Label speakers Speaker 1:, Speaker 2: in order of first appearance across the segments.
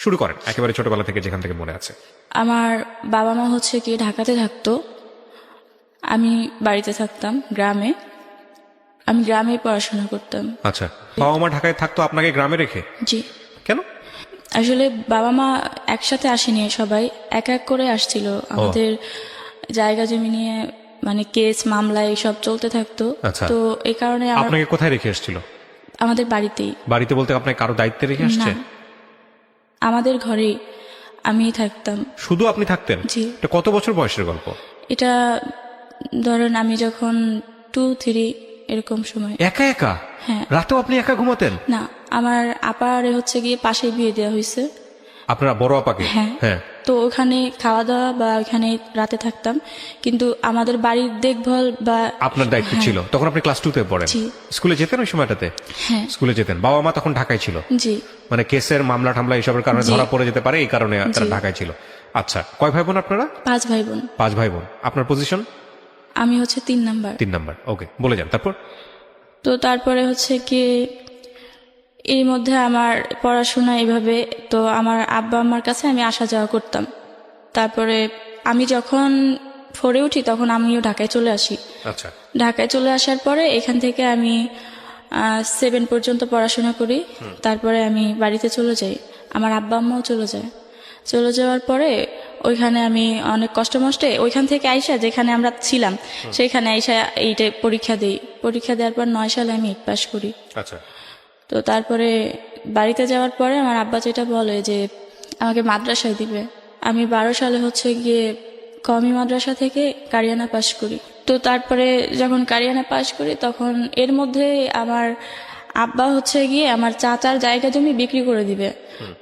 Speaker 1: শুরু করেন একেবারে ছোটবেলা থেকে যেখান থেকে মনে আছে।
Speaker 2: আমার বাবা মা হচ্ছে কি ঢাকাতে থাকতো, আমি বাড়িতে থাকতাম গ্রামে। আমি গ্রামেই পড়াশোনা করতাম।
Speaker 1: আচ্ছা, বাবা মা ঢাকায় থাকতো আপনাকে গ্রামে রেখে?
Speaker 2: জি।
Speaker 1: কেন?
Speaker 2: আসলে বাবা মা একসাথে আসেনি, সবাই এক এক করে আসছিল। আমাদের জায়গা জমি নিয়ে মানে কেস মামলা এইসব চলতে থাকতো।
Speaker 1: আচ্ছা।
Speaker 2: তো এই কারণে
Speaker 1: আপনাকে কোথায় রেখে এসেছিল?
Speaker 2: আমাদের বাড়িতেই।
Speaker 1: বাড়িতে বলতে আপনাকে কারো দায়িত্বে রেখে আসছে?
Speaker 2: না, আমাদের ঘরেই আমি থাকতাম।
Speaker 1: শুধু আপনি থাকতেন?
Speaker 2: জি।
Speaker 1: এটা কত বছর বয়সের গল্প?
Speaker 2: এটা ধরেন আমি যখন 2-3 এরকম সময়।
Speaker 1: একা একা?
Speaker 2: হ্যাঁ।
Speaker 1: রাতেও আপনি একা ঘুমাতেন?
Speaker 2: না, আমার আপার হচ্ছে গিয়ে পাশে বিয়ে দেওয়া হয়েছে।
Speaker 1: আপনারা বড় আপাকে?
Speaker 2: হ্যাঁ।
Speaker 1: হ্যাঁ।
Speaker 2: তো ওখানে খাওয়া দাওয়া বা ওখানে রাতে থাকতাম, কিন্তু আমাদের বাড়ির দেখভাল বা
Speaker 1: আপনার দায়িত্ব ছিল। তখন আপনি ক্লাস 2-তে পড়েন?
Speaker 2: জি।
Speaker 1: স্কুলে যেতেন ওই সময়টাতে?
Speaker 2: হ্যাঁ।
Speaker 1: স্কুলে যেতেন। বাবা মা তখন ঢাকায় ছিল?
Speaker 2: জি।
Speaker 1: মানে কেসের মামলা টামলা এসবের কারণে
Speaker 2: জি।
Speaker 1: ধরা পড়ে যেতে পারে, এই কারণে তারা
Speaker 2: জি।
Speaker 1: ঢাকায় ছিল। আচ্ছা, কয় ভাই বোন আপনারা?
Speaker 2: 5 ভাই বোন।
Speaker 1: 5 ভাই বোন। আপনার পজিশন?
Speaker 2: আমি হচ্ছে 3 নাম্বার।
Speaker 1: 3 নাম্বার। ওকে, বলে যান তারপর।
Speaker 2: তো তারপরে হচ্ছে কি এর মধ্যে আমার পড়াশোনা এইভাবে, তো আমার আব্বা আম্মার কাছে আমি আসা যাওয়া করতাম। তারপরে আমি যখন 4-এ উঠি তখন আমিও ঢাকায় চলে আসি।
Speaker 1: আচ্ছা।
Speaker 2: ঢাকায় চলে আসার পরে এখান থেকে আমি 7 পর্যন্ত পড়াশোনা করি। তারপরে আমি বাড়িতে চলে যাই, আমার আব্বা আম্মাও চলে যায়। চলে যাওয়ার পরে ওইখানে আমি অনেক কষ্ট মষ্টে ওইখান থেকে আইসা যেখানে আমরা ছিলাম সেখানে আইসা এইটা পরীক্ষা দিই। পরীক্ষা দেওয়ার পর 9 সালে আমি 8 পাস করি।
Speaker 1: আচ্ছা।
Speaker 2: তো তারপরে বাড়িতে যাওয়ার পরে আমার আব্বা যেটা বলে যে আমাকে মাদ্রাসায় দিবে। আমি 12 সালে হচ্ছে গিয়ে কওমি মাদ্রাসা থেকে কারিয়ানা পাশ করি। তো তারপরে যখন কারিয়ানা পাশ করি তখন এর মধ্যে আমার আব্বা হচ্ছে গিয়ে আমার চাচার জায়গা জমি বিক্রি করে দিবে।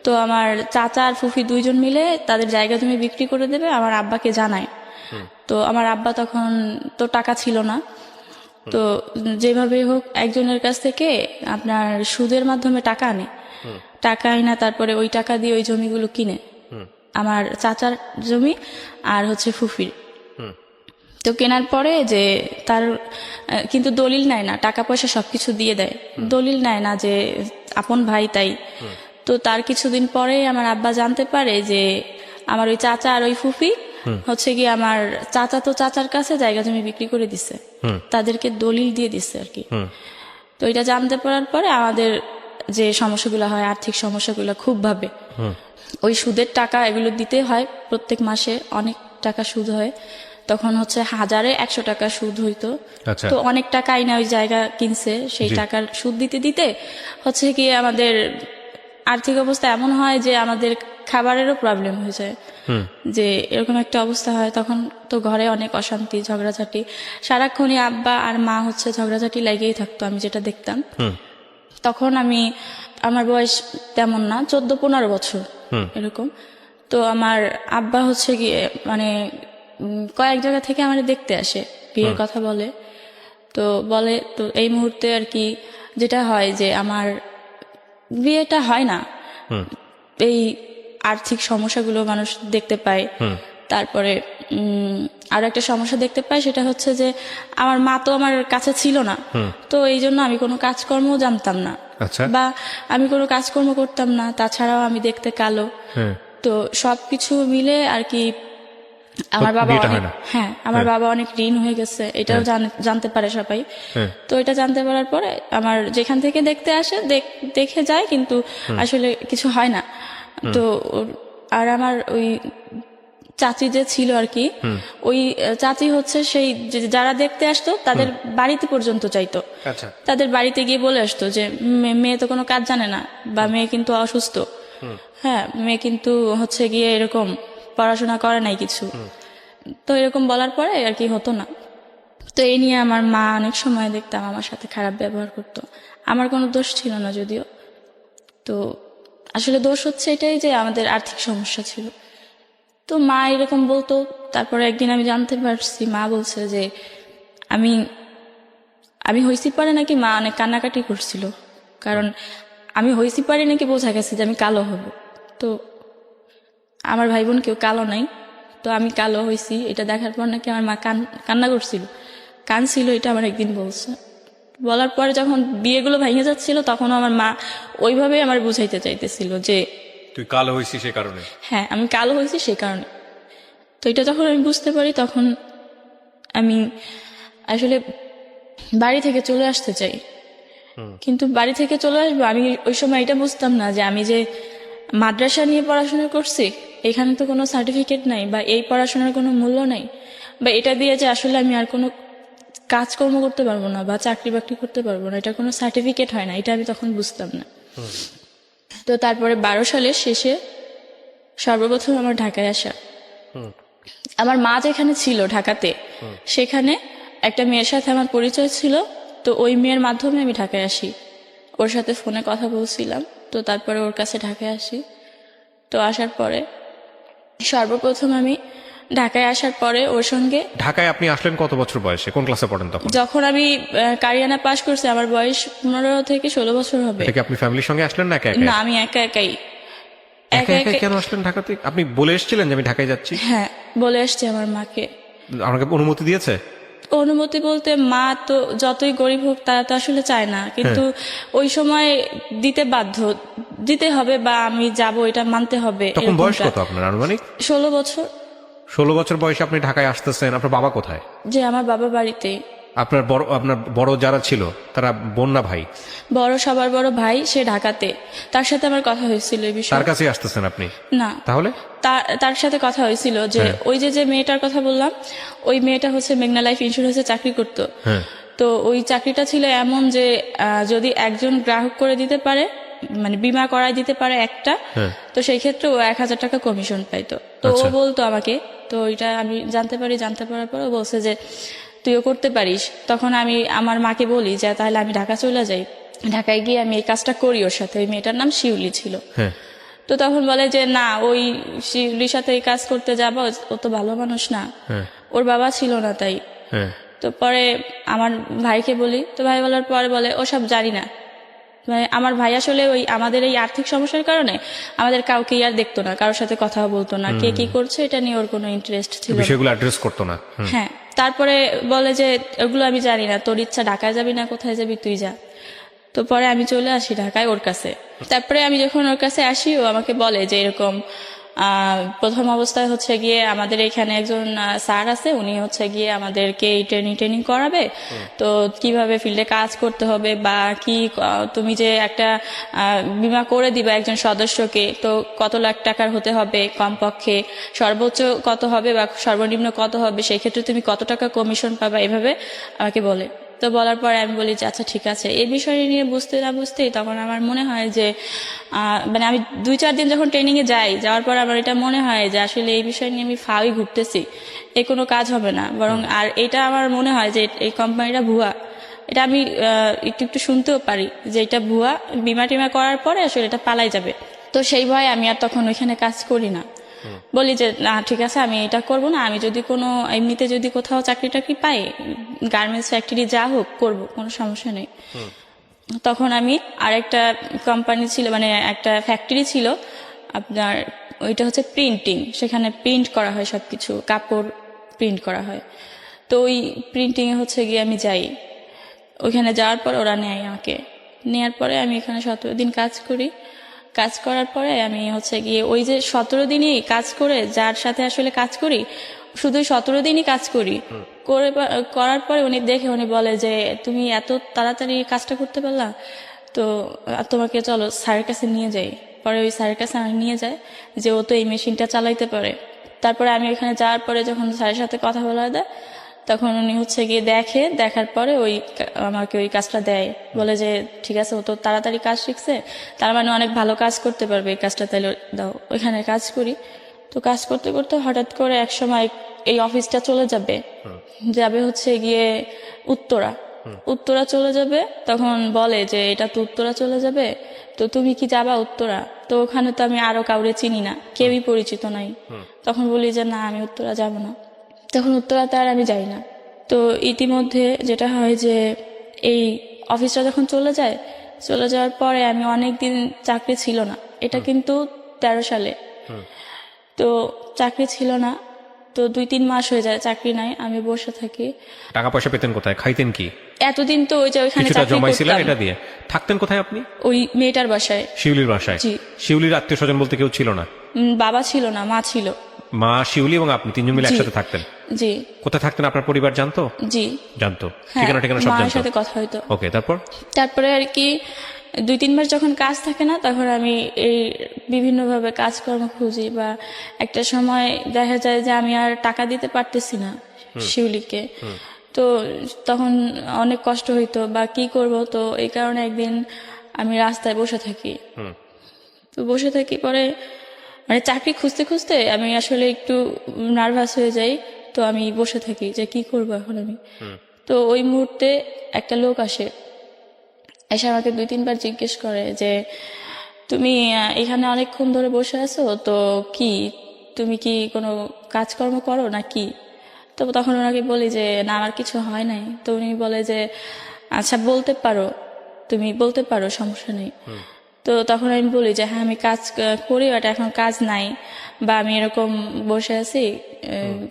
Speaker 2: তো আমার চাচা আর ফুফি 2 জন মিলে তাদের জায়গা জমি বিক্রি করে দেবে, আমার আব্বাকে জানায়। তো আমার আব্বা তখন তো টাকা ছিল না, তো যেভাবে হোক একজনের কাছ থেকে আপনার সুদের মাধ্যমে টাকা আনে। টাকা আইনা তারপরে ওই টাকা দিয়ে ওই জমিগুলো কিনে, আমার চাচার জমি আর হচ্ছে ফুফির। তো কেনার পরে যে তার কিন্তু দলিল নেয় না, টাকা পয়সা সবকিছু দিয়ে দেয়, দলিল নেয় না যে আপন ভাই তাই। তো তার কিছুদিন পরে আমার আব্বা জানতে পারে যে আমার ওই চাচা আর ওই ফুফি হচ্ছে কি আমার চাচা তো চাচার কাছে জায়গা জমি বিক্রি করে দিছে, তাদেরকে দলিল দিয়ে দিচ্ছে আর কি। তো এটা জানতে পারার পরে আমাদের যে সমস্যাগুলো হয়, আর্থিক সমস্যাগুলো খুব ভাবে। ওই সুদের টাকা এগুলো দিতে হয় প্রত্যেক মাসে, অনেক টাকা সুদ হয়। তখন হচ্ছে 1000-এ 100 টাকা সুদ হইতো।
Speaker 1: আচ্ছা।
Speaker 2: তো অনেক টাকা আইনা ওই জায়গা কিনছে, সেই টাকার সুদ দিতে দিতে হচ্ছে কি আমাদের আর্থিক অবস্থা এমন হয় যে আমাদের খাবারেরও প্রবলেম হয়ে যায়। যে এরকম একটা অবস্থা হয় তখন তো ঘরে অনেক অশান্তি ঝগড়াঝাটি, সারাক্ষণই আব্বা আর মা হচ্ছে ঝগড়াঝাটি লাগিয়েই থাকতো, আমি যেটা দেখতাম। তখন আমার বয়স তেমন না, 14-15 বছর এরকম। তো আমার আব্বা হচ্ছে গিয়ে মানে কয়েক জায়গা থেকে আমার দেখতে আসে, বিয়ের কথা বলে। তো বলে তো এই মুহূর্তে আর কি যেটা হয় যে আমার বিয়েটা হয় না, এই আর্থিক সমস্যাগুলো মানুষ দেখতে পায়। তারপরে আরো একটা সমস্যা দেখতে পাই, সেটা হচ্ছে যে আমার মা তো আমার কাছে ছিল না, তো এই জন্য আমি কোনো কাজকর্ম জানতাম না।
Speaker 1: আচ্ছা।
Speaker 2: বা আমি কোনো কাজকর্ম করতাম না, তাছাড়াও আমি দেখতে কালো। তো সবকিছু মিলে আর কি আমার বাবা আমার বাবা অনেক ঋণ হয়ে গেছে, এটাও জানতে পারে সবাই। তো এটা জানতে পারার পরে আমার যেখান থেকে দেখতে আসে দেখে যায়, কিন্তু আসলে কিছু হয় না। তো আর আমার ওই চাচি যে ছিল আর কি, ওই চাচি হচ্ছে সেই যারা দেখতে আসতো তাদের বাড়িতে পর্যন্ত যাইতো।
Speaker 1: আচ্ছা।
Speaker 2: তাদের বাড়িতে গিয়ে বলে আসতো যে মেয়ে তো কোনো কাজ জানে না, বা মেয়ে কিন্তু অসুস্থ, হ্যাঁ মেয়ে কিন্তু হচ্ছে গিয়ে এরকম পড়াশোনা করে নাই কিছু। তো এরকম বলার পরে আর কি হতো না। তো এই নিয়ে আমার মা অনেক সময় দেখতাম আমার সাথে খারাপ ব্যবহার করতো। আমার কোনো দোষ ছিল না যদিও। তো আসলে দোষ হচ্ছে এটাই যে আমাদের আর্থিক সমস্যা ছিল। তো মা এরকম বলতো। তারপরে একদিন আমি জানতে পারছি, মা বলছে যে আমি হইছি পারে নাকি মা অনেক কান্নাকাটি করছিল, কারণ আমি হইছি পারে নাকি বোঝা গেছে যে আমি কালো হব। তো আমার ভাই বোন কেউ কালো নাই, তো আমি কালো হইছি এটা দেখার পর নাকি আমার মা কান্না করছিল, কানছিল, এটা আমার একদিন বলছে। বলার পরে যখন বিয়েগুলো ভেঙে যাচ্ছিল তখনও আমার মা ওইভাবেই আমার বুঝাইতে চাইতেছিল যে
Speaker 1: তুই কালো হয়েছিস সে কারণে?
Speaker 2: হ্যাঁ, আমি কালো হয়েছি সে কারণে। তো এটা যখন আমি বুঝতে পারি তখন আমি আসলে বাড়ি থেকে চলে আসতে চাই, কিন্তু বাড়ি থেকে চলে আসবো আমি ওই সময় এটা বুঝতাম না যে আমি যে মাদ্রাসা নিয়ে পড়াশোনা করছি, এখানে তো কোনো সার্টিফিকেট নাই বা এই পড়াশোনার কোনো মূল্য নাই, বা এটা দিয়ে যে আসলে আমি আর কোনো কাজকর্ম করতে পারবো না বা চাকরি বাকরি করতে পারবো না, এটা কোনো সার্টিফিকেট হয় না, এটা আমি তখন বুঝতাম না। তো তারপরে 12 সালের শেষে সর্বপ্রথম আমার ঢাকায় আসা। আমার মা যেখানে ছিল ঢাকাতে, সেখানে একটা মেয়ের সাথে আমার পরিচয় ছিল। তো ওই মেয়ের মাধ্যমে আমি ঢাকায় আসি, ওর সাথে ফোনে কথা বলছিলাম। তো তারপরে ওর কাছে ঢাকায় আসি। তো আসার পরে সর্বপ্রথম আমি ঢাকায় আসার পরে ওর সঙ্গে,
Speaker 1: ঢাকায় আপনি আসলেন কত বছর বয়সে? কোন ক্লাসে পড়েন তখন?
Speaker 2: যখন আমি কারিয়ানা পাশ করছি আমার বয়স 15 থেকে 16 বছর হবে।
Speaker 1: এটা কি আপনি ফ্যামিলির সঙ্গে আসলেন না একা একা?
Speaker 2: না, আমি একা একাই।
Speaker 1: একা একা কেন আসলেন ঢাকাতে? আপনি বলে এসেছিলেন যে আমি ঢাকায় যাচ্ছি?
Speaker 2: হ্যাঁ, বলে আসছি আমার মাকে।
Speaker 1: আমাকে অনুমতি দিয়েছে?
Speaker 2: অনুমতি বলতে মা তো যতই গরিব হোক তারা তো আসলে চায় না, কিন্তু ওই সময় দিতে বাধ্য, দিতে হবে বা আমি যাব এটা মানতে হবে।
Speaker 1: তখন বয়স
Speaker 2: এরকমটা।
Speaker 1: কত আপনার আনুমানিক?
Speaker 2: 16 বছর।
Speaker 1: 16 বছর বয়সে আপনি ঢাকায় আসতেছেন। আপনার বাবা কোথায়?
Speaker 2: যে আমার বাবা বাড়িতে।
Speaker 1: আপনার বড় যারা ছিল তারা বোন না ভাই?
Speaker 2: সবার বড় ভাই, সে ঢাকাতে, তার সাথে আমার কথা হয়েছিল এই বিষয়ে।
Speaker 1: তার কাছেই আসতেছেন আপনি?
Speaker 2: না,
Speaker 1: তাহলে
Speaker 2: তার সাথে কথা হয়েছিল যে ওই যে মেয়েটার কথা বললাম, ওই মেয়েটা হচ্ছে মেঘনা লাইফ ইন্স্যুরেন্সে চাকরি করতো। তো ওই চাকরিটা ছিল এমন যে যদি একজন গ্রাহক করে দিতে পারে, মানে বিমা করায় দিতে পারে একটা, তো সেই ক্ষেত্রে ও 1000 টাকা কমিশন পাইতো। তো ও বলতো আমাকে, তো ওইটা আমি জানতে পারার পর ও বলছে যে তুইও করতে পারিস। তখন আমি আমার মাকে বলি যে তাহলে আমি ঢাকা চলে যাই, ঢাকায় গিয়ে আমি এই কাজটা করি ওর সাথে। ওই মেয়েটার নাম শিউলি ছিল। তো তখন বলে যে না, ওই শিউলির সাথে এই কাজ করতে যাবো, ও তো ভালো মানুষ না, ওর বাবা ছিল না তাই। তো পরে আমার ভাইকে বলি, তো ভাই বলার পরে বলে ও সব জানি না। মানে আমার ভাই আসলে ওই আমাদের এই আর্থিক সমস্যার কারণে আমাদের কাউকে আর দেখতো না, কারোর সাথে কথা বলতো না, কে কি করছে এটা নিয়ে ওর কোনো ইন্টারেস্ট ছিল না,
Speaker 1: বিষয়গুলো অ্যাড্রেস করতো না।
Speaker 2: হ্যাঁ, তারপরে বলে যে ওগুলো আমি জানি না, তোর ইচ্ছা, ঢাকায় যাবি না কোথায় যাবি তুই যা। তো পরে আমি চলে আসি ঢাকায় ওর কাছে। তারপরে আমি যখন ওর কাছে আসি, ও আমাকে বলে যে এরকম প্রথম অবস্থায় হচ্ছে গিয়ে আমাদের এখানে একজন স্যার আছে, উনি হচ্ছে গিয়ে আমাদেরকে ট্রেনিং করাবে। তো কিভাবে ফিল্ডে কাজ করতে হবে বা কি, তুমি যে একটা বিমা করে দিবা একজন সদস্যকে, তো কত লাখ টাকার হতে হবে কমপক্ষে, সর্বোচ্চ কত হবে বা সর্বনিম্ন কত হবে, সেই ক্ষেত্রে তুমি কত টাকা কমিশন পাবা, এভাবে আমাকে বলে। তো বলার পরে আমি বলি যে আচ্ছা ঠিক আছে। এই বিষয় নিয়ে বুঝতে না বুঝতেই তখন আমার মনে হয় যে মানে আমি 2-4 দিন যখন ট্রেনিংয়ে যাওয়ার পর আমার এটা মনে হয় যে আসলে এই বিষয় নিয়ে আমি ফাউই ঘুরতেছি, এ কোনো কাজ হবে না, বরং আর এটা আমার মনে হয় যে এই কোম্পানিটা ভুয়া। এটা আমি একটু শুনতেও পারি যে এটা ভুয়া, বিমা টিমা করার পরে আসলে এটা পালাই যাবে। তো সেই ভয়ে আমি আর তখন ওইখানে কাজ করি না। বলি যে না ঠিক আছে, আমি এটা করব না, আমি যদি কোনো এমনিতে যদি কোথাও চাকরি টাকরি পাই, গার্মেন্টস ফ্যাক্টরি যা হোক করব, কোনো সমস্যা নেই। তখন আমি আরেকটা কোম্পানি ছিল, মানে একটা ফ্যাক্টরি ছিল আপনার, ওইটা হচ্ছে প্রিন্টিং, সেখানে প্রিন্ট করা হয় সবকিছু, কাপড় প্রিন্ট করা হয়। তো ওই প্রিন্টিংয়ে হচ্ছে গিয়ে আমি যাই। ওইখানে যাওয়ার পর ওরা নেয় আমাকে, নেওয়ার পরে আমি এখানে 17 দিন কাজ করি। কাজ করার পরে আমি হচ্ছে গিয়ে ওই যে 17 দিনই কাজ করে, যার সাথে আসলে কাজ করি শুধু 17 দিনই কাজ করার পরে উনি বলে যে তুমি এত তাড়াতাড়ি কাজটা করতে পারলা, তো তোমাকে চলো স্যারের কাছে নিয়ে যাই। পরে ওই স্যারের কাছে আমাকে নিয়ে যায় যে ও তো এই মেশিনটা চালাইতে পারে। তারপরে আমি ওইখানে যাওয়ার পরে যখন স্যারের সাথে কথা বলা দেয়, তখন উনি হচ্ছে গিয়ে দেখার পরে আমাকে ওই কাজটা দেয়, বলে যে ঠিক আছে, ও তো তাড়াতাড়ি কাজ শিখছে, তার মানে অনেক ভালো কাজ করতে পারবে, এই কাজটা তাইলে দাও। ওইখানে কাজ করি। তো কাজ করতে করতে হঠাৎ করে এক সময় এই অফিসটা চলে যাবে হচ্ছে গিয়ে উত্তরা চলে যাবে। তখন বলে যে এটা তো উত্তরা চলে যাবে, তো তুমি কি যাবা উত্তরা? তো ওখানে তো আমি আরো কাউরে চিনি না, কেউই পরিচিত নাই। তখন বলি যে না, আমি উত্তরা যাব না। তখন উত্তরাতে আর আমি যাই না। তো ইতিমধ্যে যেটা হয় যে এই অফিসটা যখন চলে যাওয়ার পরে আমি অনেকদিন চাকরি ছিল না, এটা কিন্তু 13 সালে। তো চাকরি ছিল না, তো 2-3 মাস হয়ে যায় চাকরি নাই, আমি বসে থাকি।
Speaker 1: টাকা পয়সা পেতেন কোথায়, খাইতেন কি?
Speaker 2: এতদিন তো ওই যে ওইখানে
Speaker 1: কিছুটা
Speaker 2: চাকরি
Speaker 1: জমাইছিলেন,
Speaker 2: করতাম,
Speaker 1: এটা দিয়ে থাকতেন কোথায় আপনি?
Speaker 2: ওই মেয়েটার বাসায়।
Speaker 1: শিউলির বাসায়?
Speaker 2: জি।
Speaker 1: শিউলির আত্মীয় স্বজন বলতে কেউ ছিল না?
Speaker 2: বাবা ছিল না, মা ছিল।
Speaker 1: মা, শিউলি এবং আপনি তিনজন মিলে
Speaker 2: জি।
Speaker 1: একসাথে থাকতেন?
Speaker 2: জি
Speaker 1: কোথায় থাকতেন আপনার পরিবার জানতো?
Speaker 2: জি।
Speaker 1: জানতো,
Speaker 2: হ্যাঁ,
Speaker 1: ঠিকানা সব
Speaker 2: মায়ের
Speaker 1: জানতো?
Speaker 2: সাথে কথা হইতো।
Speaker 1: ওকে, তারপর?
Speaker 2: তারপরে আর কি 2-3 মাস যখন কাজ থাকে না, তখন আমি এই বিভিন্নভাবে কাজকর্ম খুঁজি, বা একটা সময় দেখা যায় যে আমি আর টাকা দিতে পারতেছি না শিউলিকে, তো তখন অনেক কষ্ট হইতো বা কি করব। তো এই কারণে একদিন আমি রাস্তায় বসে থাকি। তো বসে থাকি, পরে মানে চাকরি খুঁজতে খুঁজতে আমি আসলে একটু নার্ভাস হয়ে যাই। তো আমি বসে থাকি যে কি করব এখন আমি। তো ওই মুহূর্তে একটা লোক আসে, এসে আমাকে 2-3 বার জিজ্ঞেস করে যে তুমি এখানে অনেকক্ষণ ধরে বসে আছো, তো কি তুমি কি কোনো কাজকর্ম করো না কি? তো তখন ওনাকে বলি যে না, আমার কিছু হয় নাই। তো উনি বলে যে আচ্ছা বলতে পারো, তুমি বলতে পারো, সমস্যা নেই। তো তখন আমি বলি যে হ্যাঁ আমি কাজ করি, বাট এখন কাজ নাই, বা আমি এরকম বসে আছি,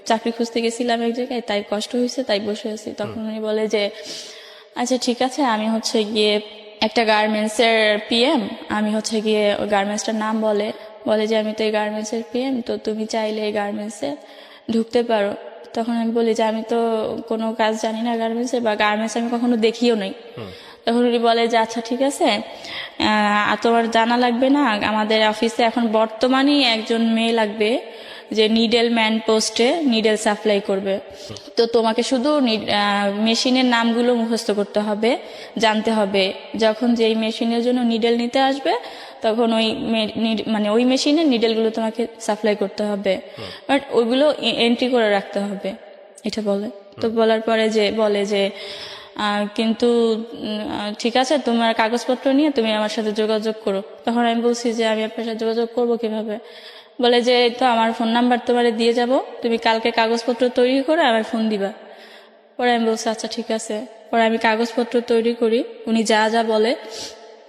Speaker 2: চাকরি খুঁজতে গেছিলাম এক জায়গায়, তাই কষ্ট হয়েছে, তাই বসে আছি। তখন উনি বলে যে আচ্ছা ঠিক আছে, আমি হচ্ছে গিয়ে একটা গার্মেন্টসের পিএম, আমি হচ্ছে গিয়ে ওই গার্মেন্টসটার নাম বলে যে আমি তো এই গার্মেন্টসের পিএম, তো তুমি চাইলে এই গার্মেন্টসে ঢুকতে পারো। তখন আমি বলি যে আমি তো কোনো কাজ জানি না গার্মেন্টসে, বা গার্মেন্টস আমি কখনো দেখিও নাই। তখন উনি বলে যে আচ্ছা ঠিক আছে, তোমার জানা লাগবে না, আমাদের অফিসে এখন বর্তমানে একজন মেয়ে লাগবে যে নিডেল ম্যান পোস্টে নিডেল সাপ্লাই করবে। তো তোমাকে শুধু মেশিনের নামগুলো মুখস্থ করতে হবে, জানতে হবে। যখন যেই মেশিনের জন্য নিডেল নিতে আসবে, তখন ওই মানে ওই মেশিনের নিডেলগুলো তোমাকে সাপ্লাই করতে হবে, বাট ওইগুলো এন্ট্রি করে রাখতে হবে, এটা বলে। তো বলার পরে যে বলে যে কিন্তু ঠিক আছে, তোমার কাগজপত্র নিয়ে তুমি আমার সাথে যোগাযোগ করো। তখন আমি বলছি যে আমি আপনার সাথে যোগাযোগ করবো কিভাবে? বলে যে তো আমার ফোন নাম্বার তোমারে দিয়ে যাব, তুমি কালকে কাগজপত্র তৈরি করে আমার ফোন দিবা। পরে আমি বলছি আচ্ছা ঠিক আছে। পরে আমি কাগজপত্র তৈরি করি, উনি যা যা বলে,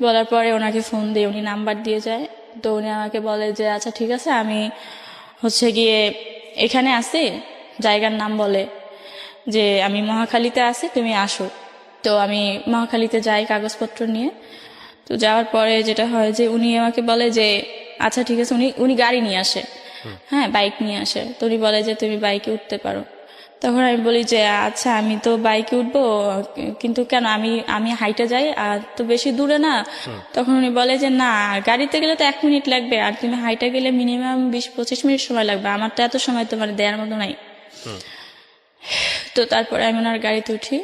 Speaker 2: বলার পরে ওনাকে ফোন দিই, উনি নাম্বার দিয়ে যায়। তো উনি আমাকে বলে যে আচ্ছা ঠিক আছে, আমি হচ্ছে গিয়ে এখানে আছি, জায়গার নাম বলে যে আমি মহাখালীতে আছি, তুমি আসো। তো আমি মহাখালীতে যাই কাগজপত্র নিয়ে। তো যাওয়ার পরে যেটা হয় যে উনি আমাকে বলে যে আচ্ছা ঠিক আছে, উনি গাড়ি নিয়ে আসে, হ্যাঁ বাইক নিয়ে আসে। তো উনি বলে যে তুমি বাইকে উঠতে পারো। তখন আমি বলি যে আচ্ছা আমি তো বাইকে উঠবো, কিন্তু কেন, আমি হাইটে যাই, আর তো বেশি দূরে না। তখন উনি বলে যে না, গাড়িতে গেলে তো 1 মিনিট লাগবে, আর তুমি হাইটে গেলে মিনিমাম 20-25 মিনিট সময় লাগবে, আমার তো এত সময় তোমার দেওয়ার মতো নাই। তো তারপরে আমি ওনার গাড়িতে উঠি।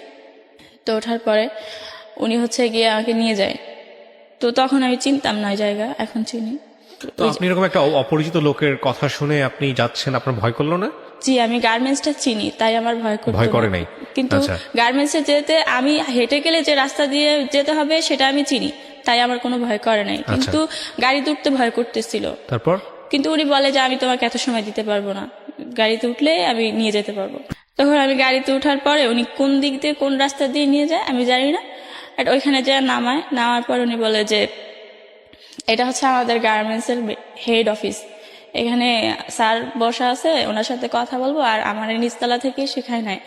Speaker 2: তো ওঠার পরে উনি হচ্ছে গিয়ে আমাকে নিয়ে যায়। তো তখন আমি চিনতাম না ওই জায়গা, এখন চিনি।
Speaker 1: তো আপনি এরকম একটা অপরিচিত লোকের কথা শুনে আপনি যাচ্ছেন, আপনার ভয় করলো না?
Speaker 2: জি, আমি গার্মেন্টসটা চিনি, তাই আমার ভয় করতো
Speaker 1: ভয় করে
Speaker 2: না।
Speaker 1: নাই?
Speaker 2: কিন্তু
Speaker 1: আচ্ছা।
Speaker 2: গার্মেন্টসে যেতে আমি হেঁটে গেলে যে রাস্তা দিয়ে যেতে হবে সেটা আমি চিনি, তাই আমার কোনো ভয় করে নাই। কিন্তু গাড়িতে উঠতে ভয় করতেছিল।
Speaker 1: তারপর?
Speaker 2: কিন্তু উনি বলে যে আমি তোমাকে এত সময় দিতে পারবো না, গাড়িতে উঠলে আমি নিয়ে যেতে পারবো। তখন আমি গাড়িতে উঠার পরে উনি কোন দিক দিয়ে কোন রাস্তা দিয়ে নিয়ে যায় আমি জানি না, বাট ওইখানে যা নামার পর উনি বলে যে এটা হচ্ছে আমাদের গার্মেন্টসের হেড অফিস, এখানে স্যার বসা আছে, ওনার সাথে কথা বলবো। আর আমার নিচতলা থেকে শেখায় নাই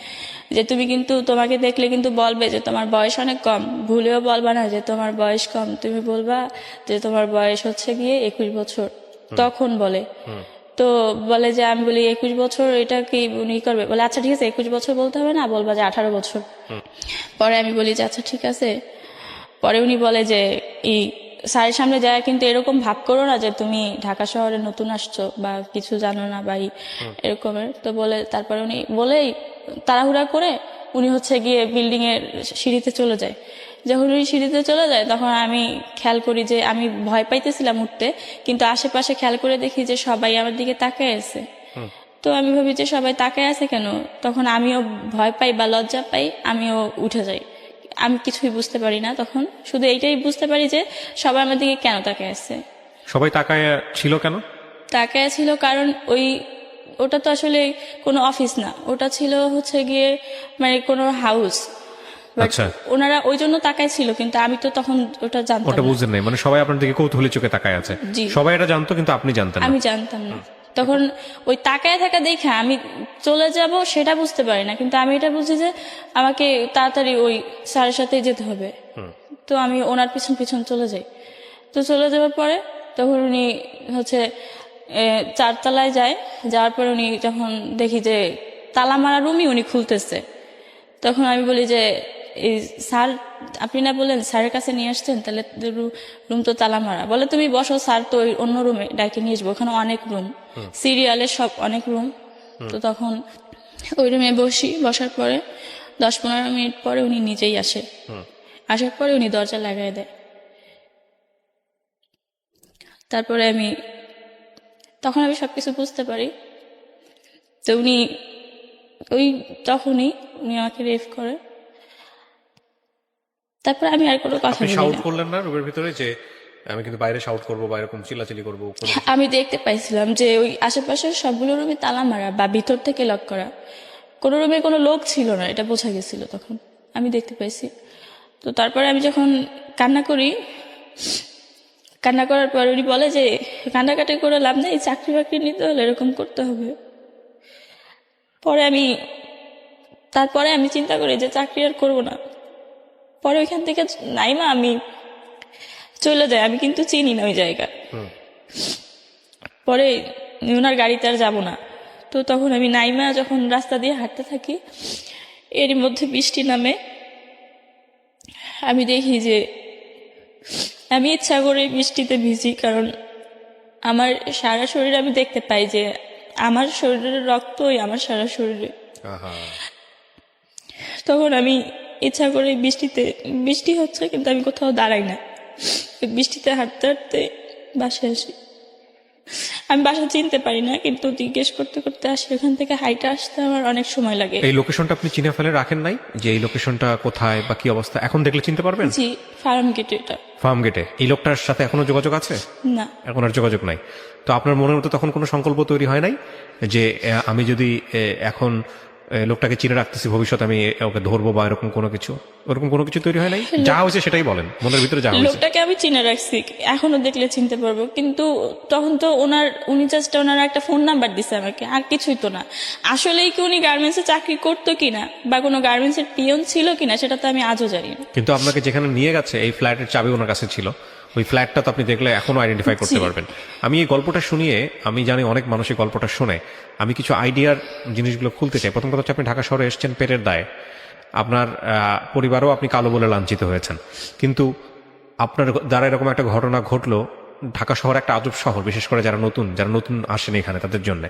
Speaker 2: যে তুমি কিন্তু তোমাকে দেখলে কিন্তু বলবে যে তোমার বয়স অনেক কম, ভুলেও বলবা না যে তোমার বয়স কম, তুমি বলবা যে তোমার বয়স হচ্ছে গিয়ে 21 বছর। তখন বলে, তো বলে যে আমি বলি 21 বছর, এটা কি উনি করবে? বলে আচ্ছা ঠিক আছে, 21 বছর বলতে হবে না, বলবা যে 18 বছর। পরে আমি বলি যে আচ্ছা ঠিক আছে। পরে উনি বলে যে এই স্যারের সামনে যায় কিন্তু এরকম ভাব করো না যে তুমি ঢাকা শহরে নতুন আসছো বা কিছু জানো না বা এরকমের। তো বলে তারপরে উনি বলেই তাড়াহুড়া করে উনি হচ্ছে গিয়ে বিল্ডিং এর সিঁড়িতে চলে যায়। যখন উনি সিঁড়িতে চলে যায় তখন আমি খেয়াল করি যে আমি ভয় পাইতেছিলাম উঠতে, কিন্তু আশেপাশে খেয়াল করে দেখি যে সবাই আমার দিকে তাকায় আছে। তো আমি ভাবি যে সবাই তাকায় আছে কেন, তখন আমিও ভয় পাই বা লজ্জা পাই, আমিও উঠে যাই। আমি কিছুই বুঝতে পারি না তখন, শুধু এইটাই বুঝতে পারি যে সবাই আমার দিকে কেন তাকায় আছে।
Speaker 1: সবাই তাকায় ছিল কেন?
Speaker 2: তাকায় ছিল কারণ ওটা তো আসলে কোনো অফিস না, ওটা ছিল হচ্ছে গিয়ে মানে কোনো হাউস।
Speaker 1: আচ্ছা,
Speaker 2: ওনারা ওই জন্য তাকায় ছিল, কিন্তু আমি তো তখন ওটা জানতাম
Speaker 1: ওটা
Speaker 2: না।
Speaker 1: বুঝলেন নাই, মানে সবাই আপনার দিকে কৌতূহলী চোখে তাকায় আছে।
Speaker 2: জি।
Speaker 1: সবাই এটা জানতো কিন্তু আপনি জানতেন না?
Speaker 2: আমি জানতাম না। তখন ওই তাকায় থাকা দেখে আমি চলে যাব সেটা বুঝতে পারি না, কিন্তু আমি এটা বুঝি যে আমাকে তাড়াতাড়ি ওই স্যারের সাথে যেতে হবে। তো আমি ওনার পিছন পিছন চলে যাই। তো চলে যাওয়ার পরে তখন উনি হচ্ছে 4 তলায় যায়। যাওয়ার পরে উনি যখন দেখি যে তালা মারা রুমই উনি খুলতেছে, তখন আমি বলি যে এই স্যার আপনি না বললেন স্যারের কাছে নিয়ে আসছেন, তাহলে রুম তো তালা মারা। বলে তুমি বসো, স্যার তো ওই অন্য রুমে ডাকে নিয়ে আসবো, ওখানে অনেক রুম, সিরিয়ালের সব অনেক রুম। তো তখন ওই রুমে বসার পরে 10-15 মিনিট পরে উনি নিজেই আসে। আসার পরে উনি দরজা লাগাই দেয়। তারপরে তখন আমি সবকিছু বুঝতে পারি। তো উনি তখনই উনি আমাকে রেপ করে। তারপরে আমি আর কোনো কথা
Speaker 1: আপনি
Speaker 2: বলি
Speaker 1: শাউট
Speaker 2: না।
Speaker 1: করলেন না রুমের ভিতরে যে আমি কিন্তু বাইরে শাউট করবো বা এরকম চিল্লাচিল্লি করবো?
Speaker 2: আমি দেখতে পাইছিলাম যে ওই আশেপাশের সবগুলো রুমে তালা মারা বা ভিতর থেকে লক করা, কোনো রুমে কোনো লোক ছিল না, এটা বোঝা গেছিল তখন, আমি দেখতে পাইছি। তো তারপরে আমি যখন কান্না করার পর উনি বলে যে কান্নাকাটি করে লাভ নেই, চাকরি বাকরি নিতে হলে এরকম করতে হবে। তারপরে আমি চিন্তা করি যে চাকরি আর করবো না। পরে ওইখান থেকে নাইমা আমি চলে যাই। আমি কিন্তু চিনি না ওই জায়গা। পরে ওনার গাড়িতে আর যাবো না। তো তখন আমি নাইমা যখন রাস্তা দিয়ে হাঁটতে থাকি, এরই মধ্যে বৃষ্টি নামে। আমি দেখি যে আমি ইচ্ছা করে বৃষ্টিতে ভিজি, কারণ আমার সারা শরীরে আমি দেখতে পাই যে আমার শরীরের রক্তই আমার সারা শরীরে। তখন আমি ইচ্ছা করে বৃষ্টি হচ্ছে কিন্তু আমি কোথাও দাঁড়াই না, বৃষ্টিতে হাঁটতে হাঁটতে বাসায় আসি। আমি বাসা চিনতে পারি না, কিন্তু জিজ্ঞেস করতে করতে আসি। ওখান থেকে হাইটে আসতে আমার অনেক সময় লাগে।
Speaker 1: এই লোকেশনটা আপনি চিনে ফেলে রাখেন নাই যে এই লোকেশনটা কোথায় বা কি অবস্থা? এখন দেখলে চিনতে পারবেন?
Speaker 2: জি, ফার্ম গেটে। এটা
Speaker 1: ফার্ম গেটে। এই লোকটার সাথে এখনো যোগাযোগ আছে?
Speaker 2: না,
Speaker 1: এখন আর যোগাযোগ নাই। তো আপনার মনের মতো তখন কোনো সংকল্প তৈরি হয় নাই যে আমি যদি এখন লোকটাকে চিনে রাখতেছি, ভবিষ্যতে আমি ওকে ধরবো বা এরকম কোনো কিছু? ওরকম কোনো কিছু তৈরি হয় নাই? যা হয়েছে সেটাই বলেন, মনের ভিতরে যা হয়েছে।
Speaker 2: লোকটাকে আমি চিনে রাখছি, এখনো দেখলে চিনতে পারবো। কিন্তু তখন তো উনি জাস্ট ওনার একটা ফোন নাম্বার দিছে আমাকে, আর কিছুই তো না। আসলেই কি উনি গার্মেন্টসে চাকরি করতো কিনা বা কোনো গার্মেন্টসের পিয়ন ছিল কিনা সেটা তো আমি আজও জানি না।
Speaker 1: কিন্তু আপনাকে যেখানে নিয়ে গেছে এই ফ্ল্যাটের চাবি ওনার কাছে ছিল, ওই ফ্ল্যাটটা তো আপনি দেখলে এখনো আইডেন্টিফাই করতে পারবেন। আমি এই গল্পটা শুনিয়ে, আমি জানি অনেক মানুষের গল্পটা শুনে আমি কিছু আইডিয়ার জিনিসগুলো খুলতে চাই। প্রথম কথা হচ্ছে আপনি ঢাকা শহরে এসেছেন পেটের দায়ে, আপনার পরিবারও আপনি কালো বলে লাঞ্ছিত হয়েছেন, কিন্তু আপনার দ্বারা এরকম একটা ঘটনা ঘটলো। ঢাকা শহর একটা আজব শহর, বিশেষ করে যারা নতুন আসেন এখানে তাদের জন্য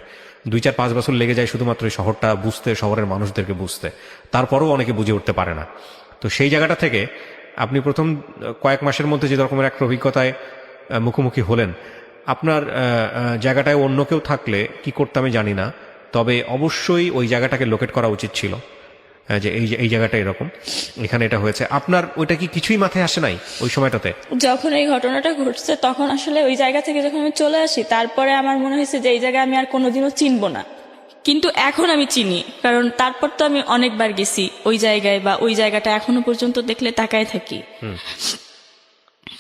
Speaker 1: 2-4-5 বছর লেগে যায় শুধুমাত্র এই শহরটা বুঝতে, শহরের মানুষদেরকে বুঝতে। তারপরেও অনেকে বুঝে উঠতে পারে না। তো সেই জায়গাটা থেকে আপনি প্রথম কয়েক মাসের মধ্যে যে রকমের একটা অভিজ্ঞতায় মুখোমুখি হলেন, আপনার জায়গাটায় অন্য কেউ থাকলে কি করতে আমি জানি না, তবে অবশ্যই ওই জায়গাটাকে লোকেট করা উচিত ছিল যে এই জায়গাটা এরকম, এখানে এটা হয়েছে। আপনার ওইটা কি কিছুই মাথায় আসে নাই ওই সময়টাতে?
Speaker 2: যখন এই ঘটনাটা ঘটছে তখন আসলে ওই জায়গা থেকে যখন আমি চলে আসি, তারপরে আমার মনে হয়েছে যে এই জায়গায় আমি আর কোনোদিনও চিনবো না। কিন্তু এখন আমি চিনি, কারণ তারপর তো আমি অনেকবার গেছি ওই জায়গায়, বা ওই জায়গাটা এখনো পর্যন্ত দেখলে তাকায় থাকি।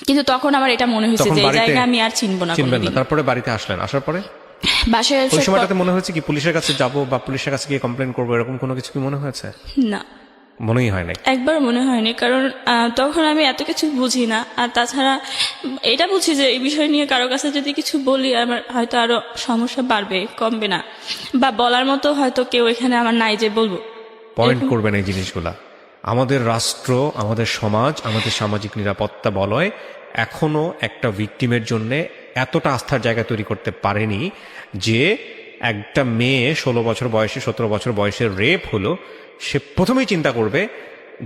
Speaker 2: কিন্তু তখন আমার এটা মনে হয়েছে যে এই জায়গা আমি আর চিনবো না।
Speaker 1: চিনবেন না। তারপরে বাড়িতে আসলেন, আসার পরে
Speaker 2: বাসায়
Speaker 1: ওই সময়টাতে মনে হয়েছে কি পুলিশের কাছে যাব বা পুলিশের কাছে গিয়ে কমপ্লেন করবো, এরকম কোনো কিছু কি মনে হয়েছে?
Speaker 2: না,
Speaker 1: মনেই হয় নাই।
Speaker 2: একবার মনে হয়নি, কারণ তখন আমি এত কিছু বুঝি না। আর তাছাড়া এটা বুঝি যে এই বিষয় নিয়ে কারো কাছে যদি কিছু বলি আমার হয়তো আরো সমস্যা বাড়বে, কমবে না, বা বলার মতো হয়তো কেউ এখানে আমার নাই যে বলবো।
Speaker 1: পয়েন্ট করবেন এই জিনিসগুলা। আমাদের রাষ্ট্র, আমাদের সমাজ, আমাদের সামাজিক নিরাপত্তা বলয় এখনো একটা ভিকটিমের জন্য এতটা আস্থার জায়গা তৈরি করতে পারেনি যে একটা মেয়ে 16 বছর বয়সে, 17 বছর বয়সের রেপ হলো, সে প্রথমেই চিন্তা করবে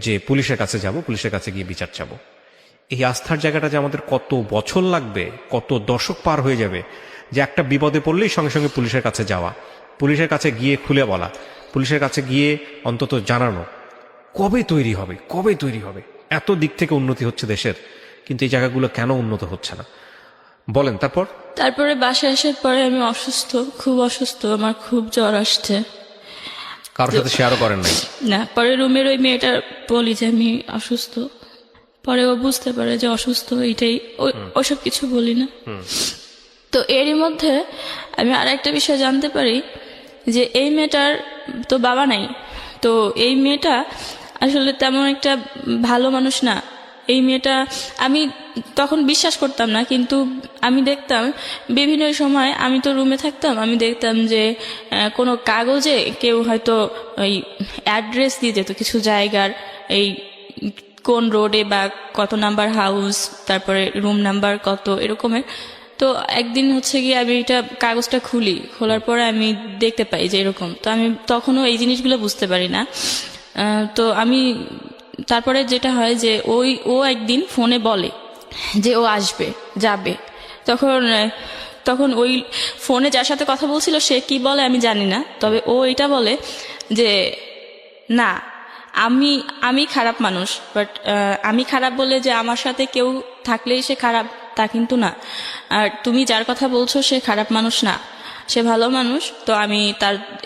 Speaker 1: যে পুলিশের কাছে যাব, পুলিশের কাছে গিয়ে বিচার চাবো। এই আস্থার জায়গাটা যে আমাদের কত বছর লাগবে, কত দশক পার হয়ে যাবে, যে একটা বিপদে পড়লেই সঙ্গে সঙ্গে পুলিশের কাছে যাওয়া, পুলিশের কাছে গিয়ে খুলে বলা, পুলিশের কাছে গিয়ে অন্তত জানানো, কবে তৈরি হবে? এত দিক থেকে উন্নতি হচ্ছে দেশের, কিন্তু এই জায়গাগুলো কেন উন্নত হচ্ছে না বলেন? তারপরে
Speaker 2: বাসায় আসার পরে আমি অসুস্থ, খুব অসুস্থ, আমার খুব জ্বর আসছে।
Speaker 1: কারোর সাথে শেয়ারও করেন নাই?
Speaker 2: না, পরে রুমের ওই মেয়েটা বলি যে আমি অসুস্থ, পরে ও বুঝতে পারে যে অসুস্থ, এইটাই, ওসব কিছু বলি না। তো এরই মধ্যে আমি আর একটা বিষয় জানতে পারি যে এই মেয়েটার তো বাবা নাই, তো এই মেয়েটা আসলে তেমন একটা ভালো মানুষ না। এই মেয়েটা আমি তখন বিশ্বাস করতাম না, কিন্তু আমি দেখতাম বিভিন্ন সময়, আমি তো রুমে থাকতাম, আমি দেখতাম যে কোনো কাগজে কেউ হয়তো ওই অ্যাড্রেস দিয়ে যেত কিছু জায়গার, এই কোন রোডে বা কত নাম্বার হাউস, তারপরে রুম নাম্বার কত এরকমের। তো একদিন হচ্ছে গিয়ে আমি এটা কাগজটা খোলার পরে আমি দেখতে পাই যে এরকম। তো আমি তখনও এই জিনিসগুলো বুঝতে পারি না। তো আমি তারপরে যেটা হয় যে ও একদিন ফোনে বলে যে ও আসবে যাবে। তখন ওই ফোনে যার সাথে কথা বলছিল সে কি বলে আমি জানি না, তবে ও এটা বলে যে না, আমি খারাপ মানুষ, বাট আমি খারাপ বলে যে আমার সাথে কেউ থাকলেই সে খারাপ তা কিন্তু না। আর তুমি যার কথা বলছো সে খারাপ মানুষ না, সে ভালো মানুষ। তো আমি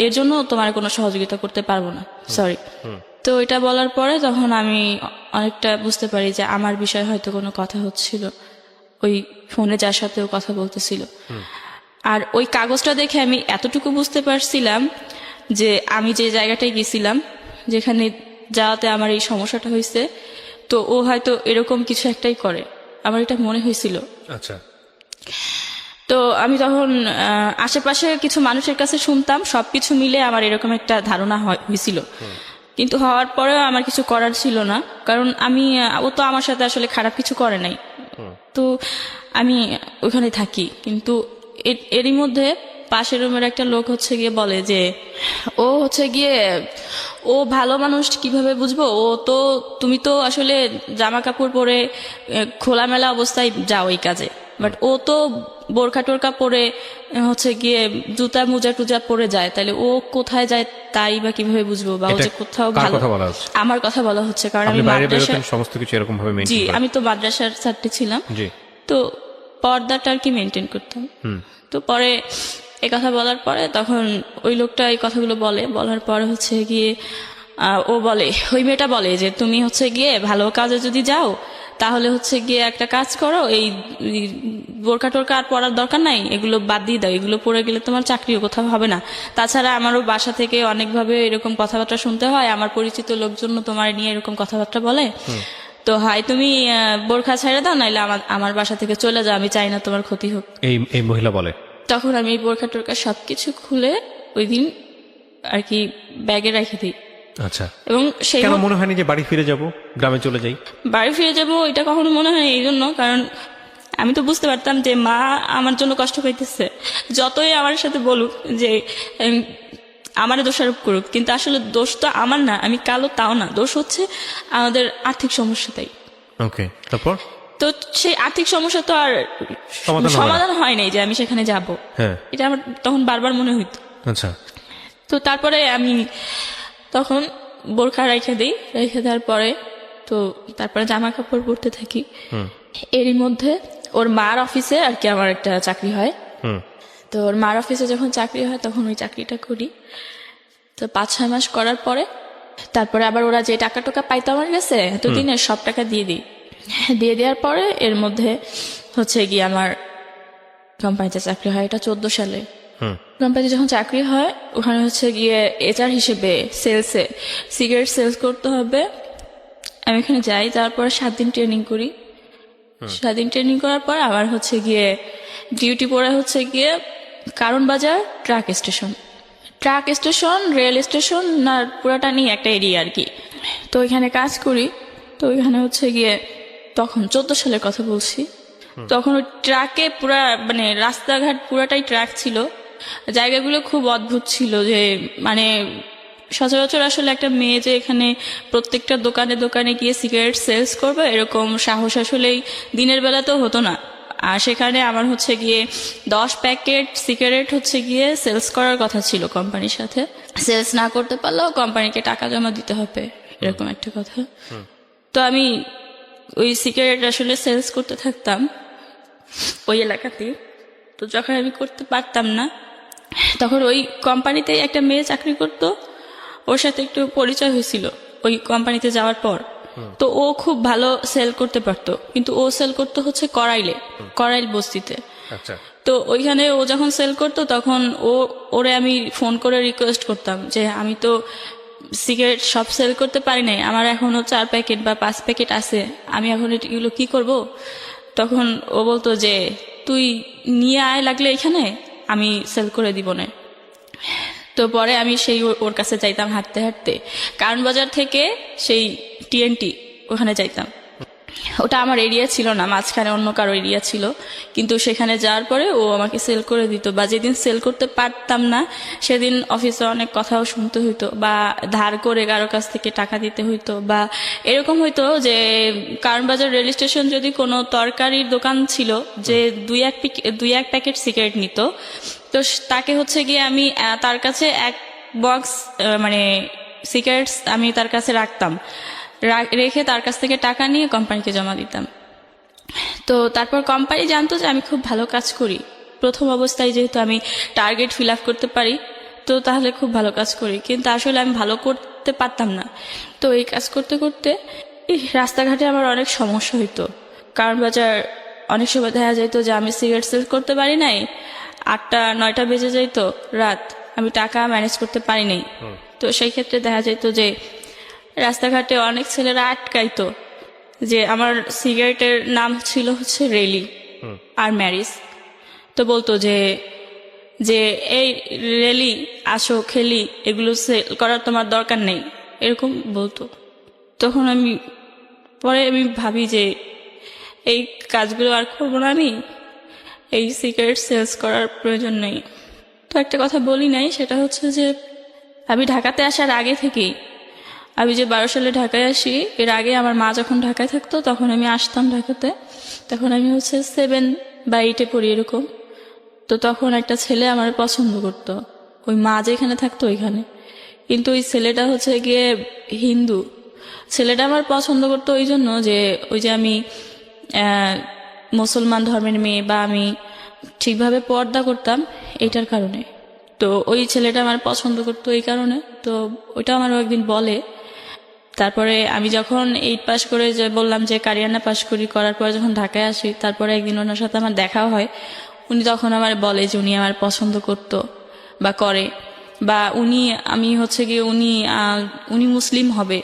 Speaker 2: এর জন্য তোমার কোনো সহযোগিতা করতে পারবো না, সরি। তো এটা বলার পরে তখন আমি অনেকটা বুঝতে পারি যে আমার বিষয়ে হয়তো কোনো কথা হচ্ছিল ওই ফোনে যার সাথেও কথা বলতেছিল। আর ওই কাগজটা দেখে আমি এতটুকু বুঝতে পারছিলাম যে আমি যে জায়গাটায় গেছিলাম, যেখানে যাওয়াতে আমার এই সমস্যাটা হয়েছে, তো ও হয়তো এরকম কিছু একটাই করে, আমার এটা মনে হয়েছিল।
Speaker 1: আচ্ছা।
Speaker 2: তো আমি তখন আশেপাশে কিছু মানুষের কাছে শুনতাম, সবকিছু মিলে আমার এরকম একটা ধারণা হয়েছিল। কিন্তু হওয়ার পরেও আমার কিছু করার ছিল না, কারণ ও তো আমার সাথে আসলে খারাপ কিছু করে নাই। তো আমি ওখানে থাকি, কিন্তু এরই মধ্যে পাশের রুমের একটা লোক হচ্ছে গিয়ে বলে যে ও ভালো মানুষ কিভাবে বুঝবো, তুমি তো আসলে জামা কাপড় পরে খোলামেলা অবস্থায় যাও এই কাজে, বাট ও তো বোরখা টোরকা পরে হচ্ছে গিয়ে জুতা মোজা টুজা পরে যায়, তাহলে ও কোথায় যায় তাই বা কিভাবে বুঝবো, বা ও যে কোথাও ভালো। আমার কথা বলা হচ্ছে, কারণ আমি
Speaker 1: সমস্ত কিছু এরকম ভাবে মেইনটেইন
Speaker 2: জি আমি তো মাদ্রাসার ছাত্রী ছিলাম, তো পর্দাটা আর কি মেনটেন করতাম। তো পরে এই কথা বলার পরে তখন ওই লোকটা এই কথাগুলো বলার পরে হচ্ছে গিয়ে ওই মেয়েটা বলে যে তুমি হচ্ছে গিয়ে ভালো কাজে যদি যাও তাহলে হচ্ছে গিয়ে একটা কাজ করো, এই বোরকা টোরকা আর পরার দরকার নাই, এগুলো বাদ দিয়ে দাও, এগুলো পরে গেলে তোমার চাকরিও কোথাও হবে না। তাছাড়া আমারও বাসা থেকে অনেকভাবে এরকম কথাবার্তা শুনতে হয়, আমার পরিচিত লোকজন তোমার নিয়ে এরকম কথাবার্তা বলে, তো হয় তুমি বোরখা ছেড়ে দাও, নাইলে আমার বাসা থেকে চলে যাও, আমি চাই না তোমার ক্ষতি হোক।
Speaker 1: এই মহিলা বলে।
Speaker 2: তখন আমি বোরখা টোরকা সবকিছু খুলে ওই দিন আর কি ব্যাগে রেখে দিই।
Speaker 1: আচ্ছা।
Speaker 2: এবং সেই
Speaker 1: মনে হয়নি যে বাড়ি ফিরে যাব, গ্রামে চলে যাই?
Speaker 2: বাড়ি ফিরে যাব এটা কখনো মনে হয় এই জন্য, কারণ আমি তো বুঝতে পারতাম যে মা আমার জন্য কষ্ট পাইতেছে, যতই আমার সাথে বলুক যে আমার দোষারোপ করুক, কিন্তু আসলে দোষ তো আমার না, আমি কালো তাও না, দোষ হচ্ছে আমাদের আর্থিক সমস্যাটাই।
Speaker 1: ওকে, তারপর
Speaker 2: তো সেই আর্থিক সমস্যা তো আর সমাধান হয় নাই যে আমি সেখানে যাব, এটা আমার তখন বারবার মনে হইতো।
Speaker 1: আচ্ছা।
Speaker 2: তো তারপরে আমি তখন বোরখা রেখে দেওয়ার পরে তো তারপরে জামা কাপড় পরতে থাকি। এরই মধ্যে ওর মার অফিসে আর কি আমার একটা চাকরি হয়। তো ওর মার অফিসে যখন চাকরি হয় তখন ওই চাকরিটা করি। তো 5-6 মাস করার পরে তারপরে আবার ওরা যে টাকা টোকা পাইতো আমার কাছে এতদিনের সব টাকা দিয়ে দেওয়ার পরে এর মধ্যে হচ্ছে গিয়ে আমার কোম্পানিতে চাকরি হয়, এটা 14 সালে। কোম্পানিতে যখন চাকরি হয় ওখানে হচ্ছে গিয়ে HR হিসেবে সেলসে সিগারেট সেলস করতে হবে। আমি এখানে যাই, তারপর 7 দিন ট্রেনিং করি। 7 দিন ট্রেনিং করার পর আবার হচ্ছে গিয়ে ডিউটি পড়ে হচ্ছে গিয়ে কারণ বাজার ট্রাক স্টেশন রেল স্টেশন না পুরাটা নিয়ে একটা এরিয়া আর কি। তো এখানে কাজ করি। তো এখানে হচ্ছে গিয়ে তখন 14 সালের কথা বলছি, তখন ওই ট্রাকে পুরা মানে রাস্তাঘাট পুরাটাই ট্রাক ছিল, জায়গাগুলো খুব অদ্ভুত ছিল, যে মানে সচরাচর আসলে একটা মেয়ে যে এখানে প্রত্যেকটা দোকানে দোকানে গিয়ে সিগারেট সেলস করবে এরকম সাহস আসলেই দিনের বেলাতেও হতো না। আর সেখানে আমার হচ্ছে গিয়ে 10 প্যাকেট সিগারেট হচ্ছে গিয়ে সেলস করার কথা ছিল কোম্পানির সাথে, সেলস না করতে পারলেও কোম্পানিকে টাকা জমা দিতে হবে, এরকম একটা কথা। তো আমি ওই সিগারেট আসলে সেলস করতে থাকতাম ওই এলাকাতে। তো যখন আমি করতে পারতাম না তখন ওই কোম্পানিতেই একটা মেয়ে চাকরি করতো, ওর সাথে একটু পরিচয় হয়েছিল ওই কোম্পানিতে যাওয়ার পর। তো ও খুব ভালো সেল করতে পারতো, কিন্তু ও সেল করতো হচ্ছে করাইল বস্তিতে। তো ওইখানে ও যখন সেল করতো তখন ওরে আমি ফোন করে রিকোয়েস্ট করতাম যে আমি তো সিগারেট সব সেল করতে পারি নাই, আমার এখনো 4 প্যাকেট বা 5 প্যাকেট আছে, আমি এখন এগুলো কি করব? তখন ও বলতো যে তুই নিয়ে আয় লাগলে এখানে, আমি সেল করে দিব না। তো পরে আমি সেই ওর কাছে যাইতাম হাঁটতে হাঁটতে, কারণ বাজার থেকে সেই TNT ওখানে যাইতাম। ওটা আমার এরিয়া ছিল না, মাঝখানে অন্য কারো এরিয়া ছিল, কিন্তু সেখানে যাওয়ার পরে ও আমাকে সেল করে দিত। বা যেদিন সেল করতে পারতাম না সেদিন অফিসে অনেক কথাও শুনতে হইতো, বা ধার করে কারো কাছ থেকে টাকা দিতে হইতো, বা এরকম হইতো যে কারণ বাজার রেল স্টেশন যদি কোনো তরকারির দোকান ছিল যে 2-1 প্যাকেট সিগারেট নিত, তো তাকে হচ্ছে গিয়ে আমি তার কাছে 1 বক্স মানে সিগারেটস আমি তার কাছে রাখতাম, রেখে তার কাছ থেকে টাকা নিয়ে কোম্পানিকে জমা দিতাম। তো তারপর কোম্পানি জানতো যে আমি খুব ভালো কাজ করি, প্রথম অবস্থায় যেহেতু আমি টার্গেট ফিল আপ করতে পারি, তো তাহলে খুব ভালো কাজ করি, কিন্তু আসলে আমি ভালো করতে পারতাম না। তো এই কাজ করতে করতে রাস্তাঘাটে আমার অনেক সমস্যা হইতো। কারণ বাজার অনেক সময় দেখা যাইতো যে আমি সিগারেট সেল করতে পারি নাই, 8টা-9টা বেজে যাইতো রাত, আমি টাকা ম্যানেজ করতে পারি নাই। তো সেই ক্ষেত্রে দেখা যাইতো যে রাস্তাঘাটে অনেক ছেলেরা আটকাইতো, যে আমার সিগারেটের নাম ছিল হচ্ছে রেলি আর ম্যারিস। তো বলতো যে যে এই রেলি আসো খেলি, এগুলো সেল করার তোমার দরকার নেই, এরকম বলতো। তখন পরে আমি ভাবি যে এই কাজগুলো আর করবো না, আমি এই সিগারেট সেলস করার প্রয়োজন নেই। তো একটা কথা বলি নাই, সেটা হচ্ছে যে আমি ঢাকাতে আসার আগে থেকেই, আমি যে 12 সালে ঢাকায় আসি, এর আগে আমার মা যখন ঢাকায় থাকতো তখন আমি আসতাম ঢাকাতে, তখন আমি হচ্ছে 7 বা 8-এ পড়ি এরকম। তো তখন একটা ছেলে আমার পছন্দ করতো, ওই মা যেখানে থাকতো ওইখানে, কিন্তু ওই ছেলেটা হচ্ছে গিয়ে হিন্দু। ছেলেটা আমার পছন্দ করতো ওই জন্য যে ওই যে আমি মুসলমান ধর্মের মেয়ে, বা আমি ঠিকভাবে পর্দা করতাম এইটার কারণে। তো ওই ছেলেটা আমার পছন্দ করতো এই কারণে। তো ওইটা আমার একদিন বলে। তারপরে আমি যখন 8 পাস করে যে বললাম যে কারিয়ানা পাস করার পর যখন ঢাকায় আসি, তারপরে একদিন ওনার সাথে আমার দেখা হয়। উনি তখন আমার বলে যে উনি আমার পছন্দ করতো বা করে, বা আমি হচ্ছে গিয়ে উনি মুসলিম হবে,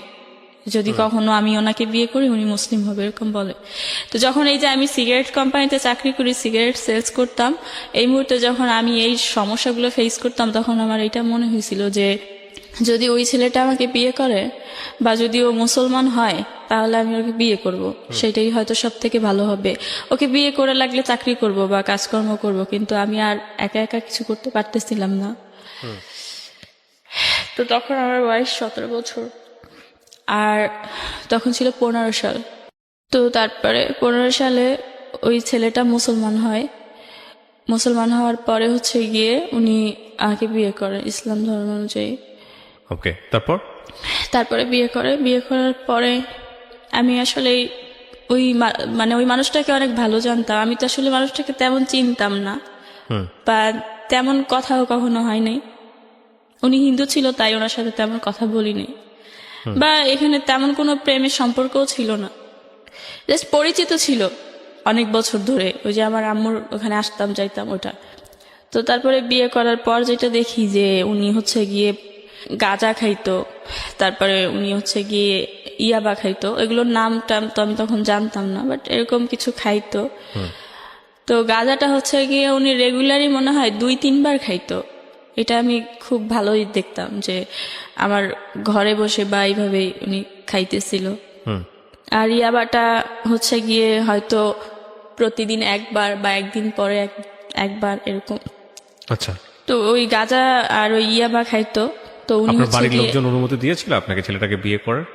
Speaker 2: যদি কখনো আমি ওনাকে বিয়ে করি উনি মুসলিম হবে, এরকম বলে। তো যখন এই যে আমি সিগারেট কোম্পানিতে চাকরি করি, সিগারেট সেলস করতাম, এই মুহূর্তে যখন আমি এই সমস্যাগুলো ফেস করতাম, তখন আমার এটা মনে হয়েছিল যে যদি ওই ছেলেটা আমাকে বিয়ে করে বা যদি ও মুসলমান হয়, তাহলে আমি ওকে বিয়ে করব, সেটাই হয়তো সব থেকে ভালো হবে। ওকে বিয়ে করে লাগলে চাকরি করব বা কাজকর্ম করব, কিন্তু আমি আর একা একা কিছু করতে পারতেছিলাম না। তো তখন আমার বয়স 17 বছর, আর তখন ছিল 15 সাল। তো তারপরে 15 সালে ওই ছেলেটা মুসলমান হয়। মুসলমান হওয়ার পরে হচ্ছে গিয়ে উনি আমাকে বিয়ে করে ইসলাম ধর্ম অনুযায়ী।
Speaker 1: ওকে, তারপরে বিয়ে করার পরে আমি আসলে মানে ওই মানুষটাকে অনেক ভালো জানতাম। আমি তো আসলে মানুষটাকে তেমন চিনতাম না, বা তেমন কথাও কখনো হয় নাই। উনি হিন্দু ছিল তাই ওনার সাথে তেমন কথা বলিনি, বা এখানে তেমন কোনো প্রেমের সম্পর্কও ছিল না, জাস্ট পরিচিত ছিল অনেক বছর ধরে। ওই যে আমার আম্মুর ওখানে আসতাম যাইতাম ওটা। তো তারপরে বিয়ে করার পর যেটা দেখি যে উনি হচ্ছে গিয়ে গাঁজা খাইতো, তারপরে উনি হচ্ছে গিয়ে ইয়াবা খাইতো, এগুলোর নাম টাম তো আমি তখন জানতাম না, বাট এরকম কিছু খাইতো। তো গাঁজাটা হচ্ছে গিয়ে উনি রেগুলারই মনে হয় 2-3 বার খাইতো। এটা আমি খুব ভালোই দেখতাম যে আমার ঘরে বসে বা এইভাবেই উনি খাইতেছিল। আর ইয়াবাটা হচ্ছে গিয়ে হয়তো প্রতিদিন একবার বা একদিন পরে একবার এরকম। আচ্ছা,
Speaker 2: তো ওই গাঁজা আর ওই ইয়াবা খাইতো। তো উনি
Speaker 1: আপনার
Speaker 2: হচ্ছে
Speaker 1: বাড়ির
Speaker 2: গিয়ে,
Speaker 1: লোকজন অনুমতি দিয়েছিল আপনাকে ছেলেটাকে বিয়ে করার?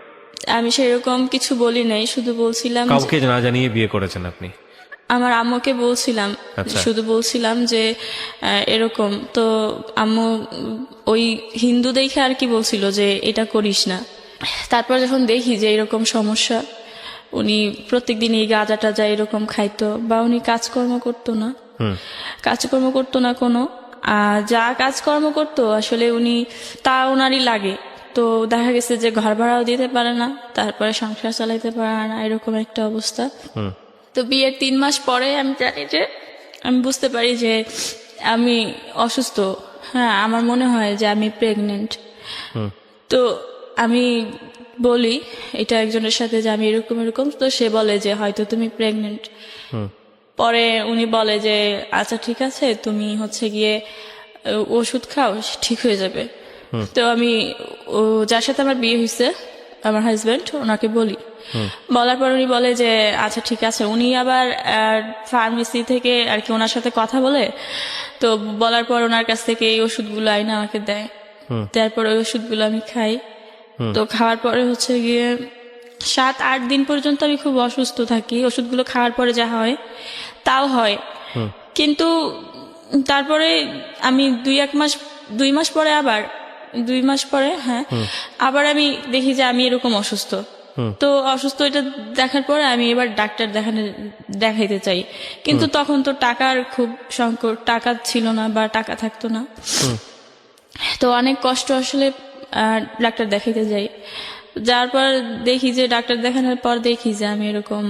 Speaker 2: আমি সেরকম কিছু বলি নাই, শুধু বলছিলাম
Speaker 1: কাউকে না জানিয়ে বিয়ে করেছেন আপনি?
Speaker 2: আমার আম্মুকে বলছিলাম,
Speaker 1: আচ্ছা।
Speaker 2: শুধু বলছিলাম যে এরকম। তো আম্মু ওই হিন্দু দেখে আর কি বলছিল যে এটা করিস না। তারপর যখন দেখি যে এরকম সমস্যা, উনি প্রত্যেকদিন এই গাঁজা টাজা এরকম খাইতো, বা উনি কাজকর্ম করতো না কোনো। যা কাজকর্ম করতো আসলে উনি তা ওনারই লাগে। তো দেখা গেছে যে ঘর ভাড়াও দিতে পারে না, তারপরে সংসার চালাইতে পারে না, এরকম একটা অবস্থা। তো বিয়ের 3 মাস পরে আমি জানি যে আমি বুঝতে পারি যে আমি অসুস্থ। হ্যাঁ, আমার মনে হয় যে আমি প্রেগনেন্ট। তো আমি বলি এটা একজনের সাথে যে আমি এরকম এরকম, তো সে বলে যে হয়তো তুমি প্রেগনেন্ট। পরে উনি বলে যে আচ্ছা ঠিক আছে, তুমি হচ্ছে গিয়ে ওষুধ খাও, ঠিক হয়ে যাবে। তো আমি যার সাথে আমার বিয়ে হয়েছে, আমার হাজবেন্ড, ওনাকে বলি। বলার পর উনি বলে যে আচ্ছা ঠিক আছে। উনি আবার ফার্মেসি থেকে আর কি ওনার সাথে কথা বলে, তো বলার পর ওনার কাছ থেকে এই ওষুধগুলো আইনা আমাকে দেয়। তারপর ওই ওষুধগুলো আমি খাই। তো খাওয়ার পরে হচ্ছে গিয়ে 7-8 দিন পর্যন্ত আমি খুব অসুস্থ থাকি। ওষুধগুলো খাওয়ার পরে যা হয় তাও হয়, কিন্তু তারপরে আমি 2 মাস পরে আবার 2 মাস পরে হ্যাঁ আবার আমি দেখি যে আমি এরকম অসুস্থ। তো অসুস্থ এটা দেখার পরে আমি এবার ডাক্তার দেখাইতে চাই, কিন্তু তখন তো টাকার খুব সংকট, টাকা ছিল না বা টাকা থাকতো না। তো অনেক কষ্ট আসলে ডাক্তার দেখাইতে যাই। যার পর দেখি যে ডাক্তার দেখানোর পর দেখি যে আমি এরকম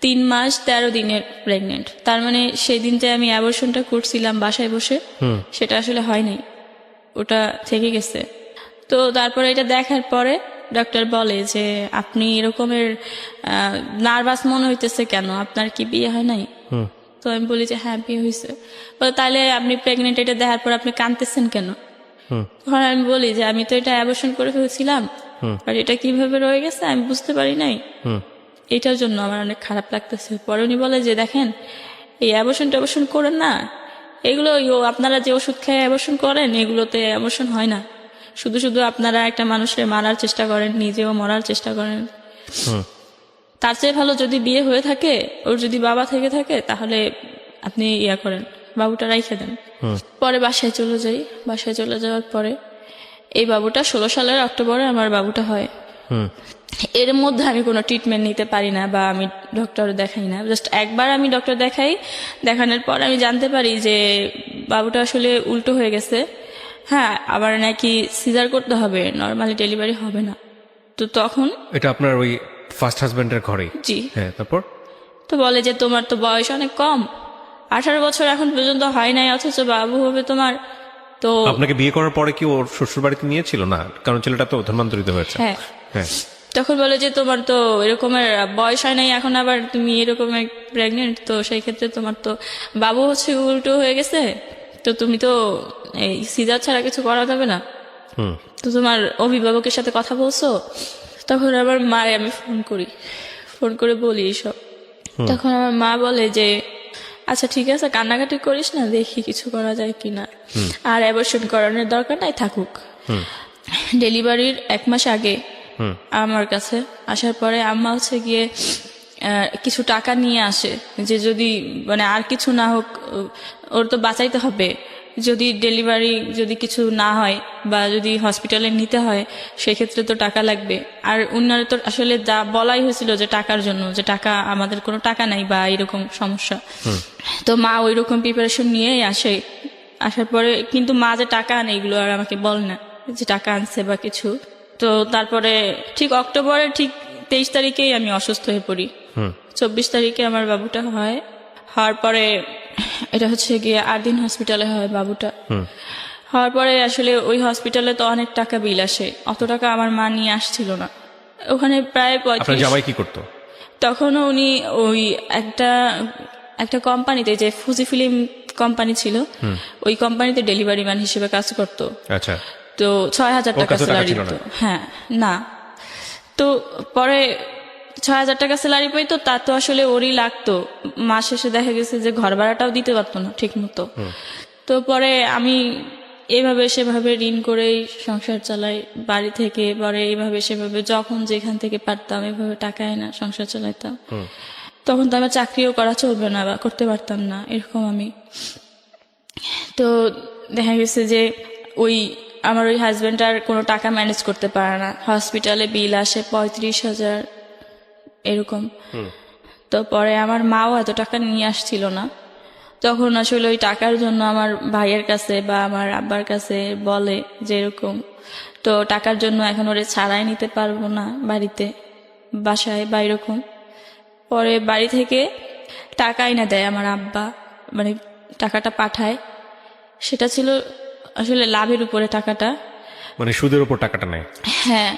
Speaker 2: 3 মাস 13 দিনের প্রেগনেন্ট। তার মানে সেদিন যে আমি অ্যাবর্শনটা করছিলাম বাসায় বসে, সেটা আসলে হয় নাই, ওটা থেকে গেছে। তো তারপরে এটা দেখার পরে ডাক্তার বলে যে আপনি এরকমের নার্ভাস মনে হইতেছে কেন, আপনার কি বিয়ে হয় নাই? তো আমি বলি যে হ্যাঁ বিয়ে হয়েছে। তাহলে আপনি প্রেগনেন্ট, এটা দেখার পর আপনি কাঁদতেছেন কেন? তখন আমি বলি যে আমি তো এটা অ্যাবর্শন করে ফেলছিলাম, আর এটা কিভাবে রয়ে গেছে আমি বুঝতে পারি নাই, এটার জন্য আমার অনেক খারাপ লাগতেছে। পরে উনি বলে যে দেখেন, এই অ্যাবর্শন করেন না, এগুলো আপনারা যে ওষুধ খেয়ে অ্যাবর্শন করেন, এগুলোতে অ্যাবর্শন হয় না। শুধু শুধু আপনারা একটা মানুষের মারার চেষ্টা করেন, নিজেও মরার চেষ্টা করেন। তার চেয়ে ভালো যদি বিয়ে হয়ে থাকে, ওর যদি বাবা থেকে থাকে, তাহলে আপনি ইয়া করেন, বাবুটা রাইখে দেন। পরে বাসায় চলে যাই। বাসায় চলে যাওয়ার পরে এই বাবুটা 16 সালের অক্টোবরে আমার বাবুটা হয়। এর মধ্যে আমি কোনো ট্রিটমেন্ট নিতে পারি না বা আমি ডক্টর দেখাই না। জাস্ট একবার আমি ডক্টর দেখাই, দেখানোর পর আমি জানতে পারি যে বাবুটা আসলে উল্টো হয়ে গেছে। হ্যাঁ, আবার নাকি সিজার করতে হবে, নর্মালি ডেলিভারি হবে না। তো তখন
Speaker 1: এটা আপনার ওই ফার্স্ট হাজবেন্ডের ঘরে?
Speaker 2: জি।
Speaker 1: হ্যাঁ, তারপর?
Speaker 2: তো বলে যে তোমার তো বয়স অনেক কম, 18 বছর এখন পর্যন্ত হয় নাই, অথচ বাবু হবে তোমার। তো
Speaker 1: আপনাকে বিয়ে করার পরে কি ওর শ্বশুর বাড়িতে নিয়েছিল? না, কারণ ছেলেটা তো ধর্মান্তরিত হয়েছে।
Speaker 2: হ্যাঁ,
Speaker 1: হ্যাঁ।
Speaker 2: তখন বলে যে তোমার তো এরকমের বয়স হয় নাই, এখন আবার তুমি এরকমের প্রেগনেন্ট, তো সেই ক্ষেত্রে তোমার তো বাবু হচ্ছে উল্টো হয়ে গেছে, তো তুমি তো এই সিজার ছাড়া কিছু করা যাবে না। তো তোমার অভিভাবকের সাথে কথা বলছো? তখন আবার মারে আমি ফোন করে বলি এসব। তখন আমার মা বলে যে আচ্ছা ঠিক আছে, কান্নাকাটি করিস না, দেখি কিছু করা যায় কিনা, আর অ্যাবর্শন করানোর দরকার নাই, থাকুক। ডেলিভারির 1 মাস আগে আমার কাছে আসার পরে আম্মা হচ্ছে গিয়ে কিছু টাকা নিয়ে আসে, যে যদি মানে আর কিছু না হোক, ওর তো বাঁচাইতে হবে। যদি ডেলিভারি যদি কিছু না হয় বা যদি হসপিটালে নিতে হয়, সেক্ষেত্রে তো টাকা লাগবে। আর উনারা তো আসলে যা বলাই হয়েছিল যে টাকার জন্য, যে টাকা আমাদের কোনো টাকা নাই বা এরকম সমস্যা। তো মা ওই রকম প্রিপারেশন নিয়ে আসে। আসার পরে কিন্তু মা যে টাকা আনে এগুলো আর আমাকে বলে না যে টাকা আনছে বা কিছু। তো তারপরে ঠিক অক্টোবরের ঠিক 23 তারিখেই আমি অসুস্থ হয়ে পড়ি। 24 তারিখে আমার বাবুটা হয়। হওয়ার পরে এটা হচ্ছে গিয়ে 8 দিন হসপিটালে হয় বাবুটা। হওয়ার পরে আসলে ওই হসপিটালে তো অনেক টাকা বিল আসে, অত টাকা আমার মা নিয়ে আসছিল না। ওখানে প্রায় 35।
Speaker 1: জামাই কি করতো
Speaker 2: তখনও? উনি ওই একটা কোম্পানিতে, যে ফুজি ফিল্ম কোম্পানি ছিল, ওই কোম্পানিতে ডেলিভারি ম্যান হিসেবে কাজ করতো।
Speaker 1: আচ্ছা।
Speaker 2: তো 6,000 টাকা স্যালারি দিত। হ্যাঁ, না, তো পরে 6,000 টাকা স্যালারি পাইতো, তা তো আসলে ওরই লাগতো। মাস শেষে দেখা গেছে যে ঘর ভাড়াটাও দিতে পারতো না ঠিক মতো। তো পরে আমি এভাবে সেভাবে ঋণ করেই সংসার চালাই বাড়ি থেকে। পরে এইভাবে সেভাবে যখন যেখান থেকে পারতাম এভাবে টাকা এনে সংসার চালাইতাম। তখন তো আমার চাকরিও করা চলবে না বা করতে পারতাম না, এরকম আমি। তো দেখা গেছে যে আমার ওই হাজবেন্ড আর কোনো টাকা ম্যানেজ করতে পারে না। হসপিটালে বিল আসে 35,000 এরকম। তো পরে আমার মাও এত টাকা নিয়ে আসছিল না। তখন আসলে ওই টাকার জন্য আমার ভাইয়ের কাছে বা আমার আব্বার কাছে বলে যে এরকম, তো টাকার জন্য এখন ওরে ছাড়াই নিতে পারবো না বাড়িতে, বাসায় বা এরকম। পরে বাড়ি থেকে টাকা এনে দেয় আমার আব্বা, মানে টাকাটা পাঠায়, সেটা ছিল আসলে লাভের উপরে টাকাটা।
Speaker 1: মানে সুদের উপর টাকাটা নেয়।
Speaker 2: হ্যাঁ,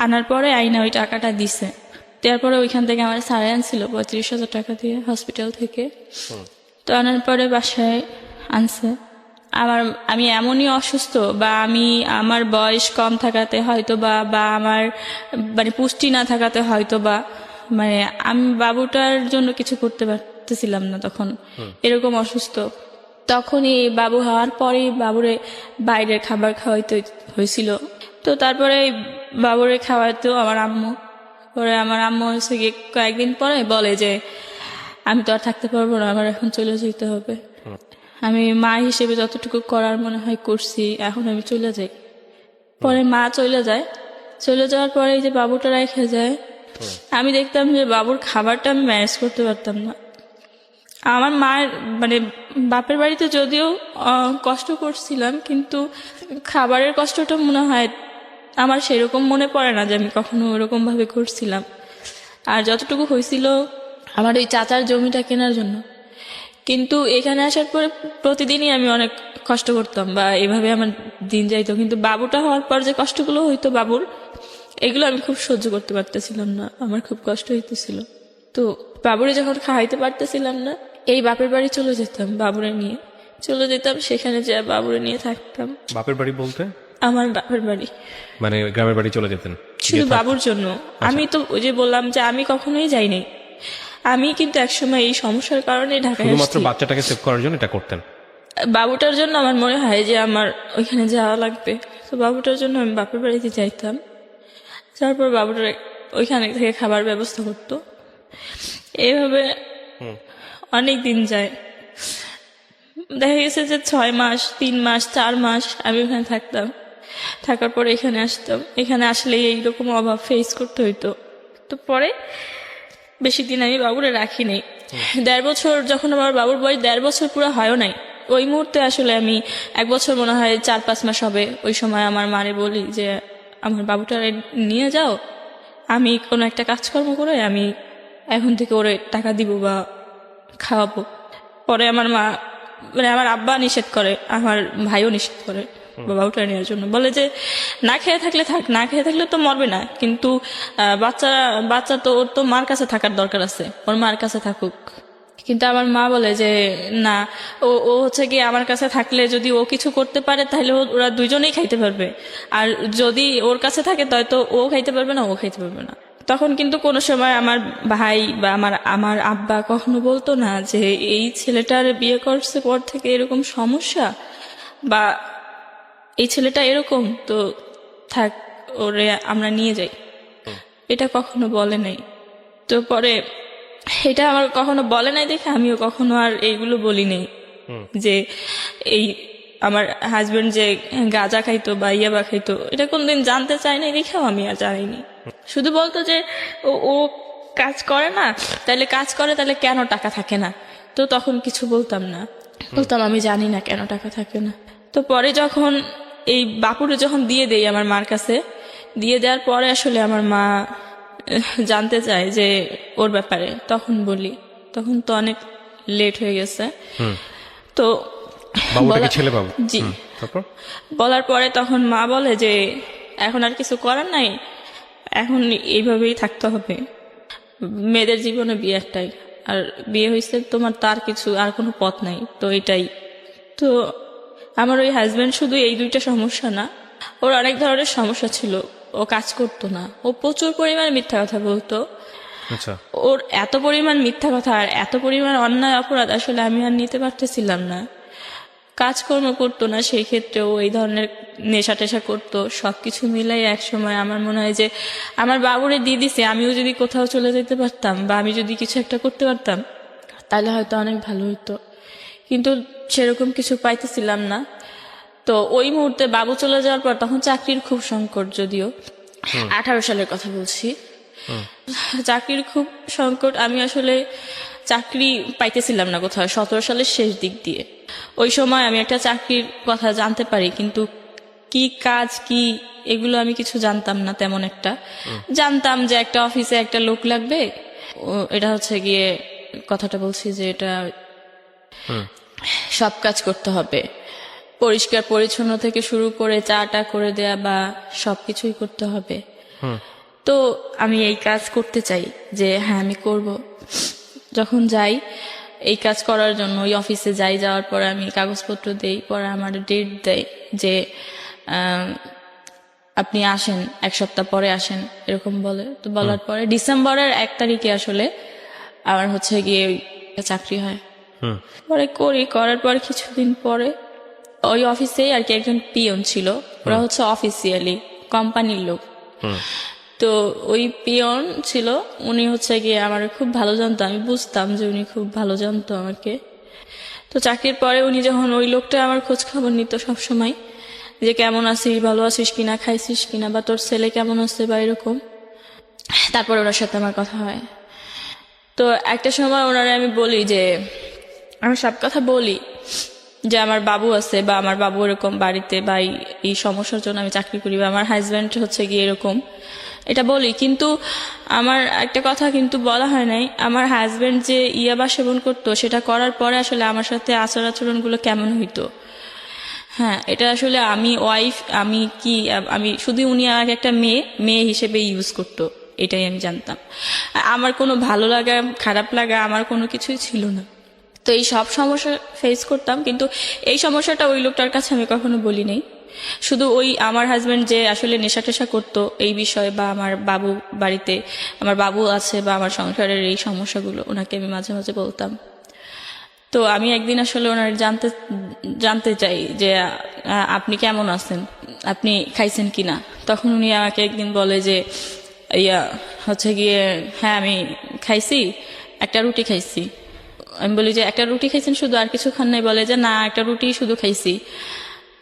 Speaker 2: আনার পরে আইনা ওই টাকাটা দিছে। দেওয়ার পরে ওইখান থেকে আমার সারাই আনছিল 35,000 টাকা দিয়ে হসপিটাল থেকে। তো আনার পরে বাসায় আনছে। আমি এমনই অসুস্থ, বা আমার বয়স কম থাকাতে হয়তো বা আমার মানে পুষ্টি না থাকাতে হয়তো বা মানে আমি বাবুটার জন্য কিছু করতে পারতেছিলাম না তখন, এরকম অসুস্থ। তখনই বাবু হওয়ার পরেই বাবুরে বাইরের খাবার খাওয়াইতে হয়েছিল। তো তারপরে বাবুরে খাওয়াইতো আমার আম্মু। পরে আমার আম্মু হচ্ছে গিয়ে কয়েকদিন পরে বলে যে আমি তো আর থাকতে পারবো না, আমার এখন চলে যেতে হবে। আমি মা হিসেবে যতটুকু করার মনে হয় করছি, এখন আমি চলে যাই। পরে মা চলে যায়। চলে যাওয়ার পরে এই যে বাবুটা রেখে যায়, আমি দেখতাম যে বাবুর খাবারটা আমি ম্যানেজ করতে পারতাম না। আমার মায়ের মানে বাপের বাড়িতে যদিও কষ্ট করছিলাম, কিন্তু খাবারের কষ্টটা মনে হয় আমার সেরকম মনে পড়ে না যে আমি কখনো ওরকম ভাবে করছিলাম। আর যতটুকু হয়েছিল আমার ওই চাচার জমিটা কেনার জন্য। কিন্তু এখানে আসার পরে প্রতিদিনই আমি অনেক কষ্ট করতাম, বা এভাবে আমার দিন যাইতো। কিন্তু বাবুটা হওয়ার পর যে কষ্টগুলো হইতো বাবুর, এগুলো আমি খুব সহ্য করতে পারতেছিলাম না, আমার খুব কষ্ট হইতেছিল। তো বাবুরে যখন খাওয়াইতে পারতেছিলাম না, এই বাপের বাড়ি চলে যেতাম, বাবুরে নিয়ে চলে যেতাম, সেখানে যা বাবুরে নিয়ে থাকতাম।
Speaker 1: বাপের বাড়ি বলতে?
Speaker 2: আমার বাপের বাড়ি,
Speaker 1: মানে গ্রামের বাড়ি চলে যেতেন
Speaker 2: শুধু বাবুর জন্য। আমি তো ওই যে বললাম যে আমি কখনোই যাইনি। আমি কিন্তু একসময় এই সমস্যার কারণে ঢাকায়
Speaker 1: শুধুমাত্র
Speaker 2: আসছি।
Speaker 1: বাচ্চাটাকে সেভ করার জন্য এটা করতেন?
Speaker 2: বাবুটার জন্য আমার মনে হয় যে আমার ওইখানে যাওয়া লাগবে, তো বাবুটার জন্য আমি বাপের বাড়িতে যাইতাম। তারপর বাবুটার ওইখানে থেকে খাবার ব্যবস্থা করতো। এইভাবে অনেক দিন যায়। দেখা গেছে যে 6 মাস, 3 মাস, 4 মাস আমি ওখানে থাকতাম। থাকার পরে এখানে আসতাম। এখানে আসলে এইরকম অভাব ফেস করতে হইতো। তো পরে বেশি দিন আমি বাবুরে রাখি নাই। 1.5 বছর, যখন আমার বাবুর বয়স 1.5 বছর পুরো হয়ও নাই, ওই মুহূর্তে আসলে আমি 1 বছর মনে হয় 4-5 মাস হবে, ওই সময় আমার মারে বলি যে আমার বাবুটা নিয়ে যাও, আমি কোনো একটা কাজকর্ম করে আমি এখন থেকে ওরে টাকা দিব বা খাওয়াবো। পরে আমার মা মানে আমার আব্বা নিষেধ করে, আমার ভাইও নিষেধ করে বাবুটা নেওয়ার জন্য। বলে যে না খেয়ে থাকলে থাক, না খেয়ে থাকলে তো মরবে না, কিন্তু বাচ্চা তো ওর তো মার কাছে থাকার দরকার আছে, ওর মার কাছে থাকুক। কিন্তু আমার মা বলে যে না, ও হচ্ছে গিয়ে আমার কাছে থাকলে যদি ও কিছু করতে পারে তাহলে ওরা দুইজনেই খাইতে পারবে, আর যদি ওর কাছে থাকে তাহলে তো ও খাইতে পারবে না, ও খাইতে পারবে না। তখন কিন্তু কোনো সময় আমার ভাই বা আমার আব্বা কখনো বলতো না যে এই ছেলেটার বিয়ে করছে পর থেকে এরকম সমস্যা, বা এই ছেলেটা এরকম, তো থাক ওরে আমরা নিয়ে যাই, এটা কখনো বলে নাই। তো পরে এটা আমার কখনো বলে নাই দেখে আমিও কখনো আর এইগুলো বলি নাই যে এই আমার হাজবেন্ড যে গাঁজা খাইতো বা ইয়াবা খাইতো, এটা কোনদিন জানতে চাই নাই দেখেও আমি আর জানিনি। শুধু বলতো যে ও কাজ করে না, তাহলে কাজ করে তাহলে কেন টাকা থাকে না, তো তখন কিছু বলতাম না, বলতাম আমি জানি না কেন টাকা থাকে না। তো পরে যখন এই বাপুরে যখন দিয়ে দেই আমার মার কাছে, দিয়ে দেওয়ার পরে আসলে আমার মা জানতে চায় যে ওর ব্যাপারে, তখন বলি, তখন তো অনেক লেট হয়ে গেছে। তো
Speaker 1: বাবুটাকে ছেলে বাবু?
Speaker 2: জি।
Speaker 1: তারপর
Speaker 2: বলার পরে তখন মা বলে যে এখন আর কিছু করার নাই, এখন এইভাবেই থাকতে হবে, মেয়েদের জীবনে বিয়ে একটাই, আর বিয়ে হয়েছে তোমার, তার কিছু আর কোনো পথ নাই, তো এটাই। তো আমার ওই হাজবেন্ড শুধু এই 2টা সমস্যা না, ওর অনেক ধরনের সমস্যা ছিল। ও কাজ করতো না, ও প্রচুর পরিমাণে মিথ্যা কথা বলতো।
Speaker 1: আচ্ছা,
Speaker 2: ওর এত পরিমাণ মিথ্যা কথা আর এত পরিমাণ অন্যায় অপরাধ আসলে আমি আর নিতে পারতেছিলাম না। কাজকর্ম করতো না, সেই ক্ষেত্রে ও এই ধরনের নেশা টেশা করতো। সবকিছু মিলাই এক সময় আমার মনে হয় যে আমার বাবুরে দিয়ে দিছে, আমিও যদি কোথাও চলে যেতে পারতাম বা আমি যদি কিছু একটা করতে পারতাম তাহলে হয়তো অনেক ভালো হতো, কিন্তু সেরকম কিছু পাইতেছিলাম না। তো ওই মুহূর্তে বাবু চলে যাওয়ার পর তখন চাকরির খুব সংকট, যদিও 18 সালের কথা বলছি, চাকরির খুব সংকট। আমি আসলে চাকরি পাইতেছিলাম না কোথাও, 17 সালের শেষ দিক দিয়ে। ওই সময় আমি একটা চাকরির কথা জানতে পারি, কিন্তু কি কাজ কি এগুলো আমি কিছু জানতাম না তেমন একটা। জানতাম যে একটা অফিসে একটা লোক লাগবে, এটা হচ্ছে গিয়ে কথাটা বলছি যে এটা সব কাজ করতে হবে, পরিষ্কার পরিচ্ছন্ন থেকে শুরু করে চাটা করে দেয়া বা সবকিছুই করতে হবে। তো আমি এই কাজ করতে চাই যে হ্যাঁ আমি করব। যখন যাই এই কাজ করার জন্য ওই অফিসে যাওয়ার পরে আমি কাগজপত্র দেই, পরে আমার ডেট দেয় যে আপনি আসেন 1 সপ্তাহ পরে আসেন, এরকম বলে। তো বলার পরে ডিসেম্বরের 1 তারিখে আসলে আমার হচ্ছে গিয়ে চাকরি হয়। পরে করার পর কিছুদিন পরে ওই অফিসেই আর কি একজন পিয়ন ছিল, ওরা হচ্ছে অফিসিয়ালি কোম্পানির লোক। তো ওই পিয়ন ছিল, উনি হচ্ছে গিয়ে আমার খুব ভালো জানতো, আমি বুঝতাম যে উনি খুব ভালো জানতো আমাকে। তো চাকরির পরে উনি যখন ওই লোকটা আমার খোঁজ খবর নিত সবসময়, যে কেমন আছিস, ভালো আছিস কিনা, খাইছিস কিনা, বা তোর ছেলে কেমন আছে বা এরকম। তারপর ওনার সাথে আমার কথা হয়। তো একটা সময় ওনারে আমি বলি যে, আমি সব কথা বলি যে আমার বাবু আছে বা আমার বাবু এরকম বাড়িতে বা এই সমস্যার জন্য আমি চাকরি করি বা আমার হাজব্যান্ড হচ্ছে গিয়ে এরকম, এটা বলি। কিন্তু আমার একটা কথা কিন্তু বলা হয় নাই, আমার হাজব্যান্ড যে ইয়াবা সেবন করতো সেটা করার পরে আসলে আমার সাথে আচার আচরণগুলো কেমন হইতো। হ্যাঁ, এটা আসলে আমি ওয়াইফ, আমি শুধু উনি আমাকে একটা মেয়ে হিসেবে ইউজ করতো, এটাই আমি জানতাম। আমার কোনো ভালো লাগা খারাপ লাগা আমার কোনো কিছুই ছিল না। তো এই সব সমস্যা ফেস করতাম, কিন্তু এই সমস্যাটা ওই লোকটার কাছে আমি কখনো বলি নাই। শুধু ওই আমার হাজব্যান্ড যে আসলে নেশা টেশা করতো এই বিষয়ে, বা আমার বাবু বাড়িতে আমার বাবু আছে, বা আমার সংসারের এই সমস্যাগুলো ওনাকে আমি মাঝে মাঝে বলতাম। তো আমি একদিন আসলে ওনার জানতে চাই যে আপনি কেমন আছেন, আপনি খাইছেন কিনা। তখন উনি আমাকে একদিন বলে যে হচ্ছে গিয়ে হ্যাঁ আমি খাইছি, একটা রুটি খাইছি। আমি বলি যে একটা রুটি খাইছেন শুধু, আর কিছু খান নাই? বলে যে না, একটা রুটি শুধু খাইছি।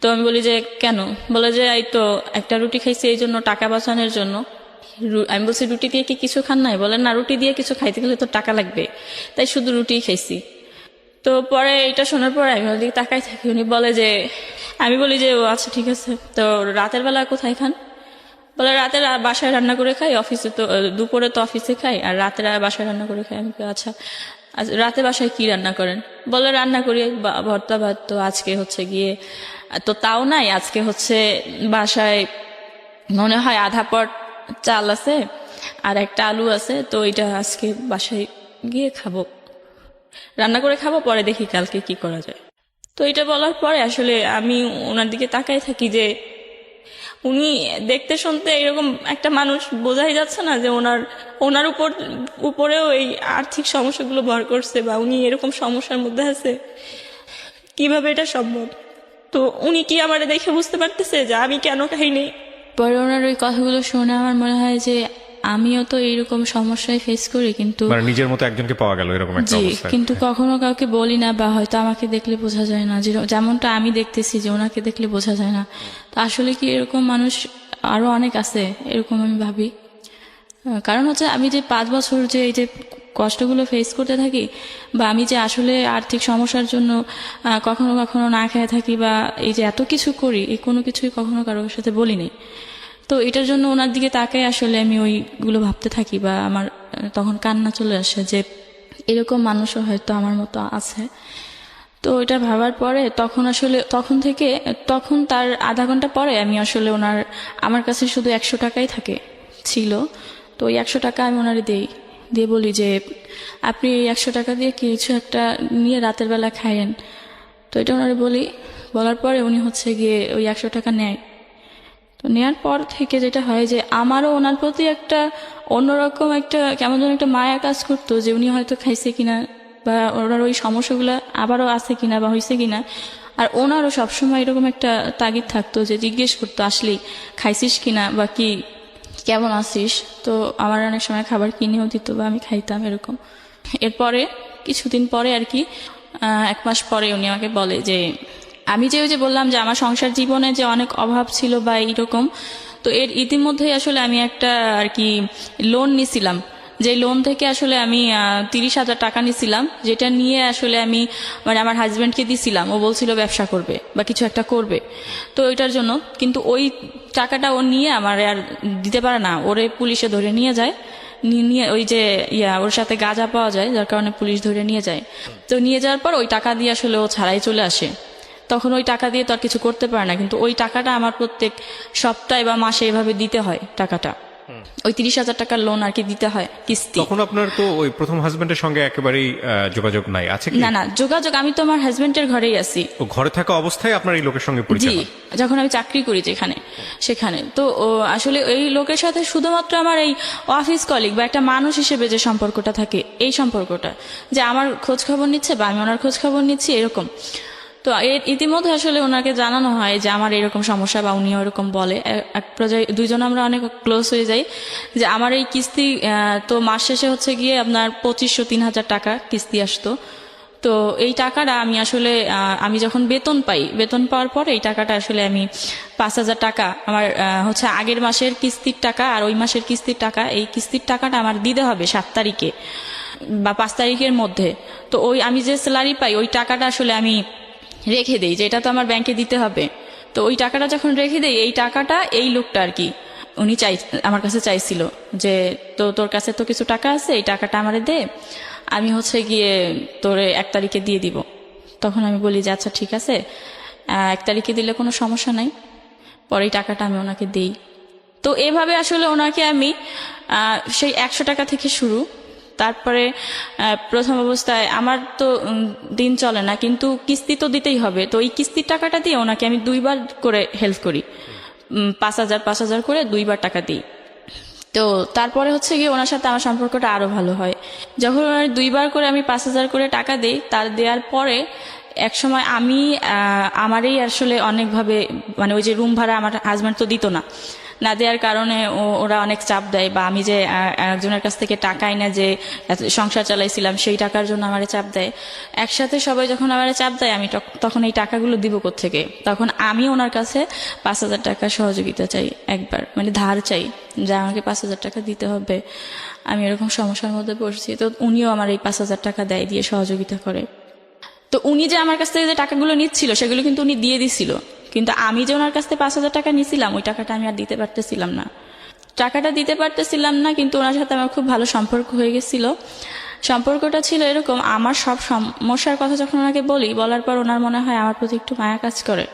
Speaker 2: তো আমি বলি যে কেন? বলে যে এই তো একটা রুটি খাইছি এই জন্য, টাকা বাঁচানোর জন্য। আমি বলছি রুটি দিয়ে কি কিছু খান নাই? বলে না, রুটি দিয়ে কিছু খাইতে গেলে তো টাকা লাগবে, তাই শুধু রুটিই খাইছি। তো পরে এটা শোনার পরে আমি ওর দিকে তাকাই থাকি। উনি বলে যে, আমি বলি যে ও আচ্ছা ঠিক আছে, তো রাতের বেলা কোথায় খান? বলে রাতে বাসায় রান্না করে খাই, অফিসে তো দুপুরে তো অফিসে খাই, আর রাতে বাসায় রান্না করে খাই। আমি আচ্ছা রাতে বাসায় কি রান্না করেন? বলে রান্না করি ভর্তা ভাত। তো আজকে হচ্ছে গিয়ে তো তাও নাই, আজকে হচ্ছে বাসায় মনে হয় আধা পট চাল আছে আর একটা আলু আছে, তো এটা আজকে বাসায় গিয়ে খাবো, রান্না করে খাবো, পরে দেখি কালকে কি করা যায়। তো এটা বলার পরে আসলে আমি ওনার দিকে তাকাই থাকি যে উনি দেখতে শুনতে এরকম একটা মানুষ, বোঝাই যাচ্ছে না যে ওনার উপরেও এই আর্থিক সমস্যাগুলো ভর করছে, বা উনি এরকম সমস্যার মধ্যে আছে, কিভাবে এটা সম্ভব। তো উনি কি আমার দেখে বুঝতে পারতেছে যে আমি কেন খাইনি? পরে ওনার ওই কথাগুলো শুনে আমার মনে হয় যে আমিও তো এইরকম সমস্যায় ফেস করি, কিন্তু
Speaker 1: মানে নিজের মতো একজনকে পাওয়া গেল এরকম একটা
Speaker 2: জি,
Speaker 1: অবস্থা।
Speaker 2: কিন্তু কখনো কাউকে বলি না, বা হয়তো আমাকে দেখলে বোঝা যায় না, যেমনটা আমি দেখতেছি যে ওনাকে দেখলে বোঝা যায় না। তো আসলে কি এরকম মানুষ আরো অনেক আছে, এরকম আমি ভাবি। কারণ হচ্ছে আমি যে 5 বছর যে এই যে কষ্টগুলো ফেস করতে থাকি, বা আমি যে আসলে আর্থিক সমস্যার জন্য কখনো কখনো না খেয়ে থাকি, বা এই যে এত কিছু করি, এই কোনো কিছুই কখনো কারোর সাথে বলি নাই। তো এটার জন্য ওনার দিকে তাকাই আসলে আমি ওইগুলো ভাবতে থাকি, বা আমার তখন কান্না চলে আসে যে এরকম মানুষও হয়তো আমার মতো আছে। তো এটা ভাবার পরে তখন তার আধা ঘন্টা পরে আমি আসলে আমার কাছে শুধু 100 টাকাই ছিল। তো ওই 100 টাকা আমি ওনারে দিয়ে বলি যে আপনি এই 100 টাকা দিয়ে কিছু একটা নিয়ে রাতের বেলা খাইয়েন। তো এটা ওনারে বলার পরে উনি হচ্ছে গিয়ে ওই 100 টাকা নেয়। তো নেওয়ার পর থেকে যেটা হয় যে আমারও ওনার প্রতি একটা অন্যরকম একটা কেমন যেন একটা মায়া কাজ করতো, যে উনি হয়তো খাইছে কিনা, বা ওনার ওই সমস্যাগুলো আবারও আছে কিনা বা হয়েছে কিনা। আর ওনারও সবসময় এরকম একটা তাগিদ থাকতো যে জিজ্ঞেস করতো আসলেই খাইছিস কিনা, বা কি কেমন আছিস। তো আমার অনেক সময় খাবার কিনেও দিত, বা আমি খাইতাম এরকম। এরপরে কিছুদিন পরে আর কি 1 মাস পরে উনি আমাকে বলে যে আমি ওই যে বললাম যে আমার সংসার জীবনে যে অনেক অভাব ছিল বা এইরকম, তো এর ইতিমধ্যেই আসলে আমি একটা আর কি লোন নিছিলাম, যে লোন থেকে আসলে আমি 30,000 টাকা নিছিলাম, যেটা নিয়ে আসলে আমি মানে আমার হাজব্যান্ডকে দিছিলাম। ও বলছিল ব্যবসা করবে বা কিছু একটা করবে, তো ওইটার জন্য। কিন্তু ওই টাকাটা ও নিয়ে আমার আর দিতে পারে না, ওরে পুলিশে ধরে নিয়ে যায়, নিয়ে ওই যে ওর সাথে গাঁজা পাওয়া যায়, যার কারণে পুলিশ ধরে নিয়ে যায়। তো নিয়ে যাওয়ার পর ওই টাকা দিয়ে আসলে ও ছাড়াই চলে আসে। তখন ওই টাকা দিয়ে তো আর কিছু করতে পারে না, কিন্তু ওই টাকাটা আমার প্রত্যেক সপ্তাহে বা মাসে এভাবে দিতে হয়। টাকাটা ওই 30,000 টাকার লোন আর কি দিতে হয় কিস্তি।
Speaker 1: তখন আপনার তো ওই প্রথম হাজবেন্ডের সঙ্গে একেবারেই যোগাযোগ নাই, আছে কি?
Speaker 2: না না, যোগাযোগ, আমি তো আমার হাজবেন্ডের ঘরেই আছি।
Speaker 1: ও ঘরে থাকা অবস্থায় আপনার এই লোকের সঙ্গে পরিচয়
Speaker 2: জি,
Speaker 1: হয়?
Speaker 2: যখন আমি চাকরি করি যেখানে সেখানে। তো আসলে এই লোকের সাথে শুধুমাত্র আমার এই অফিস কলিগ বা একটা মানুষ হিসেবে যে সম্পর্কটা থাকে, এই সম্পর্কটা, যে আমার খোঁজ খবর নিচ্ছে বা আমি ওনার খোঁজ খবর নিচ্ছি, এরকম। তো এর ইতিমধ্যে আসলে ওনাকে জানানো হয় যে আমার এরকম সমস্যা, বা উনিও এরকম বলে। এক পর্যায়ে দুইজন আমরা অনেক ক্লোজ হয়ে যাই, যে আমার এই কিস্তি তো মাস শেষে হচ্ছে গিয়ে আপনার 2500-3000 টাকা কিস্তি আসতো। তো এই টাকাটা আমি আসলে আমি যখন বেতন পাই, বেতন পাওয়ার পরে এই টাকাটা আসলে আমি 5,000 টাকা আমার হচ্ছে আগের মাসের কিস্তির টাকা আর ওই মাসের কিস্তির টাকা, এই কিস্তির টাকাটা আমার দিতে হবে 7 তারিখে বা 5 তারিখের মধ্যে। তো ওই আমি যে স্যালারি পাই ওই টাকাটা আসলে আমি রেখে দেই, যে এটা তো আমার ব্যাংকে দিতে হবে। তো ওই টাকাটা যখন রেখে দেই, এই টাকাটা এই লোকটা আর কি উনি আমার কাছে চাইছিল যে তোর কাছে তো কিছু টাকা আছে, এই টাকাটা আমারে দে, আমি হচ্ছে গিয়ে তোরে 1 তারিখে দিয়ে দিব। তখন আমি বলি যে আচ্ছা ঠিক আছে, 1 তারিখে দিলে কোনো সমস্যা নাই, পরে এই টাকাটা আমি ওনাকে দিই। তো এভাবে আসলে ওনাকে আমি সেই 100 টাকা থেকে শুরু। তারপরে প্রথম অবস্থায় আমার তো দিন চলে না, কিন্তু কিস্তি তো দিতেই হবে। তো এই কিস্তির টাকাটা দিয়ে ওনাকে আমি 2বার করে হেল্প করি, 5,000 করে 2বার টাকা দিই। তো তারপরে হচ্ছে গিয়ে ওনার সাথে আমার সম্পর্কটা আরো ভালো হয়। যখন ওনার 2বার করে আমি 5,000 করে টাকা দিই, তার দেওয়ার পরে এক সময় আমি আমারই আসলে অনেকভাবে, মানে ওই যে রুম ভাড়া আমার হাজব্যান্ড তো দিত না দেওয়ার কারণে ওরা অনেক চাপ দেয়, বা আমি যে একজনের কাছ থেকে টাকা এনে যে সংসার চালাইছিলাম সেই টাকার জন্য আমারে চাপ দেয়। একসাথে সবাই যখন আমারে চাপ দেয়, আমি তখন এই টাকাগুলো দিব কোত্থেকে? তখন আমি ওনার কাছে 5,000 টাকা সহযোগিতা চাই, একবার মানে ধার চাই, যা আমাকে 5,000 টাকা দিতে হবে, আমি এরকম সমস্যার মধ্যে পড়ছি। তো উনিও আমার এই 5,000 টাকা দেয়, দিয়ে সহযোগিতা করে। তো উনি যে আমার কাছ থেকে যে টাকাগুলো নিচ্ছিল সেগুলো কিন্তু উনি দিয়ে দিছিল, কিন্তু আমি যে ওনার কাছ থেকে 5,000 টাকা নিছিলাম ওই টাকাটা আমি আর দিতে পারতেছিলাম না। টাকাটা দিতে পারতেছিলাম না, কিন্তু ওনার সাথে আমার খুব ভালো সম্পর্ক হয়ে গেছিল। সম্পর্কটা ছিল এরকম, আমার সব সমস্যার কথা যখন ওনাকে বলার পর ওনার মনে হয় আমার প্রতি একটু মায়া কাজ করে।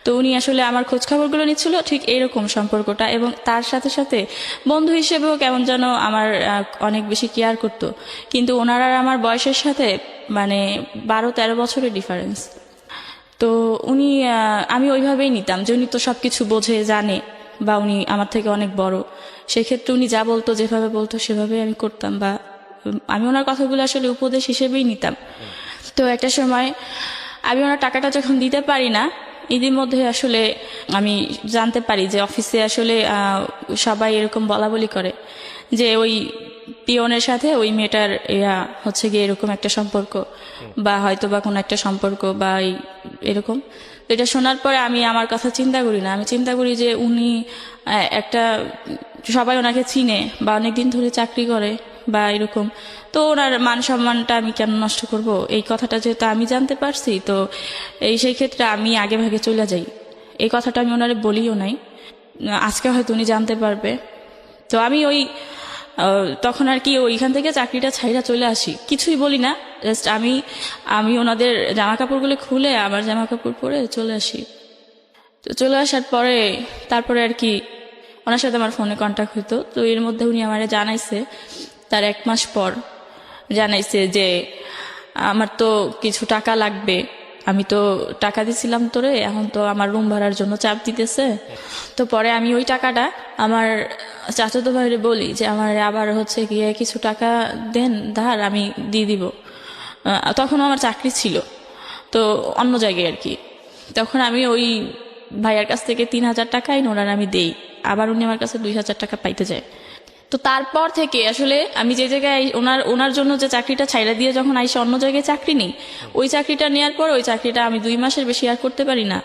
Speaker 2: তো উনি আসলে আমার খোঁজ খবরগুলো নিচ্ছিল, ঠিক এইরকম সম্পর্কটা। এবং তার সাথে সাথে বন্ধু হিসেবেও কেমন যেন আমার অনেক বেশি কেয়ার করতো। কিন্তু ওনার আর আমার বয়সের সাথে মানে 12-13 বছরের ডিফারেন্স। তো উনি আমি ওইভাবেই নিতাম যে উনি তো সবকিছু বোঝে, জানে, বা উনি আমার থেকে অনেক বড়। সেক্ষেত্রে উনি যা বলতো, যেভাবে বলতো সেভাবেই আমি করতাম, বা আমি ওনার কথাগুলো আসলে উপদেশ হিসেবেই নিতাম। তো একটা সময় আমি ওনার টাকাটা যখন দিতে পারি না, ইতিমধ্যে আসলে আমি জানতে পারি যে অফিসে আসলে সবাই এরকম বলা বলি করে যে ওই পিয়নের সাথে ওই মেয়েটার হচ্ছে গিয়ে এরকম একটা সম্পর্ক, বা হয়তো বা কোনো একটা সম্পর্ক, বা এরকম। তো এটা শোনার পরে আমি আমার কথা চিন্তা করি না, আমি চিন্তা করি যে উনি একটা, সবাই ওনাকে চিনে বা অনেকদিন ধরে চাকরি করে বা এরকম, তো ওনার মান সম্মানটা আমি কেন নষ্ট করব? এই কথাটা যেহেতু আমি জানতে পারছি, তো সেই ক্ষেত্রে আমি আগে ভাগে চলে যাই। এই কথাটা আমি ওনারে বলিও নাই, আজকে হয়তো উনি জানতে পারবে। তো আমি তখন আর কি ওইখান থেকে চাকরিটা ছাইরা চলে আসি, কিছুই বলি না, জাস্ট আমি ওনাদের জামা কাপড়গুলো খুলে আমার জামা কাপড় পরে চলে আসি। তো চলে আসার পরে তারপরে আর কি ওনার সাথে আমার ফোনে কন্ট্যাক্ট হতো। তো এর মধ্যে উনি আমারে জানাইছে, তার 1 মাস পর জানাইছে যে আমার তো কিছু টাকা লাগবে, আমি তো টাকা দিছিলাম তোরে, এখন তো আমার রুম ভাড়ার জন্য চাপ দিতেছে। তো পরে আমি ওই টাকাটা আমার চাচাতো ভাইরে বলি যে আমার আবার হচ্ছে গিয়ে কিছু টাকা দেন ধার, আমি দিয়ে দিব। তখন আমার চাকরি ছিল তো অন্য জায়গায় আর কি। তখন আমি ওই ভাইয়ার কাছ থেকে 3,000 টাকাই ওনার আমি দেই, আবার উনি আমার কাছে 2,000 টাকা পাইতে যায়। তো তারপর থেকে আসলে আমি যে জায়গায় ওনার জন্য যে চাকরিটা ছাইড়া দিয়ে যখন আইসা অন্য জায়গায় চাকরি নেই, ওই চাকরিটা নেওয়ার পর ওই চাকরিটা আমি 2 মাসের বেশি আর করতে পারি না।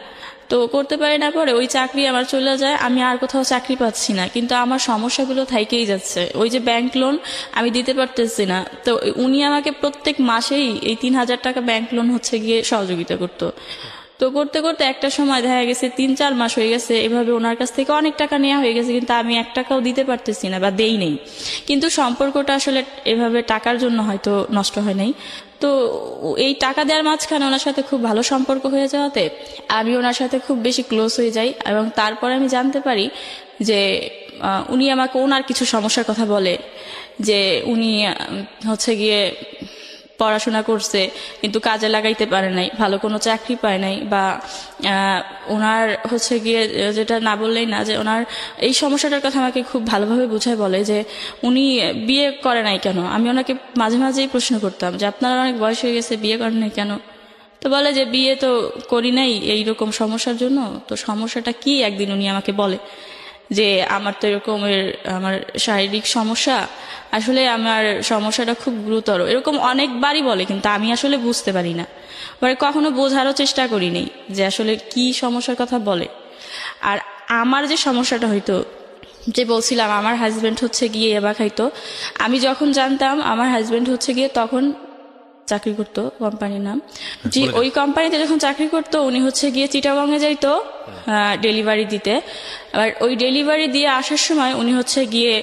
Speaker 2: তো করতে পারি না পরে ওই চাকরি আমার চলে যায়, আমি আর কোথাও চাকরি পাচ্ছি না, কিন্তু আমার সমস্যাগুলো থাইকেই যাচ্ছে। ওই যে ব্যাংক লোন আমি দিতে পারতেছি না, তো উনি আমাকে প্রত্যেক মাসেই এই 3,000 টাকা ব্যাংক লোন হচ্ছে গিয়ে সহযোগিতা করতো। তো করতে করতে একটা সময় দেখা গেছে 3-4 মাস হয়ে গেছে, এভাবে ওনার কাছ থেকে অনেক টাকা নেওয়া হয়ে গেছে, কিন্তু আমি 1 টাকাও দিতে পারতেছি না বা দেই নেই। কিন্তু সম্পর্কটা আসলে এভাবে টাকার জন্য হয়তো নষ্ট হয় নাই। তো এই টাকা দেওয়ার মাঝখানে ওনার সাথে খুব ভালো সম্পর্ক হয়ে যাওয়াতে আমি ওনার সাথে খুব বেশি ক্লোজ হয়ে যাই, এবং তারপরে আমি জানতে পারি যে উনি আমাকে ওনার কিছু সমস্যার কথা বলে, যে উনি হচ্ছে গিয়ে পড়াশোনা করছে কিন্তু কাজে লাগাইতে পারে নাই, ভালো কোনো চাকরি পায় নাই, বা ওনার হচ্ছে গিয়ে যেটা না বললেই না, যে ওনার এই সমস্যাটার কথা আমাকে খুব ভালোভাবে বুঝায় বলে যে উনি বিয়ে করে নাই কেন। আমি ওনাকে মাঝে মাঝেই প্রশ্ন করতাম যে আপনার অনেক বয়স হয়ে গেছে, বিয়ে করেন নাই কেন? তো বলে যে বিয়ে তো করি নাই এইরকম সমস্যার জন্য। তো সমস্যাটা কি একদিন উনি আমাকে বলে যে আমার তো এরকমের আমার শারীরিক সমস্যা, আসলে আমার সমস্যাটা খুব গুরুতর, এরকম অনেকবারই বলে, কিন্তু আমি আসলে বুঝতে পারি না, মানে কখনো বোঝারও চেষ্টা করিনি যে আসলে কি সমস্যার কথা বলে। আর আমার যে সমস্যাটা হইতো, যে বলছিলাম আমার হাজবেন্ড হচ্ছে গিয়ে ইয়াবা খাইতো, আমি যখন জানতাম আমার হাজবেন্ড হচ্ছে গিয়ে তখন চাকরি করতো, কোম্পানির নাম জি, ওই কোম্পানিতে যখন চাকরি করতো উনি হচ্ছে গিয়ে চিটাগংয়ে যাইতো ডেলিভারি দিতে। আর ওই ডেলিভারি দিয়ে আসার সময় উনি হচ্ছে গিয়ে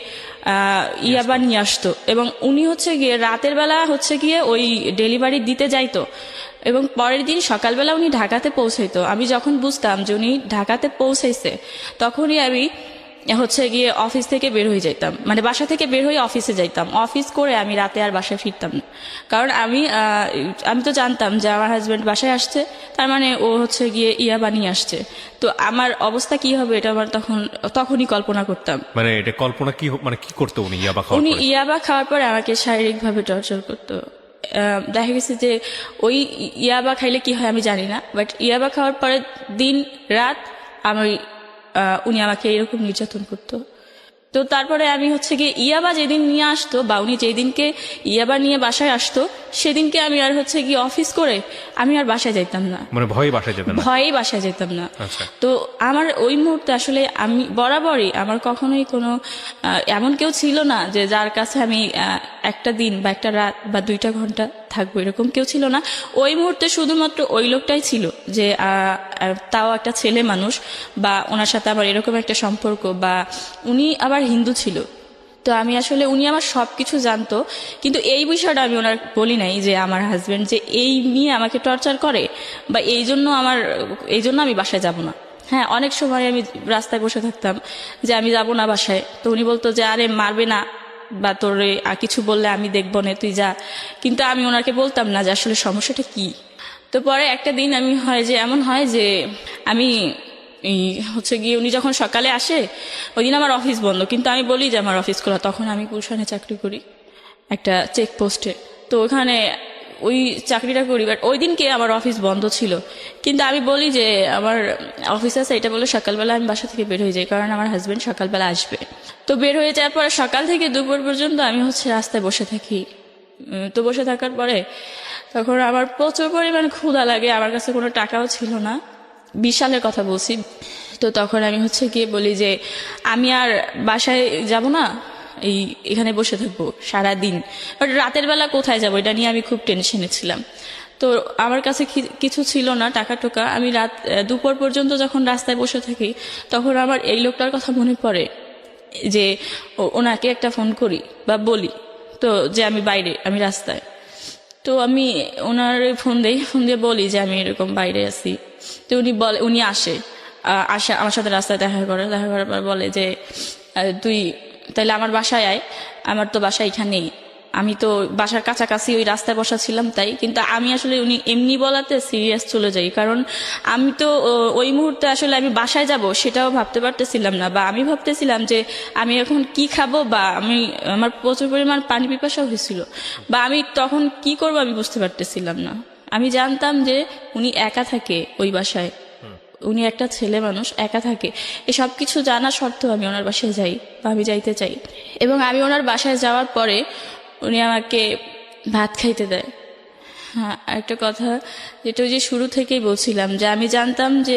Speaker 2: ইয়াবা নিয়ে আসতো, এবং উনি হচ্ছে গিয়ে রাতের বেলা হচ্ছে গিয়ে ওই ডেলিভারি দিতে যাইতো, এবং পরের দিন সকালবেলা উনি ঢাকাতে পৌঁছাইতো। আমি যখন বুঝতাম যে উনি ঢাকাতে পৌঁছাইছে তখনই আমি হচ্ছে গিয়ে অফিস থেকে বের হয়ে যাইতাম, মানে বাসা থেকে বের হয়ে অফিসে যাইতাম, অফিস করে আমি রাতে আর বাসায় ফিরতাম না। কারণ আমি তো জানতাম যে আমার হাজবেন্ড বাসায় আসছে, তার মানে ও হচ্ছে গিয়ে ইয়াবা নিয়ে আসছে। তো আমার অবস্থা কি হবে এটা আমার তখনই কল্পনা করতাম।
Speaker 1: মানে এটা কল্পনা কি মানে কি করতো উনি ইয়াবা খাওয়ার
Speaker 2: উনি
Speaker 1: পরে?
Speaker 2: ইয়াবা খাওয়ার পরে আমাকে শারীরিকভাবে টর্চার করতো। দেখা গেছে যে ওই ইয়াবা খাইলে কি হয় আমি জানি না, বাট ইয়াবা খাওয়ার পরে দিন রাত উনি আমাকে এরকম নির্যাতন করতো। তো তারপরে আমি হচ্ছে গিয়ে ইয়াবা যেদিন নিয়ে আসতো, বা উনি যেদিনকে ইয়াবা নিয়ে বাসায় আসতো, সেদিনকে আমি আর হচ্ছে গিয়ে অফিস করে আমি আর বাসায় যাইতাম না,
Speaker 1: মানে ভয়ে বাসায় যেতেন না?
Speaker 2: ভয়েই বাসায় যেতাম না।
Speaker 1: আচ্ছা।
Speaker 2: তো আমার ওই মুহূর্তে আসলে আমি বরাবরই আমার কখনোই কোনো এমন কেউ ছিল না যে যার কাছে আমি একটা দিন বা একটা রাত বা 2টা ঘন্টা থাকবো, এরকম কেউ ছিল না। ওই মুহূর্তে শুধুমাত্র ওই লোকটাই ছিল, যে তাও একটা ছেলে মানুষ, বা ওনার সাথে আবার এরকম একটা সম্পর্ক, বা উনি আবার হিন্দু ছিল। তো আমি আসলে উনি আমার সবকিছু জানতো, কিন্তু এই বিষয়টা আমি ওনার বলি নাই যে আমার হাজবেন্ড যে এই নিয়ে আমাকে টর্চার করে, বা এই জন্য আমি বাসায় যাব না। হ্যাঁ, অনেক সময় আমি রাস্তায় বসে থাকতাম যে আমি যাব না বাসায়, তো উনি বলতো যে আরে মারবে না, বা তোরে কিছু বললে আমি দেখবো না, তুই যা। কিন্তু আমি ওনাকে বলতাম না যে আসলে সমস্যাটা কি। তো পরে একটা দিন এমন হয় যে আমি হচ্ছে গিয়ে উনি যখন সকালে আসে, ওই দিন আমার অফিস বন্ধ, কিন্তু আমি বলি যে আমার অফিস খোলা। তখন আমি গুলশানে চাকরি করি একটা চেকপোস্টে, তো ওখানে ওই চাকরিটা করি, বাট ওই দিনকে আমার অফিস বন্ধ ছিল। কিন্তু আমি বলি যে আমার অফিস আছে, এটা বলে সকালবেলা আমি বাসা থেকে বের হয়ে যাই, কারণ আমার হাজবেন্ড সকালবেলা আসবে। তো বের হয়ে যাওয়ার পরে সকাল থেকে দুপুর পর্যন্ত আমি হচ্ছে রাস্তায় বসে থাকি। তো বসে থাকার পরে তখন আমার প্রচুর পরিমাণ ক্ষুধা লাগে, আমার কাছে কোনো টাকাও ছিল না, 20 সালের কথা বলছি। তো তখন আমি হচ্ছে গিয়ে বলি যে আমি আর বাসায় যাব না, এখানে বসে থাকবো সারাদিন। বাট রাতের বেলা কোথায় যাব এটা নিয়ে আমি খুব টেনশনে ছিলাম। তো আমার কাছে কিছু ছিল না, টাকা টোকা। আমি দুপুর পর্যন্ত যখন রাস্তায় বসে থাকি, তখন আমার এই লোকটার কথা মনে পড়ে যে ওনাকে একটা ফোন করি বা বলি, তো যে আমি রাস্তায়। তো আমি ওনার ফোন দিয়ে বলি যে আমি এরকম বাইরে আছি। তো উনি আসে আমার সাথে রাস্তায় দেখা করার পর বলে যে তুই তাইলে আমার বাসায় আয়। আমার তো বাসা এখানেই, আমি তো বাসার কাছাকাছি ওই রাস্তায় বসা ছিলাম তাই। কিন্তু আমি আসলে উনি এমনি বলাতে সিরিয়াস চলে যাই, কারণ আমি তো ওই মুহূর্তে আসলে আমি বাসায় যাব সেটাও ভাবতে পারতেছিলাম না, বা আমি ভাবতেছিলাম যে আমি এখন কি খাবো, বা আমার প্রচুর পরিমাণ পানি পিপাসা হয়েছিল, বা আমি তখন কি করব আমি বুঝতে পারতেছিলাম না। আমি জানতাম যে উনি একা থাকে ওই বাসায়, উনি একটা ছেলে মানুষ একা থাকে। এসব কিছু জানা সত্ত্বেও আমি ওনার বাসায় যাই, বা আমি যাইতে চাই। এবং আমি ওনার বাসায় যাওয়ার পরে উনি আমাকে ভাত খাইতে দেয়। হ্যাঁ, একটা কথা যেটা ওই যে শুরু থেকেই বলছিলাম, যে আমি জানতাম যে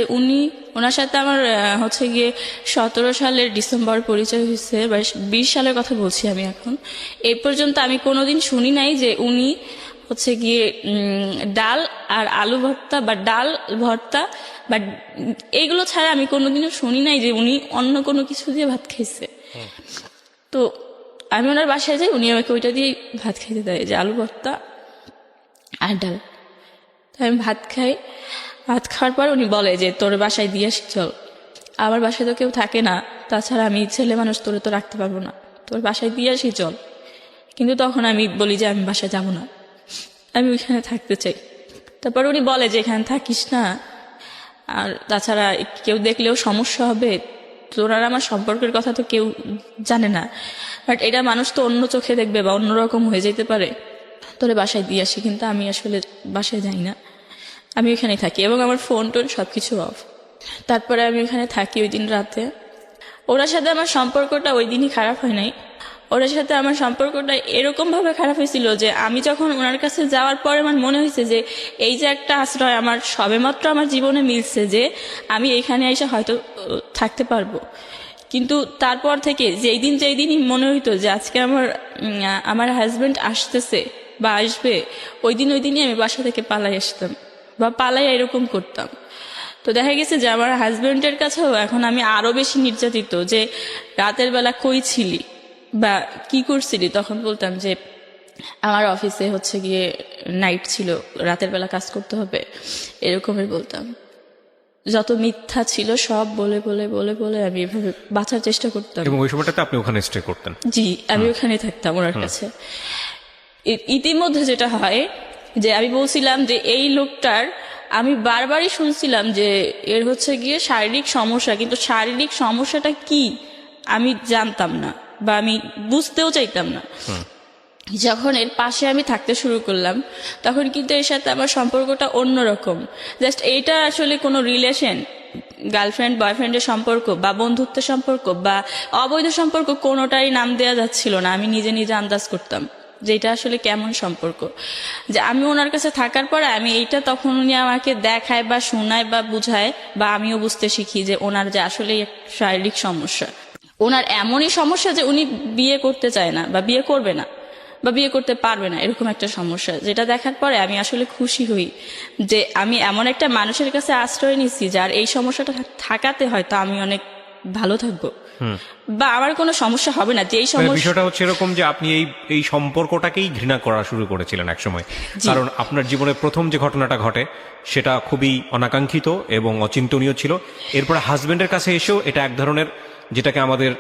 Speaker 2: ওনার সাথে আমার হচ্ছে গিয়ে 17 সালের ডিসেম্বর পরিচয় হয়েছে, বা 20 সালের কথা বলছি আমি এখন। এই পর্যন্ত আমি কোনোদিন শুনি নাই যে উনি হচ্ছে গিয়ে ডাল আর আলু ভর্তা বা ডাল ভর্তা বা এইগুলো ছাড়া আমি কোনোদিনও শুনি নাই যে উনি অন্য কোনো কিছু দিয়ে ভাত খাইছে। তো আমি ওনার বাসায় যাই, উনি আমাকে ওইটা দিয়ে ভাত খাইতে দেয়, যে আলু ভর্তা আর ডাল। তো আমি ভাত খাই, ভাত খাওয়ার পর উনি বলে যে তোর বাসায় দিয়ে আসি চল। আমার বাসায় তো কেউ থাকে না, তাছাড়া আমি ছেলে মানুষ, তোরে তো রাখতে পারবো না, তোর বাসায় দিয়ে আসি চল। কিন্তু তখন আমি বলি যে আমি বাসায় যাব না, আমি ওইখানে থাকতে চাই। তারপর উনি বলে যে এখানে থাকিস না, আর তাছাড়া কেউ দেখলেও সমস্যা হবে, তোর আর আমার সম্পর্কের কথা তো কেউ জানে না, বাট এটা মানুষ তো অন্য চোখে দেখবে বা অন্যরকম হয়ে যেতে পারে, তোরে বাসায় দিয়ে আসি। কিন্তু আমি আসলে বাসায় যাই না, আমি ওইখানে থাকি এবং আমার ফোন টোন সবকিছু অফ। তারপরে আমি ওখানে থাকি ওই দিন রাতে। ওনার সাথে আমার সম্পর্কটা ওই দিনই খারাপ হয় নাই, ওনার সাথে আমার সম্পর্কটা এরকম ভাবে খারাপ হয়েছিল যে আমি যখন ওনার কাছে যাওয়ার পরে আমার মনে হয়েছে যে এই যে একটা আশ্রয় আমার সবেমাত্র আমার জীবনে মিলছে, যে আমি এখানে এসে হয়তো থাকতে পারবো। কিন্তু তারপর থেকে যেই দিনই মনে হইতো যে আজকে আমার হাজবেন্ড আসতেছে বা আসবে, ওই দিনই আমি বাসা থেকে পালাই আসতাম বা পালাই এরকম করতাম। তো দেখা গেছে যে আমার হাজবেন্ডের কাছেও এখন আমি আরো বেশি নির্যাতিত, যে রাতের বেলা কই ছিলি বা কি করছিলি, তখন বলতাম যে আমার অফিসে হচ্ছে গিয়ে নাইট ছিল, রাতের বেলা কাজ করতে হবে, এরকমই বলতাম। যত মিথ্যা ছিল সব বলে বলে বলে বলে আমি এভাবে বাঁচার চেষ্টা করতাম।
Speaker 1: এবং ওই সময়টাতে আপনি ওখানে স্টে করতেন?
Speaker 2: জি, আমি ওখানে থাকতাম ওনার কাছে। ইতিমধ্যে যেটা হয় যে আমি বলছিলাম যে এই লোকটার, আমি বারবারই শুনছিলাম যে এর হচ্ছে গিয়ে শারীরিক সমস্যা, কিন্তু শারীরিক সমস্যাটা কি আমি জানতাম না বা আমি বুঝতেও চাইতাম না। যখন এর পাশে আমি থাকতে শুরু করলাম তখন কিন্তু এর সাথে আমার সম্পর্কটা অন্যরকম। জাস্ট এইটা আসলে কোনো রিলেশন, গার্লফ্রেন্ড বয়ফ্রেন্ডের সম্পর্ক বা বন্ধুত্বের সম্পর্ক বা অবৈধ সম্পর্ক, কোনোটাই নাম দেওয়া যাচ্ছিল না। আমি নিজে নিজে আন্দাজ করতাম যে এটা আসলে কেমন সম্পর্ক। যে আমি ওনার কাছে থাকার পরে আমি এইটা তখন উনি আমাকে দেখায় বা শোনায় বা বুঝায় বা আমিও বুঝতে শিখি যে ওনার যে আসলে শারীরিক সমস্যা, ওনার এমনই সমস্যা যে উনি বিয়ে করতে চায় না বা বিয়ে করবে না বা বিয়ে করতে পারবে না, এরকম একটা সমস্যা। যেটা দেখার পরে আমি আসলে খুশি হই যে আমি এমন একটা মানুষের কাছে আশ্রয় নিচ্ছি যার এই সমস্যাটা থাকাতে হয়তো আমি অনেক ভালো থাকবো বা আমার কোনো সমস্যা হবে না। যে এই সমস্যা,
Speaker 1: বিষয়টা হচ্ছে এরকম যে আপনি এই সম্পর্কটাকেই ঘৃণা করা শুরু করেছিলেন একসময়, কারণ আপনার জীবনে প্রথম যে ঘটনাটা ঘটে সেটা খুবই অনাকাঙ্ক্ষিত এবং অচিন্তনীয় ছিল। এরপরে হাজবেন্ডের কাছে এসেও এটা এক ধরনের, যেটাকে আমাদের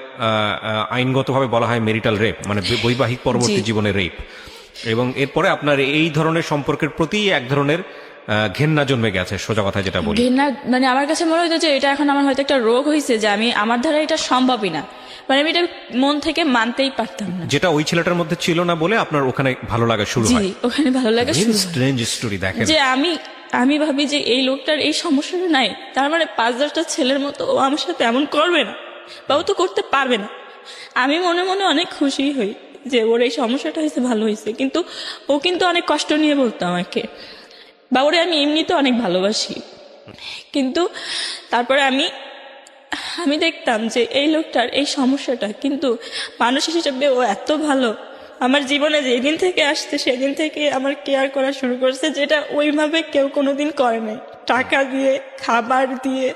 Speaker 1: আইনগতভাবে বলা হয় মেরিটাল রেপ, মানে বৈবাহিক পরবর্তী জীবনের রেপ। এবং এরপরে আপনার এই ধরনের সম্পর্কের প্রতি এক ধরনের ঘেন্না জন্মে গেছে, সোজা কথা যেটা বলি।
Speaker 2: ঘৃণা মানে আমার কাছে মনে হতো যে এটা এখন আমার হয়তো একটা রোগ হয়েছে, যে আমার দ্বারা এটা সম্ভবই না, মানে আমি এটা মন থেকে মানতেই পারতাম না।
Speaker 1: যেটা ওই ছেলেটার মধ্যে ছিল না বলে আপনার ওখানে ভালো লাগা শুরু হয়।
Speaker 2: ওখানে ভালো লাগা শুরু হয়।
Speaker 1: স্ট্রেঞ্জ স্টোরি দেখেন।
Speaker 2: যে আমি ভাবি যে এই লোকটার এই সমস্যাটা নাই, তার মানে 5-10টা ছেলের মতো ও আমার সাথে এমন করবে না বা ও তো করতে পারবে না। আমি মনে মনে অনেক খুশি হই যে ওর এই সমস্যাটা হয়েছে, ভালো হয়েছে। কিন্তু ও কিন্তু অনেক কষ্ট নিয়ে বলতো আমাকে, বা ওরে আমি এমনিতে অনেক ভালোবাসি। কিন্তু তারপরে আমি দেখতাম যে এই লোকটার এই সমস্যাটা, কিন্তু মানুষ হিসেবে ও এত ভালো। আমার জীবনে যেদিন থেকে আসছে সেদিন থেকে আমার কেয়ার করা শুরু করছে, যেটা ওইভাবে কেউ কোনোদিন করে নাই। টাকা দিয়ে, খাবার দিয়ে,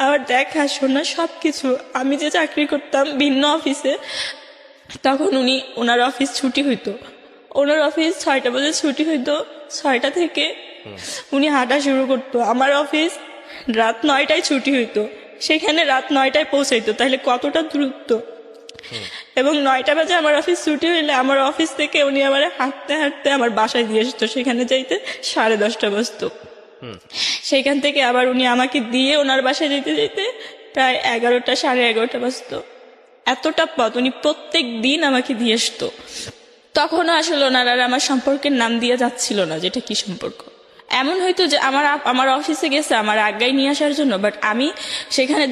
Speaker 2: আমার দেখাশোনা সবকিছু। আমি যে চাকরি করতাম ভিন্ন অফিসে, তখন ওনার অফিস ছুটি হইতো, ওনার অফিস 6টা বাজে ছুটি হইতো, 6টা থেকে উনি হাঁটা শুরু করতো। আমার অফিস রাত 9টায় ছুটি হইতো, সেখানে রাত 9টায় পৌঁছাইতো, তাহলে কতটা দূরত্ব। এবং 9টা বাজে আমার অফিস ছুটি হইলে আমার অফিস থেকে উনি আমার হাঁটতে হাঁটতে আমার বাসায় দিয়ে আসতো, সেখানে যাইতে 10:30 বাজতো। সেখান থেকে আবার উনি আমাকে দিয়ে ওনার বাসায় যেতে যেতে প্রায় 11টা 11:30 বাজতো। এতটা পথ উনি প্রত্যেক দিন আমাকে দিয়ে আসতো। তখনও আসলে ওনারা আমার সম্পর্কের নাম দিয়ে যাচ্ছিল না, যেটা কি সম্পর্ক। এমন হয়তো যে আমার অফিসে গেছে আমার আজ্ঞায় নিয়ে আসার জন্য, বাট আমি সেখানে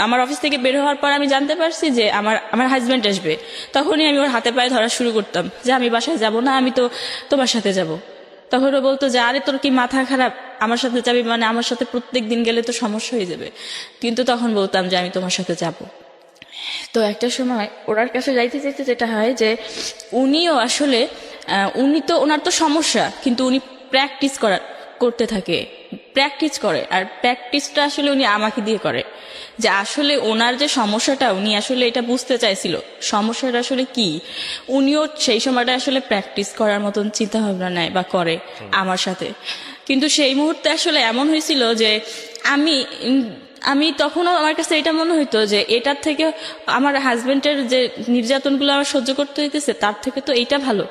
Speaker 2: আমার অফিস থেকে বের হওয়ার পর আমি জানতে পারছি যে আমার হাজব্যান্ড আসবে। তখনই আমি ওর হাতে পায়ে ধরা শুরু করতাম যে আমি বাসায় যাব না, আমি তো তোমার সাথে যাব। তখন ও বলতো যে আরে তোর কি মাথা খারাপ, আমার সাথে যাবি মানে আমার সাথে প্রত্যেক দিন গেলে তো সমস্যা হয়ে যাবে। কিন্তু তখন বলতাম যে আমি তোমার সাথে যাব। তো একটা সময় ওনার কাছে যাইতে যেতে যেটা হয় যে উনিও আসলে উনি তো ওনার তো সমস্যা, কিন্তু উনি করতে থাকে, প্র্যাকটিস করে, আর প্র্যাকটিসটা আসলে উনি আমাকে দিয়ে করে। যে আসলে ওনার যে সমস্যাটা, উনি আসলে এটা বুঝতে চাইছিল সমস্যাটা আসলে কি। উনিও সেই সময়টা আসলে প্র্যাকটিস করার মতন চিন্তা ভাবনা নেয় বা করে আমার সাথে। কিন্তু সেই মুহূর্তে আসলে এমন হয়েছিল যে আমি আমি তখনও আমার কাছে এটা মনে হইতো যে এটার থেকে আমার হাজবেন্ডের যে নির্যাতনগুলো আমার সহ্য করতে হইতেছে, তার থেকে তো এইটা ভালো।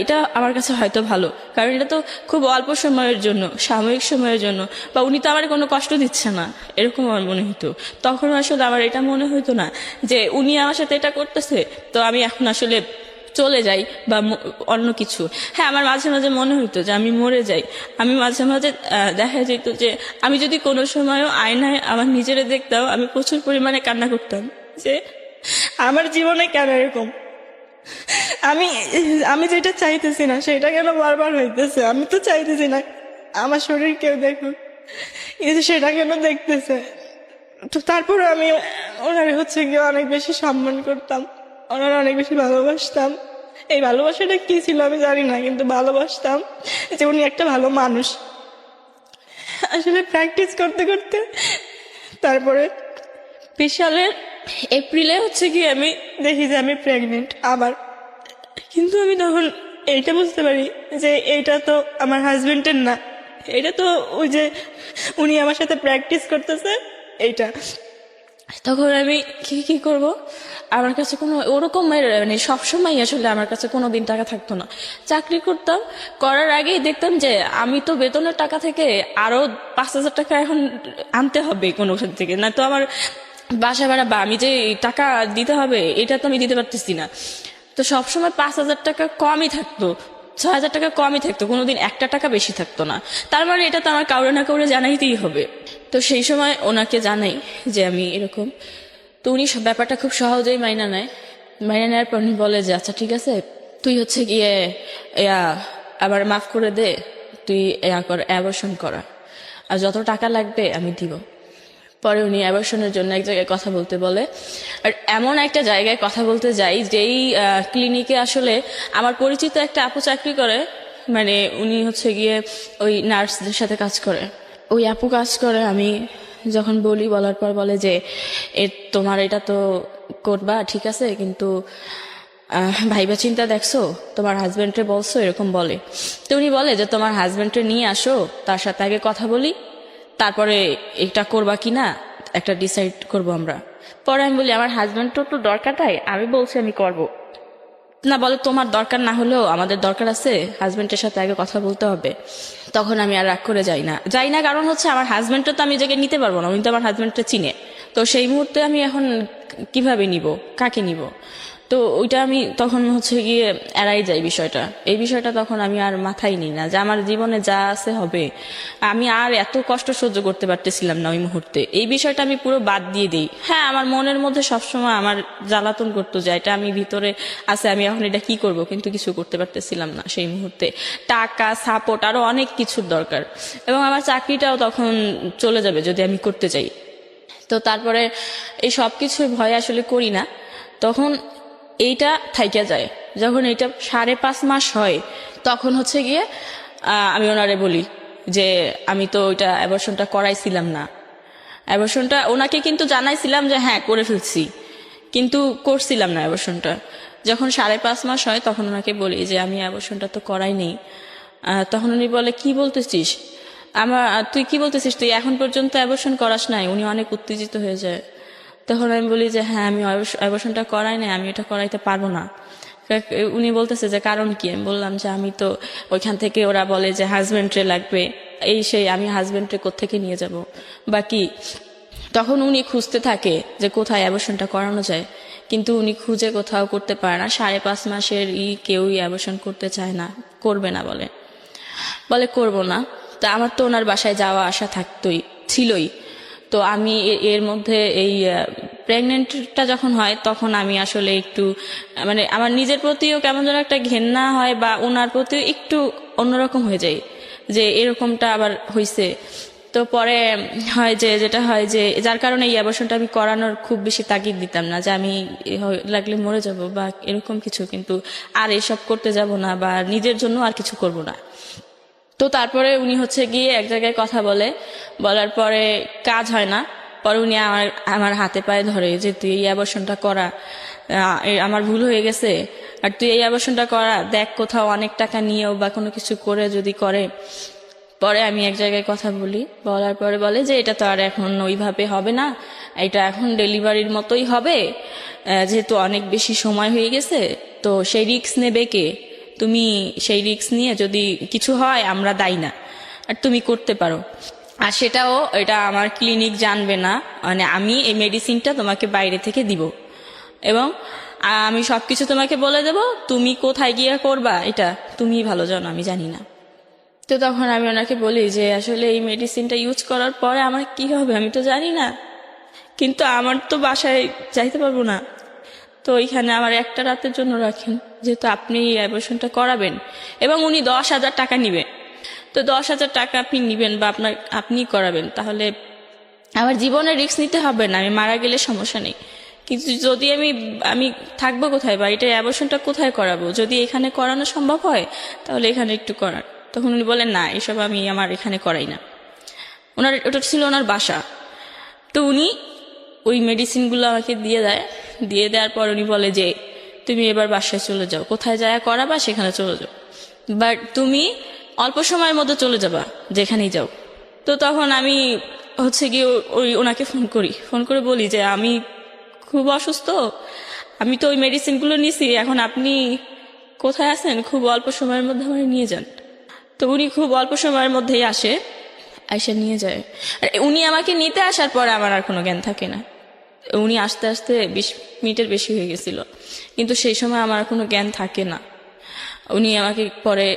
Speaker 2: এটা আমার কাছে হয়তো ভালো, কারণ এটা তো খুব অল্প সময়ের জন্য, সাময়িক সময়ের জন্য, বা উনি তো আমার কোনো কষ্ট দিচ্ছে না, এরকম আমার মনে হতো। তখন আসলে আমার এটা মনে হইতো না যে উনি আমার সাথে এটা করতেছে, তো আমি এখন আসলে চলে যাই বা অন্য কিছু। হ্যাঁ, আমার মাঝে মাঝে মনে হইতো যে আমি মরে যাই। আমি মাঝে মাঝে দেখা যেত যে আমি যদি কোনো সময়ও আয়নায় আমার নিজেরে দেখতাম, আমি প্রচুর পরিমাণে কান্না করতাম যে আমার জীবনে কেন এরকম, আমি আমি যেটা চাইতেছি না সেটা কেন বারবার হইতেছে। আমি তো চাইতেছি না আমার শরীর কেউ দেখুক, কিন্তু সেটা কেন দেখতেছে। তো তারপরে আমি ওনার হচ্ছে গিয়ে অনেক বেশি সম্মান করতাম, ওনার অনেক বেশি ভালোবাসতাম। এই ভালোবাসাটা কি ছিল আমি জানি না, কিন্তু ভালোবাসতাম যে উনি একটা ভালো মানুষ। আসলে প্র্যাকটিস করতে করতে তারপরে 20 সালের এপ্রিলে হচ্ছে কি আমি দেখি যে আমি প্রেগনেন্ট আবার। কিন্তু আমি তখন এইটা বুঝতে পারি যে এইটা তো আমার হাজবেন্ডের না, এটা তো ওই যে উনি আমার সাথে প্র্যাকটিস করতেছে এইটা। তখন আমি কি করব, আমার কাছে কোনো ওরকম মানে সবসময় আসলে আমার কাছে কোনো দিন টাকা থাকতো না। চাকরি করতাম, করার আগেই দেখতাম যে আমি তো বেতনের টাকা থেকে আরো 5,000 টাকা এখন আনতে হবে কোনো থেকে, না তো আমার বাসা ভাড়া বা আমি যে টাকা দিতে হবে এটা তো আমি দিতে পারতেছি না। তো সবসময় 5,000 টাকা কমই থাকতো, 6,000 টাকা কমই থাকতো, কোনোদিন একটা টাকা বেশি থাকতো না। তার মানে এটা তো আমার কাউরে না কাউরে জানাইতেই হবে। তো সেই সময় ওনাকে জানাই যে আমি এরকম। তো উনি ব্যাপারটা খুব সহজেই মাইনা নেয়। মাইনা নেওয়ার পর উনি বলে যে আচ্ছা ঠিক আছে, তুই হচ্ছে গিয়ে আবার মাফ করে দে, তুই অ্যাবর্শন করা, আর যত টাকা লাগবে আমি দিব। পরে উনি অ্যাবর্শনের জন্য এক জায়গায় কথা বলতে বলে, আর এমন একটা জায়গায় কথা বলতে যাই যেই ক্লিনিকে আসলে আমার পরিচিত একটা আপু চাকরি করে, মানে উনি হচ্ছে গিয়ে ওই নার্সদের সাথে কাজ করে, ওই আপু কাজ করে। আমি যখন বলার পর বলে যে তোমার এটা তো করবা ঠিক আছে, কিন্তু ভাইবা চিন্তা দেখছো, তোমার হাজবেন্ডে বলছো, এরকম বলে। তো উনি বলে যে তোমার হাজবেন্ডে নিয়ে আসো, তার সাথে আগে কথা বলি, তারপরে এটা করবা কিনা একটা ডিসাইড করব আমরা। পরে আমি বলি আমার হাজবেন্ডও তো দরকার, তাই আমি বলছি আমি করব না। বলে তোমার দরকার না হলেও আমাদের দরকার আছে, হাজবেন্ডের সাথে আগে কথা বলতে হবে। তখন আমি আর রাগ করে যাই না, কারণ হচ্ছে আমার হাজবেন্ডটা তো আমি জায়গায় নিতে পারবো না, উনি তো আমার হাজবেন্ডটা চিনে। তো সেই মুহূর্তে আমি এখন কিভাবে নিব, কাকে নিব, তো ওইটা আমি তখন হচ্ছে গিয়ে এড়াই যাই বিষয়টা। এই বিষয়টা তখন আমি আর মাথায় নিই না, যে আমার জীবনে যা আছে হবে। আমি আর এত কষ্ট সহ্য করতে পারতেছিলাম না ওই মুহূর্তে, এই বিষয়টা আমি পুরো বাদ দিয়ে দিই। হ্যাঁ, আমার মনের মধ্যে সবসময় আমার জ্বালাতন করতো যে এটা আমি ভিতরে আছে, আমি এখন এটা কি করব, কিন্তু কিছু করতে পারতেছিলাম না সেই মুহূর্তে। টাকা, সাপোর্ট, আরো অনেক কিছুর দরকার, এবং আমার চাকরিটাও তখন চলে যাবে যদি আমি করতে চাই। তো তারপরে এই সব কিছুর ভয়ে আসলে করি না। তখন এইটা থাইকা যায়, যখন এইটা 5.5 মাস হয় তখন হচ্ছে গিয়ে আমি ওনারে বলি যে আমি তো ওইটা অ্যাবর্শনটা করাইছিলাম না। অ্যাবর্শনটা ওনাকে কিন্তু জানাইছিলাম যে হ্যাঁ করে ফেলছি, কিন্তু করছিলাম না অ্যাবর্শনটা। যখন 5.5 মাস হয় তখন ওনাকে বলি যে আমি অ্যাবর্শনটা তো করাইনি। তখন উনি বলে কি বলতেছিস, তুই কি বলতেছিস, তুই এখন পর্যন্ত অ্যাবর্শন করাস নাই। উনি অনেক উত্তেজিত হয়ে যায়। তখন আমি বলি যে হ্যাঁ আমি অ্যাবর্শনটা করাই নাই, আমি এটা করাইতে পারবো না। উনি বলতেছে যে কারণ কি। আমি বললাম যে আমি তো ওইখান থেকে ওরা বলে যে হাজবেন্ডরে লাগবে, এই সেই, আমি হাজবেন্ডরে কোত্থেকে নিয়ে যাব বা কি। তখন উনি খুঁজতে থাকে যে কোথায় অ্যাবর্শনটা করানো যায়, কিন্তু উনি খুঁজে কোথাও করতে পারে না। 5.5 মাসের কেউই অ্যাবর্শন করতে চায় না, করবে না বলে করব না। তা আমার তো ওনার বাসায় যাওয়া আসা ছিলই। তো আমি এর মধ্যে এই প্রেগনেন্টটা যখন হয় তখন আমি আসলে একটু মানে আমার নিজের প্রতিও কেমন যেন একটা ঘেন্না হয়, বা ওনার প্রতিও একটু অন্যরকম হয়ে যায় যে এরকমটা আবার হয়েছে। তো পরে হয় যে যেটা হয় যে যার কারণে এই অ্যাবর্শনটা আমি করানোর খুব বেশি তাগিদ দিতাম না যে আমি লাগলে মরে যাব বা এরকম কিছু, কিন্তু আর এসব করতে যাব না বা নিজের জন্য আর কিছু করব না। তো তারপরে উনি হচ্ছে গিয়ে এক জায়গায় কথা বলার পরে কাজ হয় না। পরে উনি আমার হাতে পায়ে ধরে যে তুই এই অ্যাবর্শনটা করা, আমার ভুল হয়ে গেছে, আর তুই এই অ্যাবর্শনটা করা, দেখ কোথাও অনেক টাকা নিয়েও বা কোনো কিছু করে যদি করে। পরে আমি এক জায়গায় কথা বলার পরে বলে যে এটা তো আর এখন ওইভাবে হবে না, এটা এখন ডেলিভারির মতোই হবে, যেহেতু অনেক বেশি সময় হয়ে গেছে, তো সেই রিস্ক নেবে কে? তুমি সেই রিস্ক নিয়ে যদি কিছু হয় আমরা দায়ী না, আর তুমি করতে পারো। আর সেটাও এটা আমার ক্লিনিক জানবে না, মানে আমি এই মেডিসিনটা তোমাকে বাইরে থেকে দিব এবং আমি সবকিছু তোমাকে বলে দেব, তুমি কোথায় গিয়ে করবা এটা তুমি ভালো জানো, আমি জানি না। তো তখন আমি ওনাকে বলি যে আসলে এই মেডিসিনটা ইউজ করার পরে আমার কি হবে আমি তো জানি না, কিন্তু আমার তো বাসায় যাইতে পারবো না, তো ওইখানে আমার একটা রাতের জন্য রাখেন, যেহেতু আপনি এই অ্যাবর্শনটা করাবেন এবং উনি 10,000 টাকা নিবে। তো 10,000 টাকা আপনি নিবেন বা আপনি করাবেন, তাহলে আমার জীবনের রিস্ক নিতে হবে না, আমি মারা গেলে সমস্যা নেই, কিন্তু যদি আমি থাকবো কোথায় বা এটা অ্যাবর্শনটা কোথায় করাবো, যদি এখানে করানো সম্ভব হয় তাহলে এখানে একটু করান। তখন উনি বলেন না, এসব আমি আমার এখানে করাই না। ওটা ছিল ওনার বাসা। তো উনি ওই মেডিসিনগুলো আমাকে দিয়ে দেওয়ার পর উনি বলে যে তুমি এবার বাসায় চলে যাও, কোথায় যায় করাবা সেখানে চলে যাও, বাট তুমি অল্প সময়ের মধ্যে চলে যাবা যেখানেই যাও। তো তখন আমি হচ্ছে গিয়ে ওনাকে ফোন করে বলি যে আমি খুব অসুস্থ, আমি তো ওই মেডিসিনগুলো নিছি, এখন আপনি কোথায় আছেন, খুব অল্প সময়ের মধ্যে আমার নিয়ে যান। তো উনি খুব অল্প সময়ের মধ্যেই এসে নিয়ে যায়। আর উনি আমাকে নিতে আসার পরে আমার আর কোনো জ্ঞান থাকে না। উনি আসতে আসতে 20 মিনিটের বেশি হয়ে গেছিল, কিন্তু সেই সময় আমার কোনো জ্ঞান থাকে না। উনি আমাকে পরে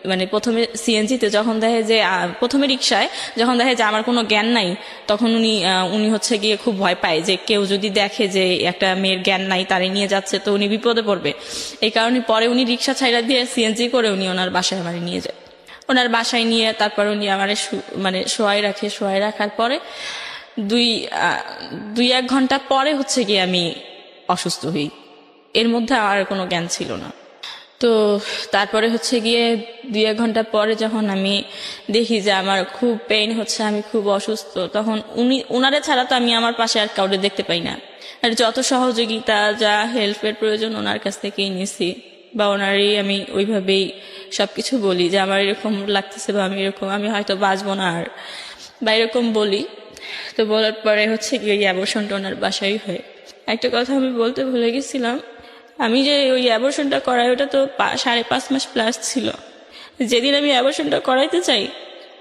Speaker 2: মানে প্রথমে সিএনজিতে যখন দেখে যে প্রথমে রিক্সায় যখন দেখে যে আমার কোনো জ্ঞান নাই, তখন উনি হচ্ছে গিয়ে খুব ভয় পায় যে কেউ যদি দেখে যে একটা মেয়ের জ্ঞান নাই তারে নিয়ে যাচ্ছে তো উনি বিপদে পড়বে। এই কারণে পরে উনি রিক্সা ছাইড়া দিয়ে সিএনজি করে উনি ওনার বাসায় আমার নিয়ে যায়। ওনার বাসায় নিয়ে তারপর উনি আমার মানে শোয়াই রাখার পরে 2-1 ঘন্টা পরে হচ্ছে গিয়ে আমি অসুস্থ হই। এর মধ্যে আর কোনো জ্ঞান ছিল না। তো তারপরে হচ্ছে গিয়ে 2-1 ঘন্টা পরে যখন আমি দেখি যে আমার খুব পেইন হচ্ছে, আমি খুব অসুস্থ, তখন উনারে ছাড়া তো আমি আমার পাশে আর কাউকে দেখতে পাই না। আর যত সহযোগিতা যা হেল্পের প্রয়োজন ওনার কাছ থেকেই নিছি, বা ওনারই আমি ওইভাবেই সবকিছু বলি যে আমার এরকম লাগতেছে বা আমি হয়তো বাঁচবো না আর, বা এরকম বলি। তো বলার পরে হচ্ছে গিয়ে অ্যাবর্শনটা ওনার বাসায় হয়। একটা কথা আমি বলতে ভুলে গেছিলাম, আমি যে ওই অ্যাবর্শনটা করাই ওটা তো 5.5 মাস প্লাস ছিল। যেদিন আমি অ্যাবর্শনটা করাইতে চাই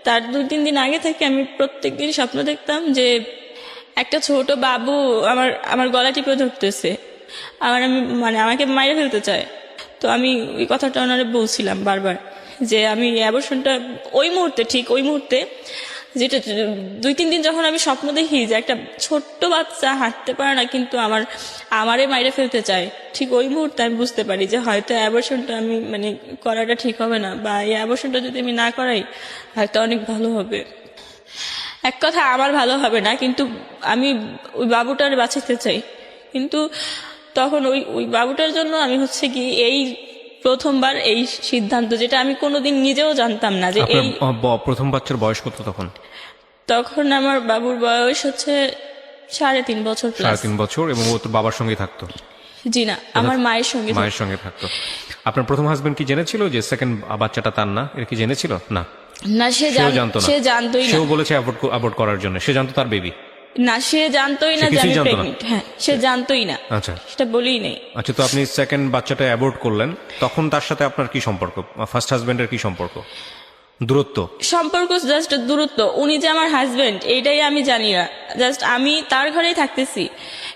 Speaker 2: তার 2-3 দিন আগে থেকে আমি প্রত্যেকদিন স্বপ্ন দেখতাম যে একটা ছোট বাবু আমার গলা টিপে ধরতেছে, আমাকে মাইরে ফেলতে চায়। তো আমি ওই কথাটা ওনারে বলছিলাম বারবার যে আমি অ্যাবর্শনটা ওই মুহূর্তে যেটা 2-3 দিন যখন আমি স্বপ্ন দেখি যে একটা ছোট্ট বাচ্চা হাঁটতে পারে না কিন্তু আমারে মাইরে ফেলতে চায়, ঠিক ওই মুহূর্তে আমি বুঝতে পারি যে হয়তো অ্যাবর্শনটা আমি করাটা ঠিক হবে না, বা এই অ্যাবর্শনটা যদি আমি না করাই হয়তো অনেক ভালো হবে। এক কথা আমার ভালো হবে না, কিন্তু আমি ওই বাবুটার বাঁচাতে চাই। কিন্তু তখন ওই বাবুটার জন্য আমি হচ্ছে কি এই প্রথমবার এই সিদ্ধান্ত, যেটা আমি কোনোদিন নিজেও জানতাম না যে এই
Speaker 1: প্রথম বাচ্চার বয়স কত তখন?
Speaker 2: তখন আমার বাবুর বয়স হচ্ছে 3.5 বছর প্লাস।
Speaker 1: 3.5 বছর। এবং ও তোর বাবার সঙ্গেই থাকতো?
Speaker 2: জি না, আমার মায়ের সঙ্গে
Speaker 1: থাকতো। আপনার প্রথম হাজবেন্ড কি জেনেছিল যে সেকেন্ড বাচ্চাটা তার না? এর কি জেনেছিল? না,
Speaker 2: সে জানতো না।
Speaker 1: সেও বলেছে অ্যাবর্ট করার জন্য। সে জানতো তার বেবি?
Speaker 2: না, সে জানতোই না যে আমি প্রেগন্যান্ট। হ্যাঁ, সে জানতোই না।
Speaker 1: আচ্ছা,
Speaker 2: সেটা বলেই নেই।
Speaker 1: আচ্ছা, তো আপনি সেকেন্ড বাচ্চাটা অ্যাবর্ট করলেন, তখন তার সাথে আপনার কি সম্পর্ক? ফার্স্ট হাজবেন্ডের কি সম্পর্ক? সম্পর্ক
Speaker 2: জাস্ট দূরত্ব। উনি যে আমার হাজবেন্ড এইটাই আমি জানি না, জাস্ট আমি তার ঘরেই থাকতেছি,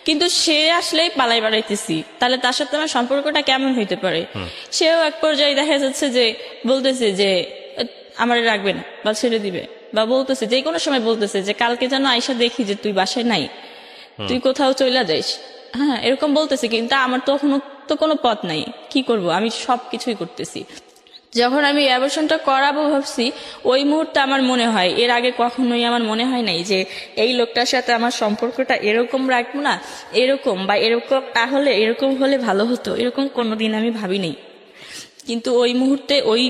Speaker 2: কিন্তু সে আসলেই পালাই বাড়াইতেছি, তাহলে তার সাথে আমার সম্পর্কটা কেমন হইতে পারে? সেও এক পর্যায়ে দেখা যাচ্ছে যে বলতেছে যে আমার রাখবে না বা ছেড়ে দিবে, বা বলতেছে যে কোনো সময় বলতেছে যে কালকে যেন আয়সা দেখি যে তুই বাসায় নাই, তুই কোথাও চলে যাইস। হ্যাঁ, এরকম বলতেছে, কিন্তু আমার তো কোনো পথ নাই, কি করব? আমি সবকিছুই করতেছি। যখন আমি অ্যাবর্শনটা করাবো ভাবছি, ওই মুহূর্তে আমার মনে হয়, এর আগে কখনোই আমার মনে হয় নাই যে এই লোকটার সাথে আমার সম্পর্কটা এরকম রাখবো না, এরকম বা এরকম তাহলে এরকম হলে ভালো হতো, এরকম কোনোদিন আমি ভাবিনি। কিন্তু ওই মুহূর্তে ওই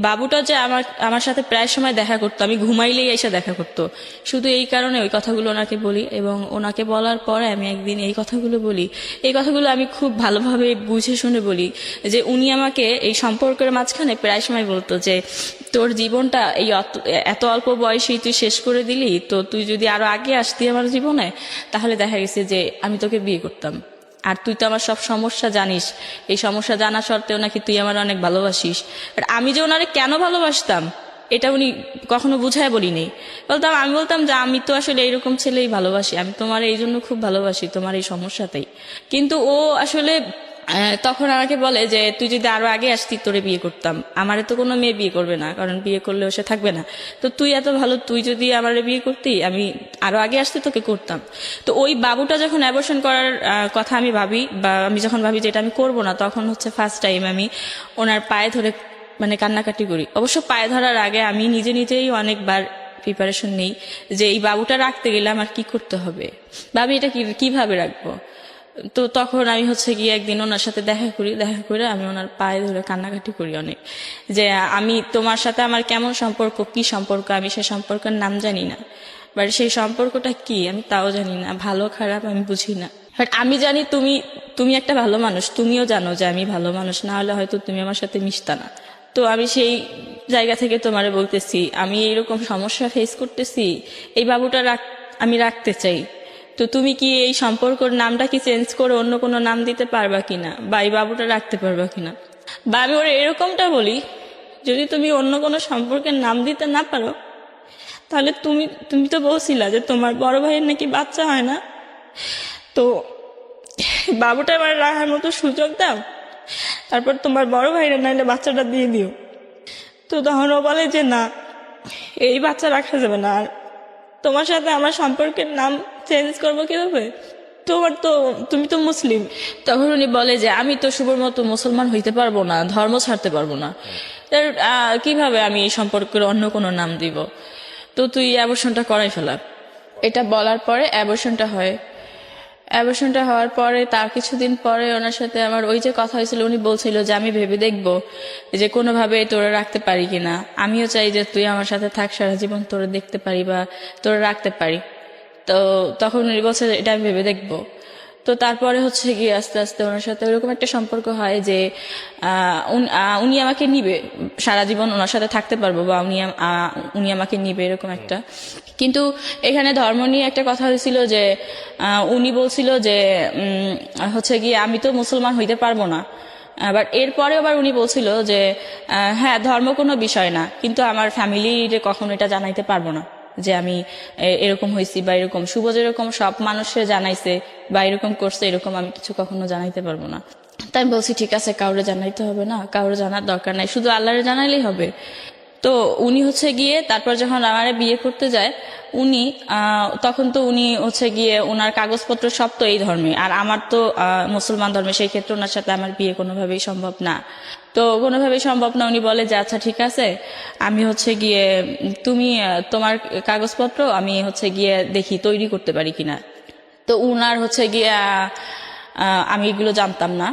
Speaker 2: বাবুটা যে আমার আমার সাথে প্রায় সময় দেখা করতো, আমি ঘুমাইলেই এসে দেখা করতো, শুধু এই কারণে ওই কথাগুলো ওনাকে বলি। এবং ওনাকে বলার পরে আমি একদিন এই কথাগুলো বলি, এই কথাগুলো আমি খুব ভালোভাবে বুঝে শুনে বলি, যে উনি আমাকে এই সম্পর্কের মাঝখানে প্রায় সময় বলতো যে তোর জীবনটা এই এত অল্প বয়সেই তুই শেষ করে দিলি, তো তুই যদি আরো আগে আসতি আমার জীবনে, তাহলে দেখা গেছে যে আমি তোকে বিয়ে করতাম। আর তুই তো আমার সব সমস্যা জানিস, এই সমস্যা জানা সত্ত্বেও নাকি তুই আমার অনেক ভালোবাসিস। আর আমি যে ওনারে কেন ভালোবাসতাম এটা উনি কখনো বুঝায় বলিনি। আমি বলতাম যে আমি তো আসলে এইরকম ছেলেই ভালোবাসি, আমি তোমার এই জন্য খুব ভালোবাসি, তোমার এই সমস্যাতেই। কিন্তু ও আসলে তখন আমাকে বলে যে তুই যদি আরো আগে আসতি তোরে বিয়ে করতাম। আমারে তো কোনো মেয়ে বিয়ে করবে না, কারণ বিয়ে করলেও সে থাকবে না। তো তুই এত ভালো, তুই যদি আমারে বিয়ে করতি, আমি আরো আগে আসতে তোকে করতাম। তো ওই বাবুটা যখন অ্যাবর্শন করার কথা আমি ভাবি, বা আমি যখন ভাবি যে এটা আমি করবো না, তখন হচ্ছে ফার্স্ট টাইম আমি ওনার পায়ে ধরে মানে কান্নাকাটি করি। অবশ্য পায়ে ধরার আগে আমি নিজে নিজেই অনেকবার প্রিপারেশন নেই যে এই বাবুটা রাখতে গেলে আমার কি করতে হবে, ভাবি এটা কিভাবে রাখবো। তো তখন আমি হচ্ছে গিয়ে একদিন ওনার সাথে দেখা করি, দেখা করে আমি ওনার পায়ে ধরে কান্নাকাটি করি অনেক, যে আমি তোমার সাথে আমার কেমন সম্পর্ক, কি সম্পর্ক, আমি সে সম্পর্কের নাম জানি না, বাট সেই সম্পর্কটা কি আমি তাও জানি না, ভালো খারাপ আমি বুঝি না। বাট আমি জানি তুমি তুমি একটা ভালো মানুষ, তুমিও জানো যে আমি ভালো মানুষ, না হলে হয়তো তুমি আমার সাথে মিশতা না। তো আমি সেই জায়গা থেকে তোমারে বলতেছি, আমি এইরকম সমস্যা ফেস করতেছি, এই বাবুটা আমি রাখতে চাই। তো তুমি কি এই সম্পর্কের নামটা কি চেঞ্জ করে অন্য কোনো নাম দিতে পারবা কিনা, বা এই বাবুটা রাখতে পারবা কিনা। বা আমি ওরা এরকমটা বলি, যদি তুমি অন্য কোনো সম্পর্কের নাম দিতে না পারো, তাহলে তুমি তুমি তো বলছিলা যে তোমার বড় ভাইয়ের নাকি বাচ্চা হয় না, তো বাবুটা এবার রাখার মতো সুযোগ দাও, তারপর তোমার বড় ভাইয়ের নাইলে বাচ্চাটা দিয়ে দিও। তো তখন ও বলে যে না, এই বাচ্চা রাখা যাবে না, আর তোমার সাথে আমার সম্পর্কের নাম চেঞ্জ করবো কিভাবে, তুমি তো মুসলিম। তখন উনি বলে যে আমি তো শুভর মতো মুসলমান হইতে পারবো না, ধর্ম ছাড়তে পারবো না, কিভাবে আমি এই সম্পর্কের অন্য কোনো নাম দিব, তো তুই অ্যাবর্শনটা করাই ফেলা। এটা বলার পরে অ্যাবর্শনটা হয়। অ্যাবর্শনটা হওয়ার পরে তার কিছুদিন পরে ওনার সাথে আমার ওই যে কথা হয়েছিল, উনি বলছিল যে আমি ভেবে দেখবো যে কোনোভাবে তোরা রাখতে পারি কিনা, আমিও চাই যে তুই আমার সাথে থাক সারা জীবন, তোরা দেখতে পারি বা তোরা রাখতে পারি। তো তখন উনি বলছে এটা আমি ভেবে দেখবো। তো তারপরে হচ্ছে গিয়ে আস্তে আস্তে ওনার সাথে ওরকম একটা সম্পর্ক হয় যে উনি আমাকে নিবে, সারা জীবন ওনার সাথে থাকতে পারবো, বা উনি আমাকে নিবে, এরকম একটা। কিন্তু এখানে ধর্ম নিয়ে একটা কথা হয়েছিল যে উনি বলছিল যে হচ্ছে গিয়ে আমি তো মুসলমান হইতে পারবো না, বাট এরপরে আবার উনি বলছিল যে হ্যাঁ ধর্ম কোনো বিষয় না, কিন্তু আমার ফ্যামিলিরে কখনো এটা জানাইতে পারবো না যে আমি এরকম হয়েছি, বা এরকম শুভ যেরকম সব মানুষের জানাইছে বা এরকম করছে, এরকম আমি কিছু কখনো জানাইতে পারবো না। তাই আমি বলছি ঠিক আছে, কাউরে জানাইতে হবে না, কাউরে জানার দরকার নাই, শুধু আল্লাহরে জানাইলেই হবে। তো উনি হচ্ছে গিয়ে তারপর যখন আমারে বিয়ে করতে যায়, উনি তখন তো উনি হচ্ছে গিয়ে ওনার কাগজপত্র সব তো এই ধর্মে, আর আমার তো মুসলমান ধর্মে, সেই ক্ষেত্রে ওনার সাথে আমার বিয়ে কোনোভাবেই সম্ভব না। তো কোনোভাবেই সম্ভব না। উনি বলে যে আচ্ছা ঠিক আছে, আমি হচ্ছে গিয়ে তুমি তোমার কাগজপত্র আমি হচ্ছে গিয়ে দেখি তৈরি করতে পারি কিনা। তো উনার হচ্ছে গিয়ে আমি এগুলো জানতাম না,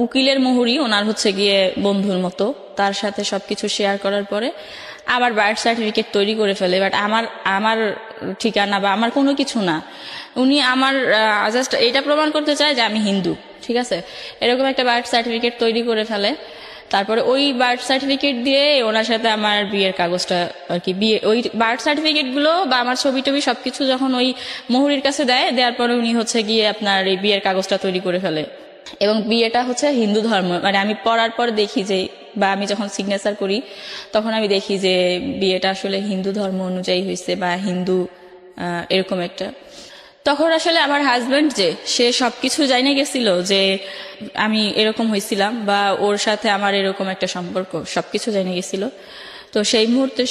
Speaker 2: উকিলের মুহুরি ওনার হচ্ছে গিয়ে বন্ধুর মতো, তার সাথে সবকিছু শেয়ার করার পরে আবার বার্থ সার্টিফিকেট তৈরি করে ফেলে। বাট আমার ঠিকানা বা আমার কোনো কিছু না, উনি আমার জাস্ট এটা প্রমাণ করতে চায় যে আমি হিন্দু, ঠিক আছে, এরকম একটা বার্থ সার্টিফিকেট তৈরি করে ফেলে। তারপরে ওই বার্থ সার্টিফিকেট দিয়ে ওনার সাথে আমার বিয়ের কাগজটা আর কি, বিয়ে ওই বার্থ সার্টিফিকেট গুলো বা আমার ছবি টবি সবকিছু যখন ওই মুহুরির কাছে দেওয়ার পরে উনি হচ্ছে গিয়ে আপনার এই বিয়ের কাগজটা তৈরি করে ফেলে। এবং বিয়েটা হচ্ছে হিন্দু ধর্ম, মানে আমি পড়ার পর দেখি যে, বা আমি যখন সিগনেচার করি তখন আমি দেখি যে বিয়েটা আসলে হিন্দু ধর্ম অনুযায়ী হয়েছে, বা হিন্দু এরকম একটা। তখন আসলে আমার হাজবেন্ড যে সে সবকিছু জানিয়ে গেছিল যে আমি এরকম হয়েছিলাম, বা ওর সাথে আমার এরকম একটা সম্পর্ক, সবকিছু জানিয়ে গেছিল। তো সেই মুহূর্তে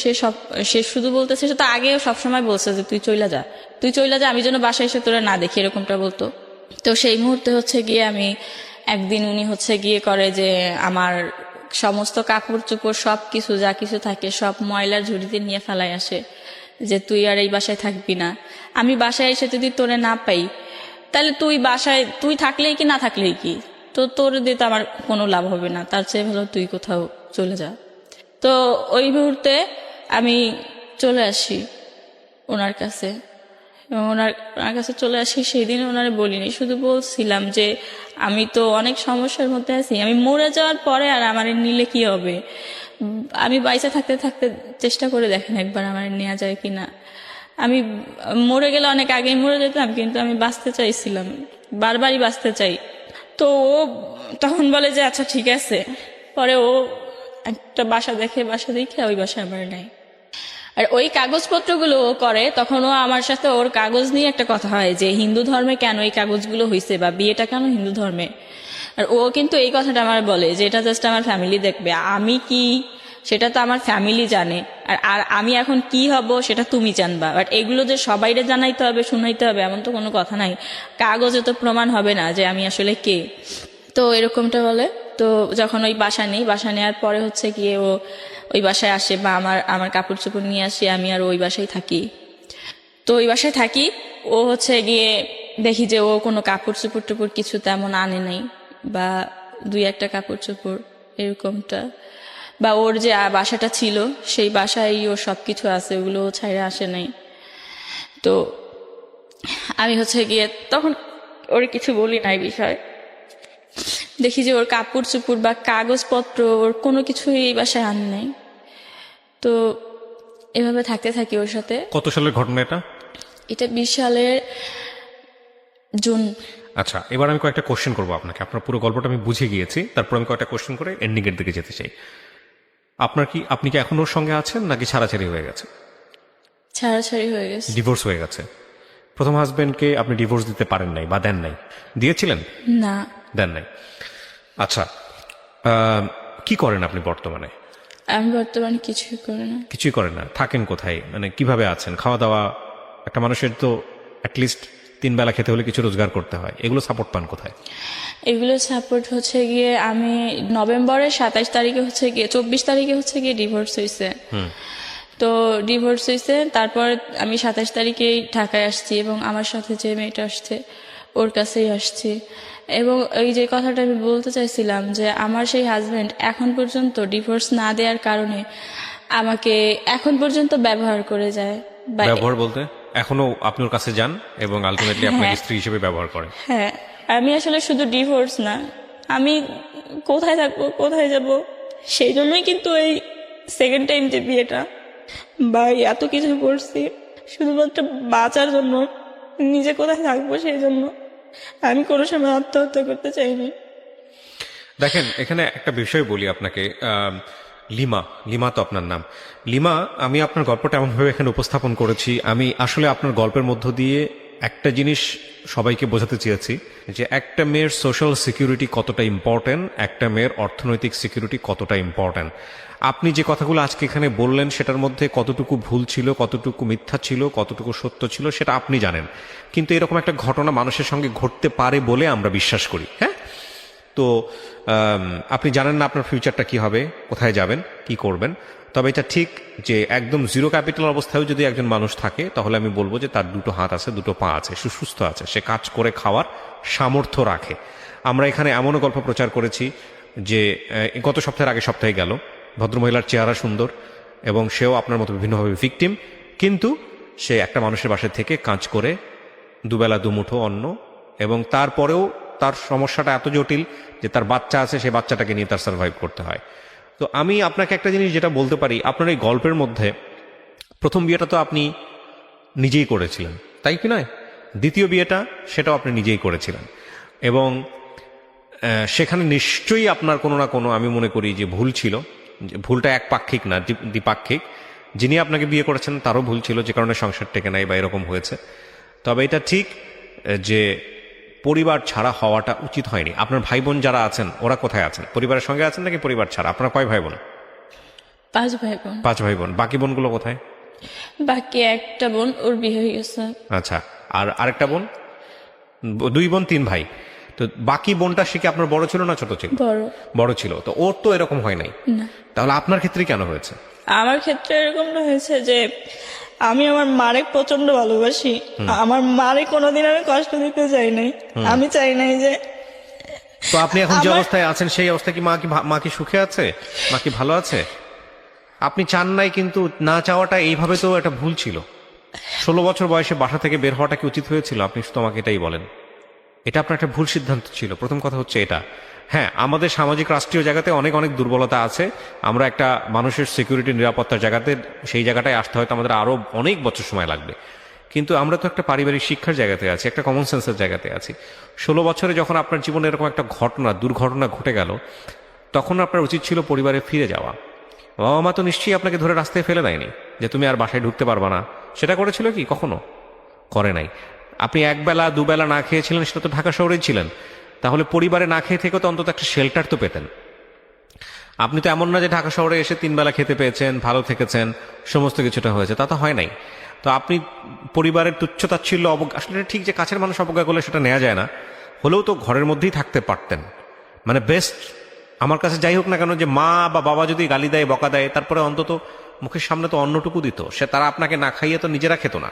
Speaker 2: সে শুধু বলতেছে, সে তো আগেও সবসময় বলছে যে তুই চইলা যা, তুই চইলা যা, আমি যেন বাসায় এসে তোরা না দেখি, এরকমটা বলতো। তো সেই মুহূর্তে হচ্ছে গিয়ে আমি একদিন, উনি হচ্ছে গিয়ে করে যে আমার সমস্ত কাপড় চোপড় সব কিছু যা কিছু থাকে সব ময়লার ঝুড়িতে নিয়ে ফেলাই আসে যে তুই আর এই বাসায় থাকবি না। আমি বাসায় এসে যদি তোরে না পাই তাহলে তুই থাকলেই কি না থাকলেই কি, তো তোর দিয়ে তো আমার কোনো লাভ হবে না, তার চেয়ে ভালো তুই কোথাও চলে যা। তো ওই মুহূর্তে আমি চলে আসি ওনার কাছে, এবং ওনার কাছে চলে আসি। সেই দিন ওনারে বলিনি, শুধু বলছিলাম যে আমি তো অনেক সমস্যার মধ্যে আছি, আমি মরে যাওয়ার পরে আর আমার নিলে কি হবে, আমি বাইসে থাকতে থাকতে চেষ্টা করে দেখেন একবার আমার নেওয়া যায় কিনা। আমি মরে গেলে অনেক আগেই মরে যেতাম, কিন্তু আমি বাঁচতে চাইছিলাম, বারবারই বাঁচতে চাই। তো ও তখন বলে যে আচ্ছা ঠিক আছে। পরে ও একটা বাসা দেখে ওই বাসায় আমার নেয়। আর ওই কাগজপত্রগুলো ও করে, তখন ও আমার সাথে ওর কাগজ নিয়ে একটা কথা হয় যে হিন্দু ধর্মে কেন এই কাগজগুলো হয়েছে বা বিয়েটা কেন হিন্দু ধর্মে। আর ও কিন্তু এই কথাটা আমার বলে যে এটা জাস্ট আমার ফ্যামিলি দেখবে, আমি কি সেটা তো আমার ফ্যামিলি জানে, আর আমি এখন কি হব সেটা তুমি জানবা, বাট এগুলো যে সবাইরে জানাইতে হবে শুনাইতে হবে এমন তো কোনো কথা নাই, কাগজে তো প্রমাণ হবে না যে আমি আসলে কে। তো এরকমটা বলে। তো যখন ওই বাসা নেই, বাসা নেওয়ার পরে হচ্ছে গিয়ে ও ওই বাসায় আসে বা আমার কাপড় চোপড় নিয়ে আসি, আমি আর ওই বাসায় থাকি। তো ওই বাসায় থাকি, ও হচ্ছে গিয়ে দেখি যে ও কোনো কাপড় চোপড় টোপড় কিছু তেমন আনে নাই, বা দুই একটা কাপড় চোপড় এরকমটা, বা ওর যে বাসাটা ছিল সেই বাসায় ওর সব কিছু আছে, ওগুলো ও ছাইড়ে আসে নাই। তো আমি হচ্ছে গিয়ে তখন ওর কিছু বলি না এই বিষয়ে। দেখি যে ওর কাপড় চোপড় বা কাগজপত্র ওর কোনো কিছুই এই বাসায় আন নাই। তো এভাবে থাকতে থাকি ওর সাথে।
Speaker 1: কত সালের ঘটনা এটা?
Speaker 2: এটা 20 সালের জুন।
Speaker 1: আচ্ছা, এবার আমি কয়েকটা কোশ্চেন করবো আপনাকে। আপনার পুরো গল্পটা আমি বুঝে গিয়েছি, তারপর আমি কয়েকটা কোশ্চেন করে এন্ডিং এর দিকে যেতে চাই। আপনি কি এখন ওর সঙ্গে আছেন নাকি ছাড়াছাড়ি হয়ে গেছে?
Speaker 2: ছাড়াছাড়ি হয়ে গেছে।
Speaker 1: ডিভোর্স হয়ে গেছে। প্রথম হাজবেন্ডকে আপনি ডিভোর্স দিতে পারেন নাই বা দেন নাই? দিয়েছিলেন?
Speaker 2: না,
Speaker 1: দেন নাই। আচ্ছা, কি করেন আপনি বর্তমানে?
Speaker 2: আমি বর্তমানে কিছুই করি না।
Speaker 1: কিছুই করেন না? থাকেন কোথায়, মানে কিভাবে আছেন? খাওয়া দাওয়া, একটা মানুষের তো অ্যাটলিস্ট 3 বেলা খেতে হলে কিছু রোজগার করতে হয়, এগুলো সাপোর্ট পান কোথায়?
Speaker 2: এগুলো সাপোর্ট হচ্ছে গিয়ে আমি নভেম্বরের 27 তারিখে হচ্ছে গিয়ে 24 তারিখে হচ্ছে গিয়ে ডিভোর্স হয়েছে। তো ডিভোর্স হয়েছে, তারপর আমি 27 তারিখেই ঢাকায় আসছি এবং আমার সাথে যে মেয়েটা আসছে ওর কাছেই আসছি। এবং এই যে কথাটা আমি বলতে চাইছিলাম যে আমার সেই হাজবেন্ড এখন পর্যন্ত ডিভোর্স না দেওয়ার কারণে আমাকে এখন পর্যন্ত ব্যবহার করে যায়।
Speaker 1: ব্যবহার বলতে এখনো আপনি ওর কাছে যান এবং আলটিমেটলি আপনাকে স্ত্রী হিসেবে ব্যবহার করেন?
Speaker 2: হ্যাঁ, আমি আসলে শুধু ডিভোর্স না, আমি কোথায় থাকবো কোথায় যাব সেই জন্যই কিন্তু এই সেকেন্ড টাইম যে বিয়েটা বা এত কিছু করছি শুধুমাত্র বাঁচার জন্য, নিজে কোথায় থাকবো সেই জন্য। আমি কোনো সময় আত্মহত্যা করতে চাইনি।
Speaker 1: দেখেন, এখানে একটা বিষয় বলি আপনাকে। লিমা তো আপনার নাম। লিমা, আমি আপনার গল্পটা এমনভাবে এখানে উপস্থাপন করেছি, আমি আসলে আপনার গল্পের মধ্য দিয়ে একটা জিনিস সবাইকে বোঝাতে চেয়েছি যে একটা মেয়ের সোশ্যাল সিকিউরিটি কতটা ইম্পর্টেন্ট, একটা মেয়ের অর্থনৈতিক সিকিউরিটি কতটা ইম্পর্টেন্ট। আপনি যে কথাগুলো আজকে এখানে বললেন সেটার মধ্যে কতটুকু ভুল ছিল, কতটুকু মিথ্যা ছিল, কতটুকু সত্য ছিল সেটা আপনি জানেন, কিন্তু এরকম একটা ঘটনা মানুষের সঙ্গে ঘটতে পারে বলে আমরা বিশ্বাস করি। হ্যাঁ, তো আপনি জানেন না আপনার ফিউচারটা কি হবে, কোথায় যাবেন, কি করবেন। তবে এটা ঠিক যে একদম জিরো ক্যাপিটাল অবস্থায়ও যদি একজন মানুষ থাকে তাহলে আমি বলবো যে তার 2 হাত আছে, 2 পা আছে, সুস্থ আছে, সে কাজ করে খাওয়ার সামর্থ্য রাখে। আমরা এখানে এমনও গল্প প্রচার করেছি যে গত সপ্তাহের আগে সপ্তাহে গেল, ভদ্রমহিলার চেহারা সুন্দর এবং সেও আপনার মতো বিভিন্নভাবে ভিকটিম, কিন্তু সে একটা মানুষের বাসায় থেকে কাজ করে 2 বেলা 2 মুঠো অন্ন, এবং তারপরেও তার সমস্যাটা এত জটিল যে তার বাচ্চা আছে, সেই বাচ্চাটাকে নিয়ে তার সার্ভাইভ করতে হয়। তো আমি আপনাকে একটা জিনিস যেটা বলতে পারি, আপনার এই গল্পের মধ্যে প্রথম বিয়েটা তো আপনি নিজেই করেছিলেন, তাই কি নয়? দ্বিতীয় বিয়েটা সেটাও আপনি নিজেই করেছিলেন, এবং সেখানে নিশ্চয়ই আপনার কোনো না কোনো, আমি মনে করি যে ভুল ছিল। ভুলটা একপাক্ষিক না, দ্বিপাক্ষিক। যিনি আপনাকে বিয়ে করেছেন তারও ভুল ছিল, যে কারণে সংসার টেকে নাই বা এরকম হয়েছে। তবে এটা ঠিক যে পরিবার ছাড়া হওয়াটা উচিত হয়নি। আপনার ভাই বোন যারা আছেন ওরা কোথায় আছেন? পরিবারের সঙ্গে আছেন নাকি পরিবার ছাড়া? আপনার কয় ভাই বোন?
Speaker 2: 5 ভাই বোন।
Speaker 1: 5 ভাই বোন। বাকি বোনগুলো কোথায়?
Speaker 2: বাকি একটা বোন, ওর বিয়ে হয়ে গেছে।
Speaker 1: আচ্ছা, আর আরেকটা বোন? 2 বোন 3 ভাই। তো বাকি বোনটা সে কি আপনার বড় ছিল না ছোট ছিল?
Speaker 2: বড়।
Speaker 1: বড় ছিল। তো ওর তো এরকম হয় নাই,
Speaker 2: না,
Speaker 1: তাহলে আপনার ক্ষেত্রে কেন হয়েছে?
Speaker 3: আমার ক্ষেত্রে এরকমটা হয়েছে যে আমি আমার মারে প্রচন্ড ভালোবাসি, আমার মারে কোনোদিন আমি কষ্ট দিতে চাই নাই, আমি চাই নাই যে।
Speaker 1: তো আপনি এখন যে অবস্থায় আছেন সেই অবস্থায় কি মা কি সুখে আছে, মা কি ভালো আছে? আপনি চান নাই, কিন্তু না চাওয়াটা এইভাবে তো একটা ভুল ছিল। 16 বছর বয়সে বাসা থেকে বের হওয়াটা কি উচিত হয়েছিল? আপনি শুধু আমাকে এটাই বলেন। এটা আপনার একটা ভুল সিদ্ধান্ত ছিল। প্রথম কথা হচ্ছে এটা। হ্যাঁ, আমাদের সামাজিক রাষ্ট্রীয় জায়গাতে অনেক অনেক দুর্বলতা আছে। আমরা একটা মানুষের সিকিউরিটি নিরাপত্তার জায়গাতে, সেই জায়গাটায় আসতে হয়তো আমাদের আরো অনেক বছর সময় লাগবে। কিন্তু আমরা তো একটা পারিবারিক শিক্ষার জায়গাতে আছি, একটা কমন সেন্সের জায়গাতে আছি। 16 বছরে যখন আপনার জীবনে এরকম একটা দুর্ঘটনা ঘটে গেল, তখন আপনার উচিত ছিল পরিবারে ফিরে যাওয়া। বাবা মা তো নিশ্চয়ই আপনাকে ধরে রাস্তায় ফেলে দেয়নি যে তুমি আর বাসায় ঢুকতে পারবা না। সেটা করেছিল কি কখনো? করে নাই। আপনি একবেলা দুবেলা না খেয়েছিলেন, সেটা তো ঢাকা শহরেই ছিলেন। তাহলে পরিবারে না খেয়ে থেকে তো অন্তত একটা শেল্টার তো পেতেন। আপনি তো এমন না যে ঢাকা শহরে এসে 3 বেলা খেতে পেয়েছেন, ভালো থেকেছেন, সমস্ত কিছুটা হয়েছে, তা তো হয় নাই। তো আপনি পরিবারের তুচ্ছতাচ্ছিল্য আসলে এটা ঠিক যে কাছের মানুষ অবজ্ঞা করলে সেটা নেওয়া যায় না, হলেও তো ঘরের মধ্যেই থাকতে পারতেন। মানে বেস্ট আমার কাছে যাই হোক না কেন, যে মা বা বাবা যদি গালি দেয়, বকা দেয়, তারপরে অন্তত মুখের সামনে তো অন্নটুকু দিত, সে তারা আপনাকে না খাইয়ে তো নিজেরা খেত না।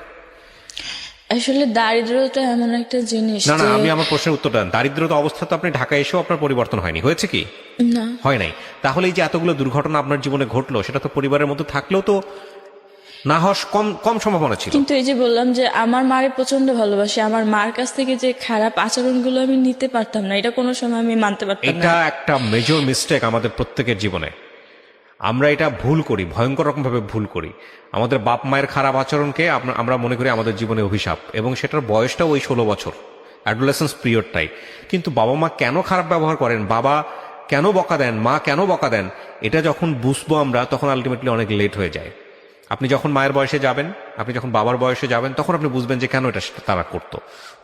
Speaker 2: আসলে দারিদ্রতা এমন একটা জিনিস
Speaker 1: না না,
Speaker 2: যে-
Speaker 1: আমি আমার প্রশ্নের উত্তরটা দেন। দারিদ্রতা অবস্থা তো আপনি ঢাকায় এসেও আপনার পরিবর্তন হয়নি, হয়েছে কি?
Speaker 2: না,
Speaker 1: হয় নাই। তাহলে এই যে এতগুলো দুর্ঘটনা আপনার জীবনে ঘটলো, সেটা তো পরিবারের মধ্যে থাকলেও তো না হওয়ার কম কম সম্ভাবনা ছিল।
Speaker 2: কিন্তু এই যে বললাম যে আমার মারে প্রচন্ড ভালোবাসি, আমার মার কাছ থেকে যে খারাপ আচরণগুলো আমি নিতে পারতাম না, এটা কোনো সময় আমি মানতে পারতাম
Speaker 1: এটা
Speaker 2: না।
Speaker 1: একটা মেজর মিস্টেক আমাদের প্রত্যেকের জীবনে। আমরা এটা ভুল করি, ভয়ঙ্কর রকম ভাবে ভুল করি। আমাদের বাপ মায়ের খারাপ আচরণকে আমরা মনে করি আমাদের জীবনে অভিশাপ, এবং সেটার বয়সটাও ওই 16 বছর, অ্যাডোলেসেন্স পিরিয়ডটাই। কিন্তু বাবা মা কেন খারাপ ব্যবহার করেন, বাবা কেন বকা দেন, মা কেন বকা দেন, এটা যখন বুঝবো আমরা, তখন আলটিমেটলি অনেক লেট হয়ে যায়। আপনি যখন মায়ের বয়সে যাবেন, আপনি যখন বাবার বয়সে যাবেন, তখন আপনি বুঝবেন যে কেন এটা তারা করতো।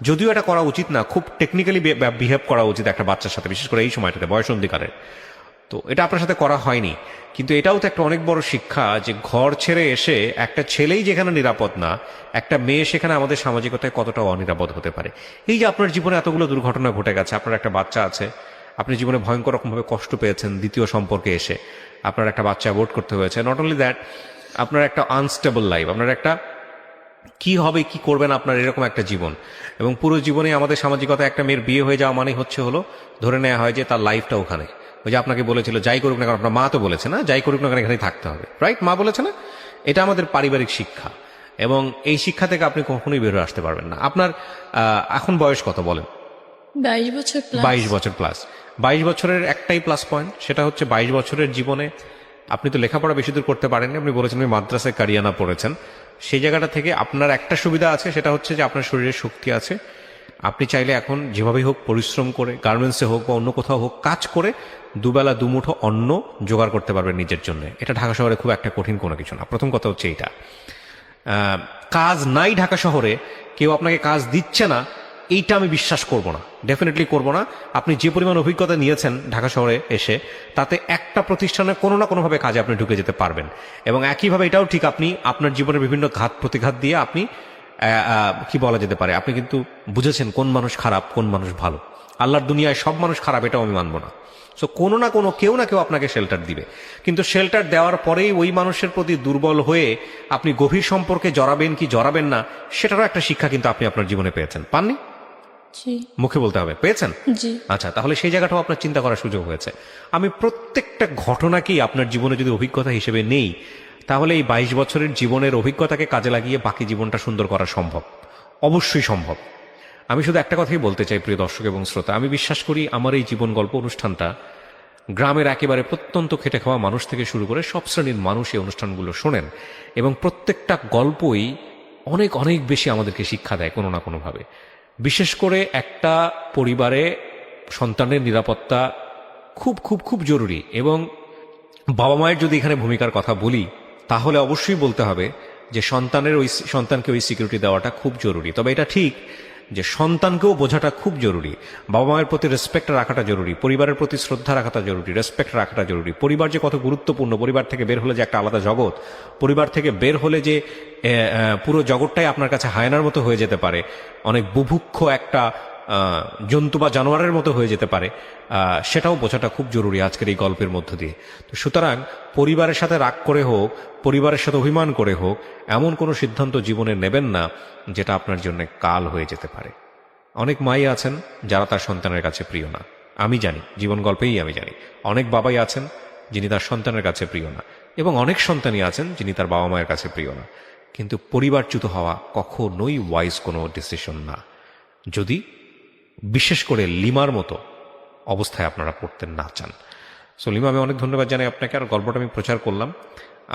Speaker 1: যদিও এটা করা উচিত না, খুব টেকনিক্যালি বিহেভ করা উচিত একটা বাচ্চার সাথে, বিশেষ করে এই সময়টাতে, বয়সন্ধিকারের। তো এটা আপনার সাথে করা হয়নি। কিন্তু এটাও তো একটা অনেক বড় শিক্ষা যে ঘর ছেড়ে এসে একটা ছেলেই যেখানে নিরাপদ না, একটা মেয়ে সেখানে আমাদের সামাজিকতায় কতটা অনিরাপদ হতে পারে। এই যে আপনার জীবনে এতগুলো দুর্ঘটনা ঘটে গেছে, আপনার একটা বাচ্চা আছে, আপনি জীবনে ভয়ঙ্কর রকমভাবে কষ্ট পেয়েছেন দ্বিতীয় সম্পর্কে এসে, আপনার একটা বাচ্চা অ্যাবর্ট করতে হয়েছে। নট অনলি দ্যাট, আপনার একটা আনস্টেবল লাইফ, আপনার একটা কি হবে কি করবেন আপনার এরকম একটা জীবন। এবং পুরো জীবনে আমাদের সামাজিকতা একটা মেয়ের বিয়ে হয়ে যাওয়া মানে হলো ধরে নেওয়া হয় যে তার লাইফটা ওখানে। ওই যে আপনাকে বলেছিল যাই করুক না কেন, আপনার মা তো বলেছে না যাই করুক না কেন এখানেই থাকতে হবে, রাইট? মা বলেছে না? এটা আমাদের পারিবারিক শিক্ষা, এবং এই শিক্ষা থেকে আপনি কখনোই বের হয়ে আসতে পারবেন না। আপনার এখন বয়স কত বলেন?
Speaker 2: 22 বছর plus।
Speaker 1: 22 বছর প্লাস। 22 বছরের একটাই প্লাস পয়েন্ট, সেটা হচ্ছে 22 বছরের জীবনে আপনি তো লেখাপড়া বেশি দূর করতে পারেননি। আপনি বলেছেন আপনি মাদ্রাসায় কারিয়ানা পড়েছেন। সেই জায়গাটা থেকে আপনার একটা সুবিধা আছে, সেটা হচ্ছে যে আপনার শরীরে শক্তি আছে। আপনি চাইলে এখন যেভাবেই হোক পরিশ্রম করে, গার্মেন্টসে হোক বা অন্য কোথাও হোক, কাজ করে দুবেলা দুমুঠো অন্ন জোগাড় করতে পারবেন নিজের জন্য। এটা ঢাকা শহরে খুব একটা কঠিন কোনো কিছু না। প্রথম কথা হচ্ছে এইটা। কাজ নাই ঢাকা শহরে, কেউ আপনাকে কাজ দিচ্ছে না, এইটা আমি বিশ্বাস করব না, ডেফিনেটলি করব না। আপনি যে পরিমাণ অভিজ্ঞতা নিয়েছেন ঢাকা শহরে এসে, তাতে একটা প্রতিষ্ঠানে কোনো না কোনোভাবে কাজে আপনি ঢুকে যেতে পারবেন। এবং একইভাবে এটাও ঠিক, আপনি আপনার জীবনের বিভিন্ন ঘাত প্রতিঘাত দিয়ে আপনি কি বলা যেতে পারে, আপনি কিন্তু বুঝেছেন কোন মানুষ খারাপ, কোন মানুষ ভালো। আল্লাহর দুনিয়ায় সব মানুষ খারাপ, এটাও আমি মানব না। সো কোনো না কোনো কেউ না কেউ আপনাকে শেল্টার দিবে, কিন্তু শেল্টার দেওয়ার পরেই ওই মানুষের প্রতি দুর্বল হয়ে আপনি গভীর সম্পর্কে জড়াবেন কি জড়াবেন না, সেটারও একটা শিক্ষা কিন্তু আপনি আপনার জীবনে পেয়েছেন, পাননি?
Speaker 2: জি।
Speaker 1: মুখে বলতে হবে পেয়েছেন।
Speaker 2: জি।
Speaker 1: আচ্ছা, তাহলে সেই জায়গাটাও আপনার চিন্তা করার সুযোগ হয়েছে। আমি প্রত্যেকটা ঘটনাকেই আপনার জীবনে যদি অভিজ্ঞতা হিসেবে নেই, তাহলে এই 22 বছরের জীবনের অভিজ্ঞতাকে কাজে লাগিয়ে বাকি জীবনটা সুন্দর করা সম্ভব, অবশ্যই সম্ভব। আমি শুধু একটা কথাই বলতে চাই প্রিয় দর্শক এবং শ্রোতা, আমি বিশ্বাস করি আমার এই জীবন গল্প অনুষ্ঠানটা গ্রামের একেবারে প্রত্যন্ত খেটে খাওয়া মানুষ থেকে শুরু করে সব শ্রেণীর মানুষ এই অনুষ্ঠানগুলো শোনেন, এবং প্রত্যেকটা গল্পই অনেক অনেক বেশি আমাদেরকে শিক্ষা দেয় কোনো না কোনোভাবে। বিশেষ করে একটা পরিবারে সন্তানের নিরাপত্তা খুব খুব খুব জরুরি। এবং বাবা মায়ের যদি এখানে ভূমিকার কথা বলি, তাহলে অবশ্যই বলতে হবে যে সন্তানকে ওই সিকিউরিটি দেওয়াটা খুব জরুরি। তবে এটা ঠিক যে সন্তানকেও বোঝাটা খুব জরুরি, বাবা মায়ের প্রতি রেসপেক্ট রাখাটা জরুরি, পরিবারের প্রতি শ্রদ্ধা রাখাটা জরুরি, রেসপেক্ট রাখাটা জরুরি। পরিবার যে কত গুরুত্বপূর্ণ, পরিবার থেকে বের হলে যে একটা আলাদা জগৎ, পরিবার থেকে বের হলে যে পুরো জগৎটাই আপনার কাছে হায়নার মতো হয়ে যেতে পারে, অনেক বুভুক্ষ একটা জন্তু বা জানোয়ারের মতো হয়ে যেতে পারে, সেটাও বোঝাটা খুব জরুরি আজকের এই গল্পের মধ্য দিয়ে। তো সুতরাং পরিবারের সাথে রাগ করে হোক, পরিবারের সাথে অভিমান করে হোক, এমন কোনো সিদ্ধান্ত জীবনে নেবেন না যেটা আপনার জন্য কাল হয়ে যেতে পারে। অনেক মাই আছেন যারা তার সন্তানের কাছে প্রিয় না, আমি জানি, জীবন গল্পেই আমি জানি। অনেক বাবাই আছেন যিনি তার সন্তানের কাছে প্রিয় না, এবং অনেক সন্তানই আছেন যিনি তার বাবা মায়ের কাছে প্রিয় না। কিন্তু পরিবারচ্যুত হওয়া কখনোই ওয়াইজ কোনো ডিসিশন না, যদি বিশেষ করে লিমার মতো অবস্থায় আপনারা পড়তে না চান। সো লিমা, আমি অনেক ধন্যবাদ জানাই আপনাকে, আর গল্পটা আমি প্রচার করলাম।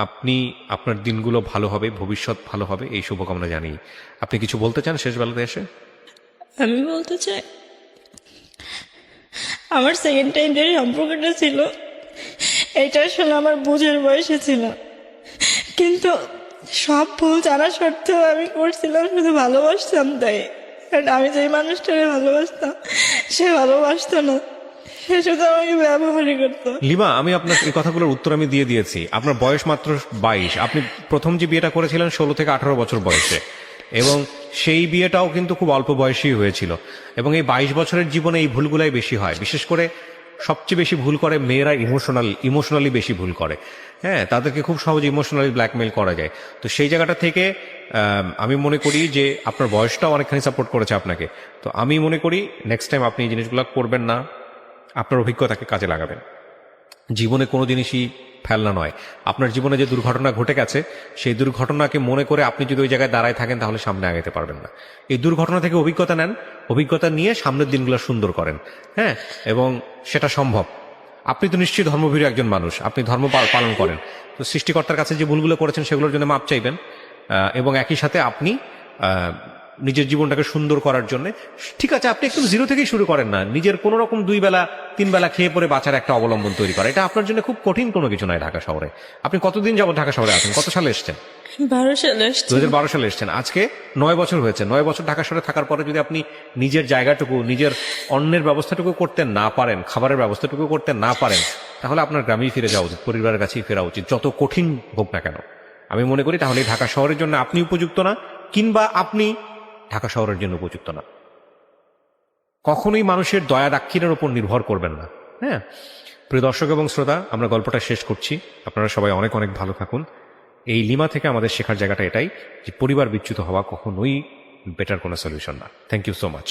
Speaker 1: আপনি আপনার দিনগুলো ভালো হবে, ভবিষ্যৎ ভালো হবে, এই শুভকামনা জানি। আপনি কিছু বলতে চান শেষ বেলাতে এসে?
Speaker 3: আমি বলতে চাই, আমার সেকেন্ড টাইম যে সম্পর্কটা ছিল এটা আসলে আমার বুঝের বয়সে ছিল, কিন্তু সব ভুল জানা সত্ত্বেও আমি করছিলাম শুধু ভালোবাসতাম তাই। কারণ আমি যে মানুষটাকে ভালোবাসতাম সে ভালোবাসতো না, সে শুধু আমাকে ব্যবহারই করতো।
Speaker 1: লিমা, আমি আপনার এই কথাগুলোর উত্তর আমি দিয়ে দিয়েছি। আপনার বয়স মাত্র 22, আপনি প্রথম যে বিয়েটা করেছিলেন 16 থেকে 18 বছর বয়সে, এবং সেই বিয়েটাও কিন্তু খুব অল্প বয়সী হয়েছিল। এবং এই 22 বছরের জীবনে এই ভুলগুলাই বেশি হয়, বিশেষ করে সবচেয়ে বেশি ভুল করে মেয়েরা ইমোশনালি বেশি ভুল করে। হ্যাঁ, তাদেরকে খুব সহজে ইমোশনালি ব্ল্যাকমেল করা যায়। তো সেই জায়গাটা থেকে আমি মনে করি যে আপনার বয়সটাও অনেকখানি সাপোর্ট করেছে আপনাকে। তো আমি মনে করি নেক্সট টাইম আপনি এই জিনিসগুলো করবেন না, আপনার অভিজ্ঞতাকে কাজে লাগাবেন। জীবনে কোনো জিনিসই ফেলনা নয়। আপনার জীবনে যে দুর্ঘটনা ঘটে গেছে, সেই দুর্ঘটনাকে মনে করে আপনি যদি ওই জায়গায় দাঁড়ায় থাকেন তাহলে সামনে আগাতে পারবেন না। এই দুর্ঘটনা থেকে অভিজ্ঞতা নেন, অভিজ্ঞতা নিয়ে সামনের দিনগুলো সুন্দর করেন। হ্যাঁ, এবং সেটা সম্ভব। আপনি তো নিশ্চয়ই ধর্মভীরু একজন মানুষ, আপনি ধর্ম পালন করেন। তো সৃষ্টিকর্তার কাছে যে ভুলগুলো করেছেন সেগুলোর জন্য মাপ চাইবেন, এবং একই সাথে আপনি নিজের জীবনটাকে সুন্দর করার জন্য, ঠিক আছে, আপনি একদম জিরো থেকেই শুরু করেন না, নিজের কোনো রকম 2 বেলা 3 বেলা খেয়ে পরে বাঁচার একটা অবলম্বন তৈরি করা। এটা আপনার জন্য খুব কঠিন কোনো কিছু নয়। ঢাকা শহরে আপনি কতদিন যাবত ঢাকা শহরে আছেন? কত সালে এসছেন?
Speaker 3: 12 সালে এসেছি।
Speaker 1: 2012 সালে এসছেন, আজকে 9 বছর হয়েছে। 9 বছর ঢাকা শহরে থাকার পরে যদি আপনি নিজের জায়গাটুকু, নিজের অন্যের ব্যবস্থাটুকু করতে না পারেন, খাবারের ব্যবস্থাটুকু করতে না পারেন, তাহলে আপনার গ্রামেই ফিরে যাওয়া উচিত, পরিবারের কাছেই ফেরা উচিত, যত কঠিন হোক না কেন। আমি মনে করি তাহলে ঢাকা শহরের জন্য আপনি উপযুক্ত না, কিংবা আপনি ঢাকা শহরের জন্য উপযুক্ত না। কখনোই মানুষের দয়া দাক্ষিণ্যের উপর নির্ভর করবেন না। হ্যাঁ, প্রিয় দর্শক এবং শ্রোতা, আমরা গল্পটা শেষ করছি। আপনারা সবাই অনেক অনেক ভালো থাকুন। এই লিমা থেকে আমাদের শেখার জায়গাটা এটাই যে পরিবার বিচ্যুত হওয়া কখনোই বেটার কোনো সলিউশন না। Thank you so much.